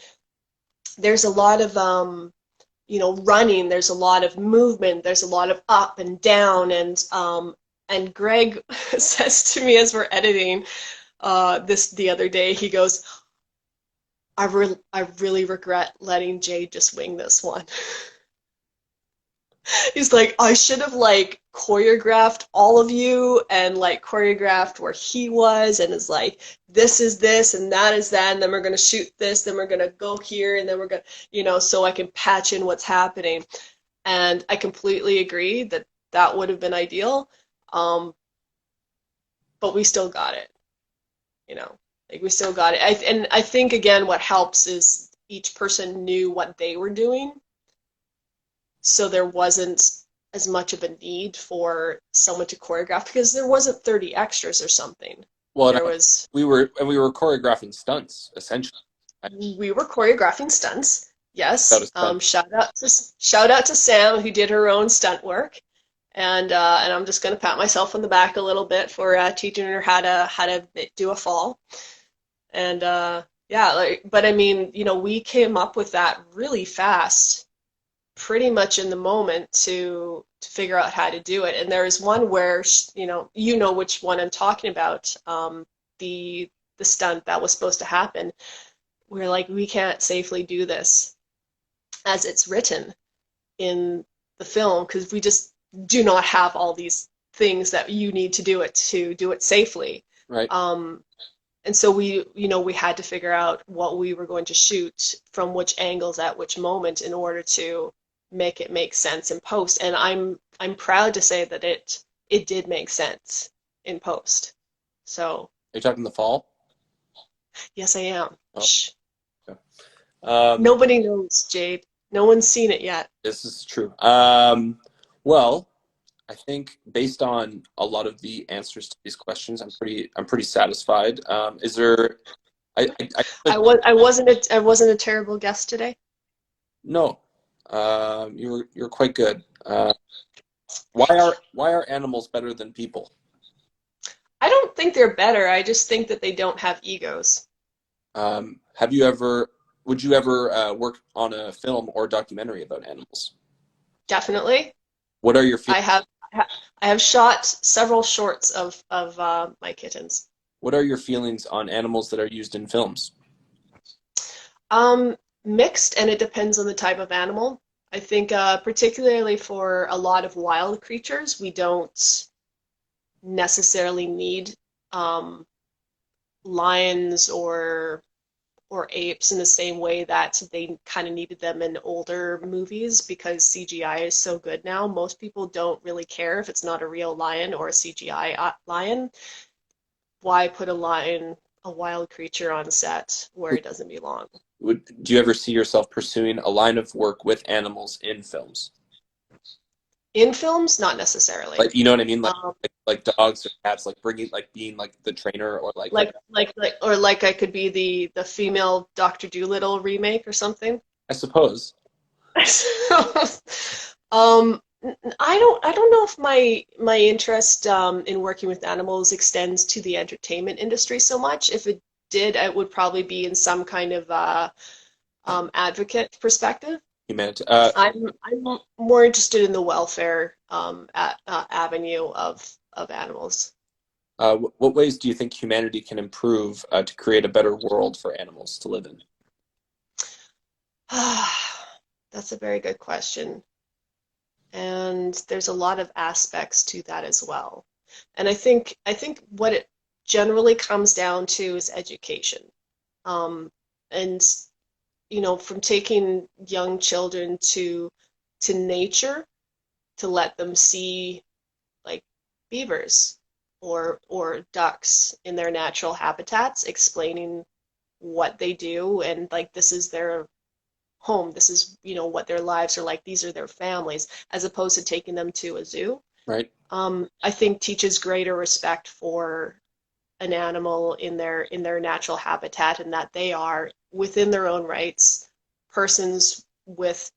There's a lot of you know, running, there's a lot of movement, there's a lot of up and down, and Greg says to me as we're editing this the other day, he goes, I really regret letting Jade just wing this one. He's like, I should have like choreographed all of you and like choreographed where he was and is like, this is this and that is that, and then we're gonna shoot this, then we're gonna go here, and then we're gonna, you know, so I can patch in what's happening. And I completely agree that that would have been ideal. But we still got it, you know, like we still got it. And I think again, what helps is each person knew what they were doing, so there wasn't as much of a need for someone to choreograph because there wasn't 30 extras or something. Well, There was we were choreographing stunts essentially. we were choreographing stunts. Yes. That was fun. Shout out to Sam who did her own stunt work. And I'm just going to pat myself on the back a little bit for teaching her how to do a fall. And yeah, like, but I mean, you know, we came up with that really fast, pretty much in the moment to figure out how to do it. And there is one where you know which one I'm talking about. The stunt that was supposed to happen. We're like, we can't safely do this as it's written in the film because we just do not have all these things that you need to do it safely. Right. And so we had to figure out what we were going to shoot from which angles at which moment in order to make it make sense in post. And I'm proud to say that it did make sense in post. So. Are you talking the fall? Yes, I am. Oh. Shh. Okay. Nobody knows, Jade. No one's seen it yet. This is true. Well, I think based on a lot of the answers to these questions, I'm pretty satisfied. Is there? I wasn't a terrible guest today. No, you're quite good. Why are animals better than people? I don't think they're better. I just think that they don't have egos. Would you ever work on a film or documentary about animals? Definitely. What are your feelings? I have shot several shorts of my kittens. What are your feelings on animals that are used in films? Mixed, and it depends on the type of animal. I think particularly for a lot of wild creatures, we don't necessarily need um, lions or apes in the same way that they kind of needed them in older movies because CGI is so good now. Most people don't really care if it's not a real lion or a CGI lion. Why put a lion, a wild creature, on set where it doesn't belong? Do you ever see yourself pursuing a line of work with animals in films? In films, not necessarily. Like, you know what I mean? Um, Like dogs or cats, like being like the trainer or like I could be the female Doctor Dolittle remake or something. I suppose. um, I don't know if my interest in working with animals extends to the entertainment industry so much. If it did, it would probably be in some kind of advocate perspective. Humanity. I'm more interested in the welfare avenue of animals. What ways do you think humanity can improve to create a better world for animals to live in? That's a very good question. And there's a lot of aspects to that as well. And I think what it generally comes down to is education. And from taking young children to nature to let them see like beavers or ducks in their natural habitats, explaining what they do and like this is their home, this is what their lives are like, these are their families, as opposed to taking them to a zoo. Right. I think teaches greater respect for an animal in their natural habitat and that they are within their own rights, persons with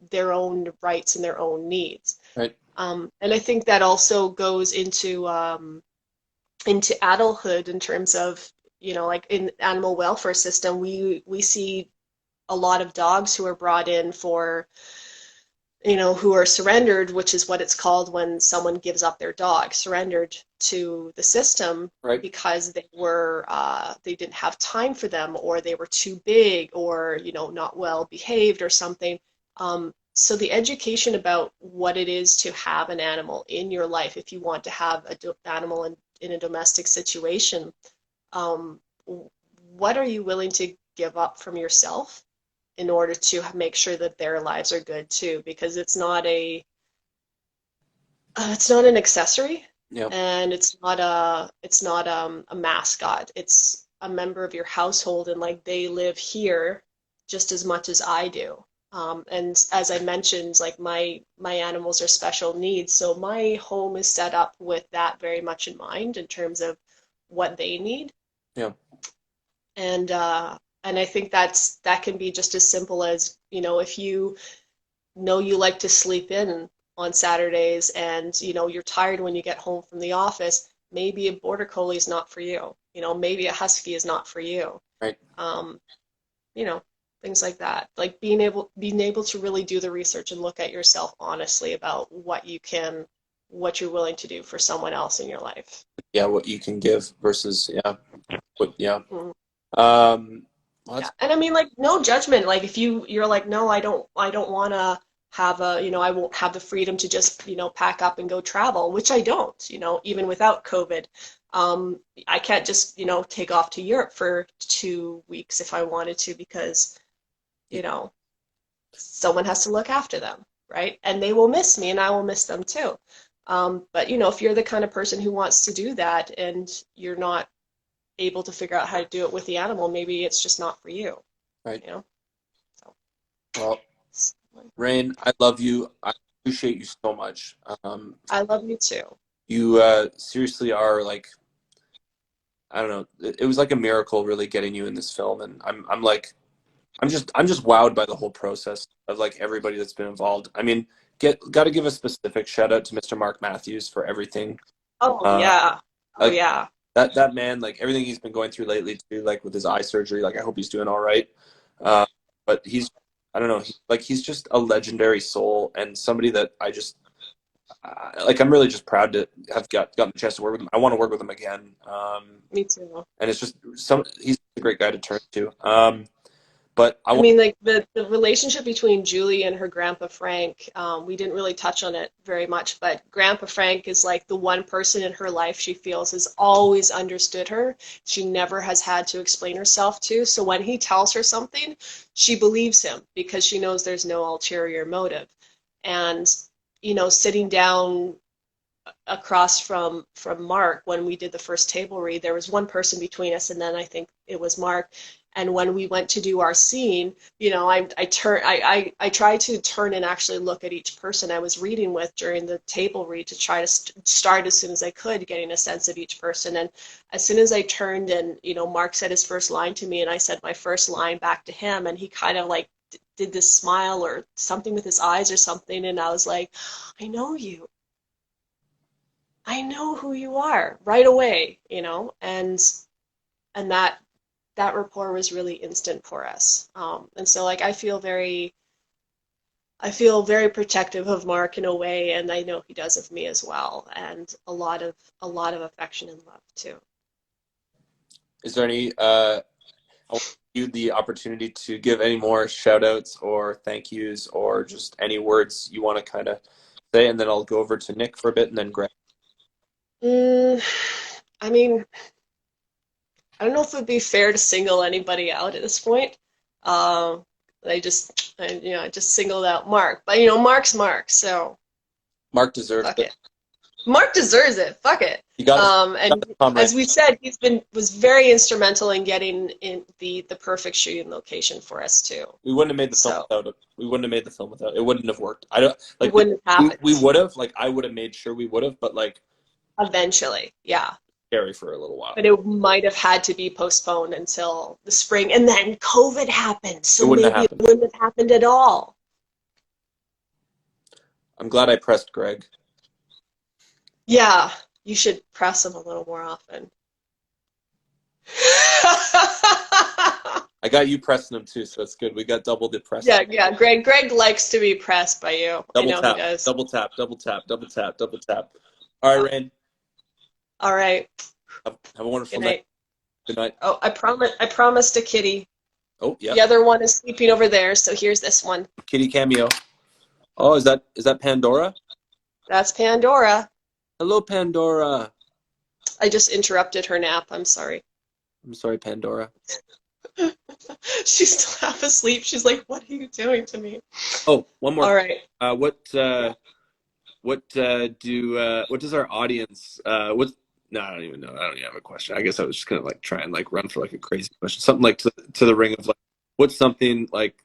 their own rights and their own needs. Right. And I think that also goes into adulthood in terms of like in animal welfare system, we see a lot of dogs who are brought in for who are surrendered, which is what it's called when someone gives up their dog, surrendered to the system, Right. because they didn't have time for them, or they were too big, or not well behaved or something. So the education about what it is to have an animal in your life, if you want to have an animal in a domestic situation, what are you willing to give up from yourself in order to make sure that their lives are good too? Because it's not an accessory, Yeah. and it's not a mascot. It's a member of your household, and like they live here just as much as I do. And as I mentioned, like my animals are special needs, so my home is set up with that very much in mind in terms of what they need. Yeah. And I think that can be just as simple as, if you you like to sleep in on Saturdays and you're tired when you get home from the office, maybe a border collie is not for you. Maybe a husky is not for you. Right. Things like that. Like being able to really do the research and look at yourself honestly about what you're willing to do for someone else in your life. Yeah, what you can give versus Mhm. Well, Yeah. And I mean, like, no judgment. Like if you're like, no, I don't want to have I won't have the freedom to just, pack up and go travel, which I don't, even without COVID. I can't just, take off to Europe for 2 weeks if I wanted to, because, someone has to look after them, right? And they will miss me and I will miss them too. But, if you're the kind of person who wants to do that and you're not able to figure out how to do it with the animal, maybe it's just not for you. Right. So. Well, Rain, I love you. I appreciate you so much. I love you too. You seriously are like, I don't know. It was like a miracle really getting you in this film, and I'm just wowed by the whole process of like everybody that's been involved. I mean, got to give a specific shout out to Mr. Mark Matthews for everything. Oh yeah. Oh like, yeah. That man, like everything he's been going through lately too, like with his eye surgery, like I hope he's doing all right. But I don't know, he's just a legendary soul and somebody that I just like. I'm really just proud to have gotten the chance to work with him. I want to work with him again. Me too. And it's just he's a great guy to turn to. But I mean, like the relationship between Julie and her Grandpa Frank, we didn't really touch on it very much, but Grandpa Frank is like the one person in her life she feels has always understood her. She never has had to explain herself to. So when he tells her something, she believes him because she knows there's no ulterior motive. And, you know, sitting down across from Mark when we did the first table read, there was one person between us, and then I think it was Mark. And when we went to do our scene, you know, I tried to turn and actually look at each person I was reading with during the table read to try to start as soon as I could, getting a sense of each person. And as soon as I turned and, you know, Mark said his first line to me and I said my first line back to him, and he kind of like did this smile or something with his eyes or something, and I was like, I know you. I know who you are right away, you know, and that rapport was really instant for us. And so like I feel very protective of Mark in a way, and I know he does of me as well, and a lot of affection and love too. Is there any I want you the opportunity to give any more shout outs or thank yous or just any words you want to kind of say, and then I'll go over to Nick for a bit and then Greg. I mean, I don't know if it would be fair to single anybody out at this point. I just singled out Mark, but you know, Mark's Mark, so Mark deserves it. Mark deserves it. Fuck it. You got and as we said, was very instrumental in getting in the perfect shooting location for us too. We wouldn't have made the film without it. We wouldn't have made the film without it. It wouldn't have worked. I don't like. It wouldn't have happened. We would have. Like I would have made sure we would have, but like. Eventually, yeah. Scary for a little while. But it might have had to be postponed until the spring, and then COVID happened, so maybe it wouldn't have happened at all. I'm glad I pressed Greg. Yeah, you should press him a little more often. I got you pressing him too, so it's good. We got double the press. Yeah. Greg likes to be pressed by you. Double tap, he does. double tap, double tap, double tap, double tap. All right, Rain. All right. Have a wonderful night. Good night. Oh, I promised a kitty. Oh, yeah. The other one is sleeping over there, so here's this one. Kitty cameo. Oh, is that Pandora? That's Pandora. Hello, Pandora. I just interrupted her nap. I'm sorry. I'm sorry, Pandora. She's still half asleep. She's like, "What are you doing to me?" Oh, one more. All right. What does our audience no, I don't even know. I don't even have a question. I guess I was just gonna like try and like run for like a crazy question. Something like to the ring of like, what's something like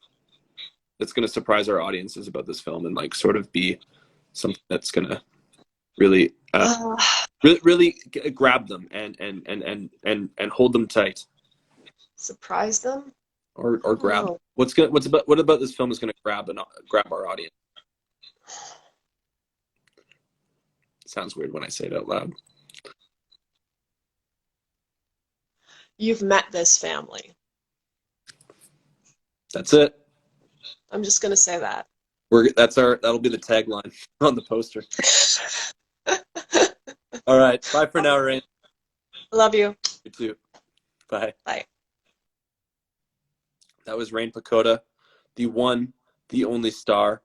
that's gonna surprise our audiences about this film and like sort of be something that's gonna really really grab them and hold them tight. Surprise them? Or grab them. What about this film is gonna grab our audience? Sounds weird when I say it out loud. You've met this family. That's it. I'm just gonna say that. That'll be the tagline on the poster. All right. Bye for now, Rain. Love you. You too. Bye. Bye. That was Rain Packota, the one, the only star.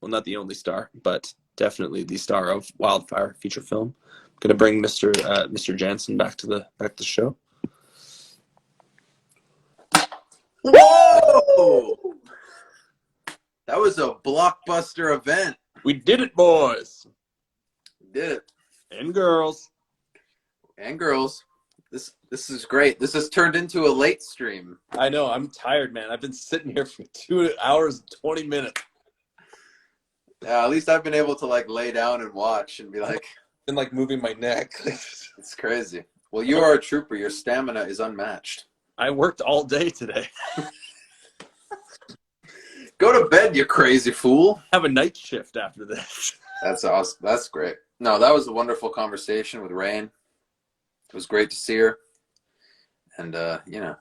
Well, not the only star, but definitely the star of WILDFIRE feature film. I'm gonna bring Mr. Jansen back to the show. Whoa! That was a blockbuster event. We did it, boys. We did it. And girls. And girls. This is great. This has turned into a late stream. I know. I'm tired, man. I've been sitting here for 2 hours and 20 minutes. Yeah, at least I've been able to like lay down and watch and be like, been like moving my neck. It's crazy. Well, you are a trooper. Your stamina is unmatched. I worked all day today. Go to bed, you crazy fool. Have a night shift after this. That's awesome. That's great. No, that was a wonderful conversation with Rain. It was great to see her. And you know,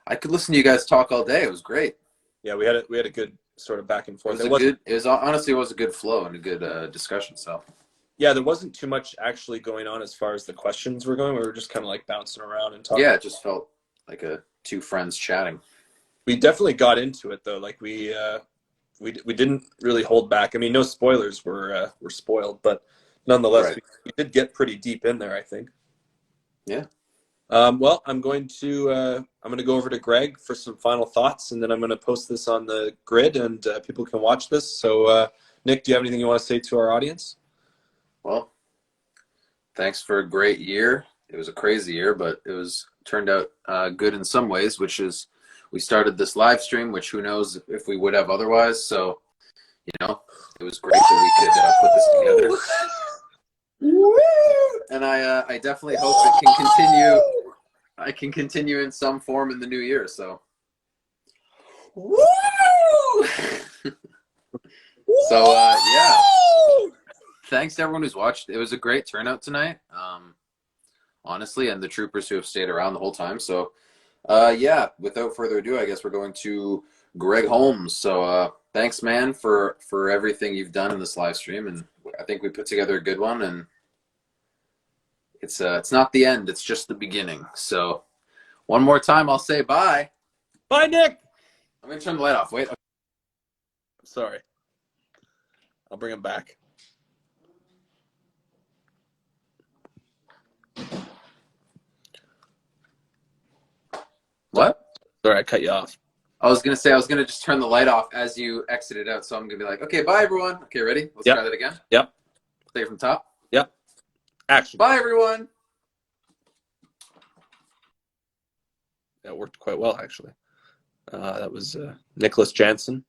I could listen to you guys talk all day. It was great. Yeah, we had a good sort of back and forth. Honestly, it was a good flow and a good discussion. So yeah, there wasn't too much actually going on as far as the questions were going. We were just kind of like bouncing around and talking. Yeah, it just felt like two friends chatting. We definitely got into it though. Like we didn't really hold back. I mean, no spoilers were spoiled, but nonetheless, Right. we did get pretty deep in there, I think. Yeah. Well, I'm going to go over to Greg for some final thoughts, and then I'm going to post this on the grid, and people can watch this. So, Nick, do you have anything you want to say to our audience? Well, thanks for a great year. It was a crazy year, but it turned out good in some ways, which is we started this live stream, which who knows if we would have otherwise. So, you know, it was great that we could put this together. And I definitely hope it can continue. I can continue in some form in the new year. So, yeah. Thanks to everyone who's watched. It was a great turnout tonight, honestly, and the troopers who have stayed around the whole time. So, yeah, without further ado, I guess we're going to Greg Holmes. So, thanks, man, for everything you've done in this live stream, and I think we put together a good one. And it's not the end; it's just the beginning. So, one more time, I'll say bye. Bye, Nick. I'm gonna turn the light off. Wait. Sorry. I'll bring him back. What? Sorry, I cut you off. I was gonna say I was gonna just turn the light off as you exited out, so I'm gonna be like, okay, bye everyone. Okay, ready? Let's try that again. Yep. Say it from top. Yep. Action. Bye everyone. That worked quite well, actually. That was Nicholas Jansen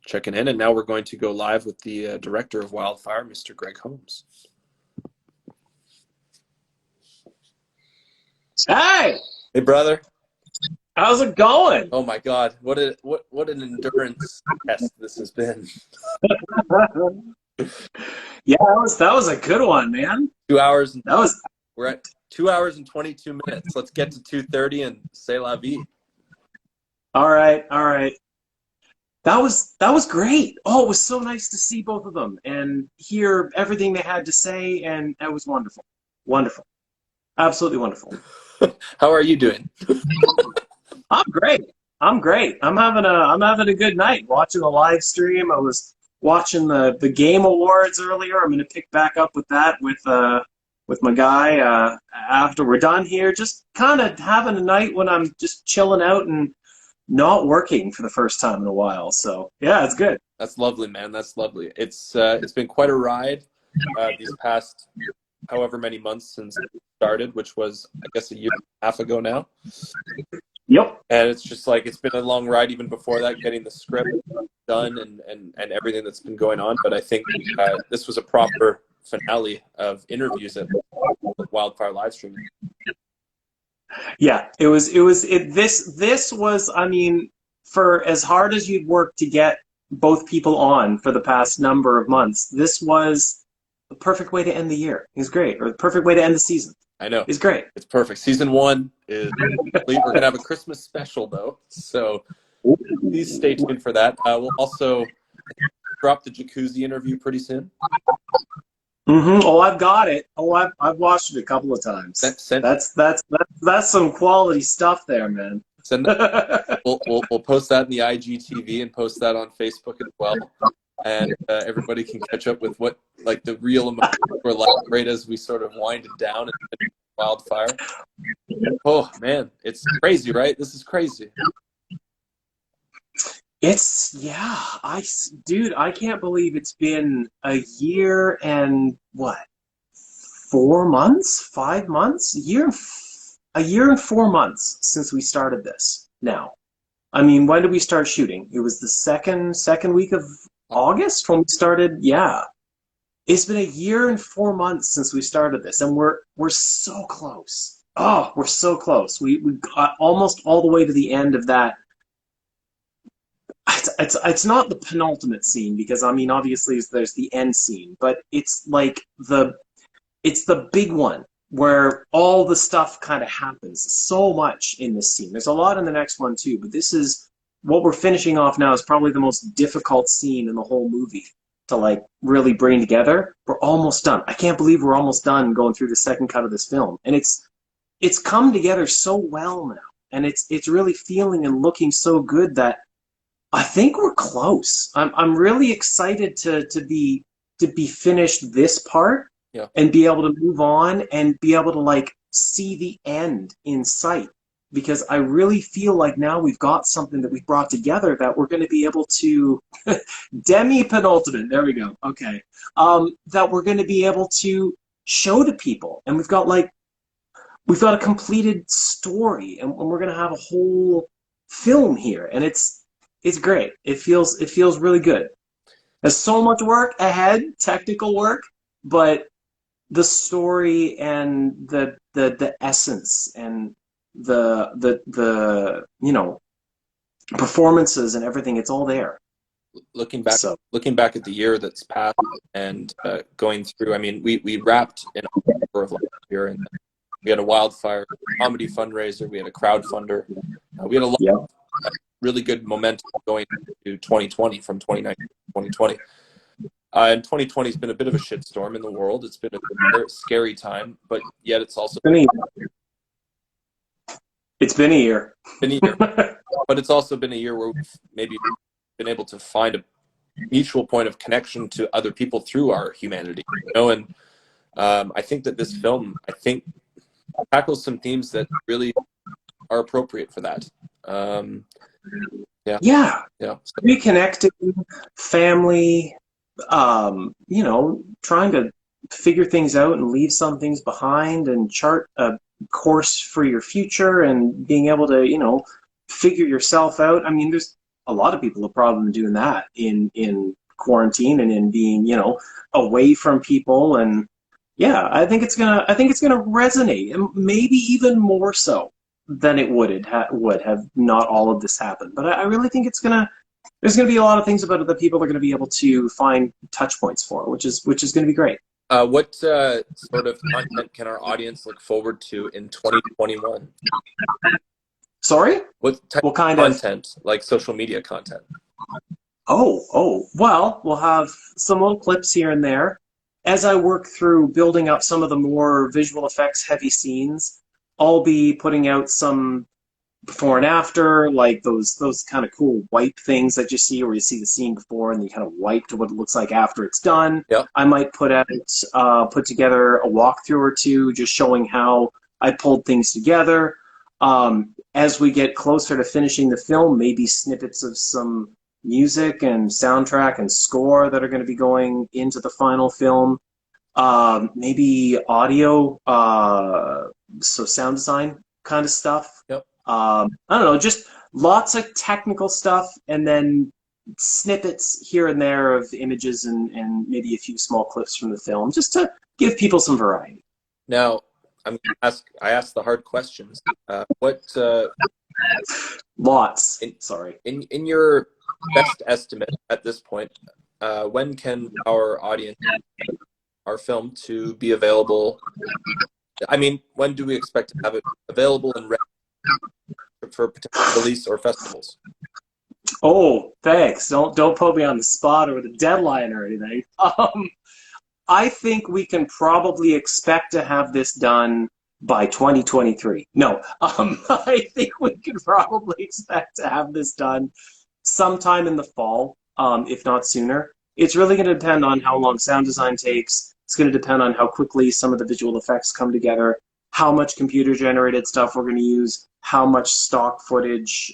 checking in, and now we're going to go live with the director of WILDFIRE, Mr. Greg Holmes. Hey, Hey, brother. how's it going? Oh my God, what an endurance test this has been. Yeah, that was a good one, man. 2 hours. We're at 2 hours and 22 minutes. Let's get to 2:30 and say la vie. All right. That was great. Oh, it was so nice to see both of them and hear everything they had to say, and it was wonderful. Wonderful. Absolutely wonderful. How are you doing? I'm great. I'm having a good night watching the live stream. I was watching the game awards earlier. I'm going to pick back up with that with my guy after we're done here. Just kind of having a night when I'm just chilling out and not working for the first time in a while. So yeah, it's good. That's lovely, man. That's lovely. It's been quite a ride these past however many months since it started, which was, I guess, a year and a half ago now. Yep. And it's just like, it's been a long ride even before that, getting the script done and everything that's been going on. But I think this was a proper finale of interviews at WILDFIRE live streaming. Yeah, this was, I mean, for as hard as you'd worked to get both people on for the past number of months, this was the perfect way to end the year. It was great. Or the perfect way to end the season. I know. It's great. It's perfect. Season 1 is complete. We're going to have a Christmas special, though. So please stay tuned for that. We'll also drop the jacuzzi interview pretty soon. Mm-hmm. Oh, I've got it. Oh, I've watched it a couple of times. That's some quality stuff there, man. We'll post that in the IGTV and post that on Facebook as well. And everybody can catch up with what, like, the real emotions were like right as we sort of winded down in WILDFIRE. Oh man, it's crazy, right? This is crazy. Dude, I can't believe it's been a year and what, 4 months, 5 months, a year and 4 months since we started this. Now, I mean, when did we start shooting? It was the second week of August when we started. Yeah, it's been a year and 4 months since we started this, and we're so close. Oh, we're so close. We got almost all the way to the end of that. It's not the penultimate scene, because I mean, obviously there's the end scene, but it's like it's the big one where all the stuff kind of happens. So much in this scene. There's a lot in the next one too, but this is what we're finishing off now. Is probably the most difficult scene in the whole movie to like really bring together. We're almost done. I can't believe we're almost done going through the second cut of this film, and it's come together so well now. and it's really feeling and looking so good that I think we're close. I'm really excited to be finished this part, Yeah. and be able to move on and be able to like see the end in sight, because I really feel like now we've got something that we've brought together that we're going to be able to penultimate. There we go. Okay. That we're going to be able to show to people, and we've got a completed story, and we're going to have a whole film here, and it's great. It feels really good. There's so much work ahead, technical work, but the story and the essence and the performances and everything, it's all there. Looking back at the year that's passed and going through, I mean, we wrapped in October of last year, and we had a WILDFIRE comedy fundraiser, we had a crowdfunder, we had a lot of really good momentum going into 2020 from 2019 to 2020. And 2020 has been a bit of a shitstorm in the world. It's been a very scary time, but yet it's also been a year. But it's also been a year where we've maybe been able to find a mutual point of connection to other people through our humanity, And I think that this film, tackles some themes that really are appropriate for that. Yeah. So, reconnecting, family, trying to figure things out and leave some things behind and chart a course for your future, and being able to, figure yourself out. I mean, there's a lot of people have problem doing that in quarantine and in being, away from people. And yeah, I think it's gonna resonate, and maybe even more so than it would have not all of this happened. But I really think there's going to be a lot of things about it that people are going to be able to find touch points for, which is going to be great. What sort of content can our audience look forward to in 2021? Sorry? What kind of content, like social media content? Oh, well, we'll have some little clips here and there. As I work through building up some of the more visual effects heavy scenes, I'll be putting out some before and after, like those kind of cool wipe things that you see, where you see the scene before and you kind of wipe to what it looks like after it's done. Yep. I might put together a walkthrough or two, just showing how I pulled things together. As we get closer to finishing the film, maybe snippets of some music and soundtrack and score that are going to be going into the final film. Maybe audio, so sound design kind of stuff. Yep. I don't know, just lots of technical stuff, and then snippets here and there of images and maybe a few small clips from the film, just to give people some variety. Now, I ask the hard questions. Lots. Sorry. In your best estimate at this point, when can our audience, our film, to be available? I mean, when do we expect to have it available and ready for potential release or festivals? Oh, thanks. Don't put me on the spot or with a deadline or anything. I think we can probably expect to have this done by 2023. No, I think we can probably expect to have this done sometime in the fall, if not sooner. It's really going to depend on how long sound design takes. It's going to depend on how quickly some of the visual effects come together, how much computer-generated stuff we're going to use, how much stock footage,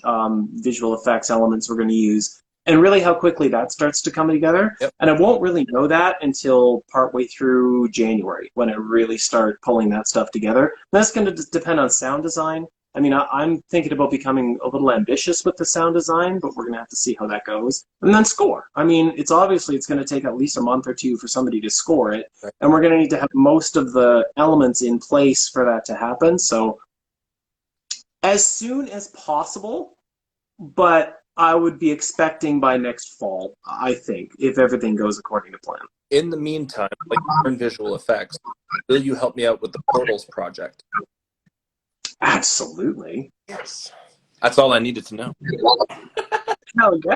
visual effects elements we're going to use, and really how quickly that starts to come together. Yep. And I won't really know that until partway through January, when I really start pulling that stuff together. And that's going to depend on sound design. I mean, I'm thinking about becoming a little ambitious with the sound design, but we're going to have to see how that goes. And then score. I mean, it's going to take at least a month or two for somebody to score it. Right. And we're going to need to have most of the elements in place for that to happen. So as soon as possible, but I would be expecting by next fall, I think, if everything goes according to plan. In the meantime, like in visual effects, will you help me out with the Portals project? Absolutely. Yes. That's all I needed to know. Hell yeah.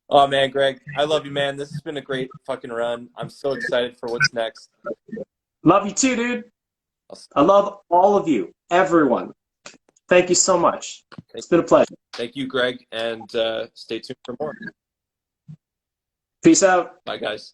Oh, man, Greg, I love you, man. This has been a great fucking run. I'm so excited for what's next. Love you too, dude. I love all of you, everyone. Thank you so much. It's been a pleasure. Thank you, Greg, and stay tuned for more. Peace out. Bye, guys.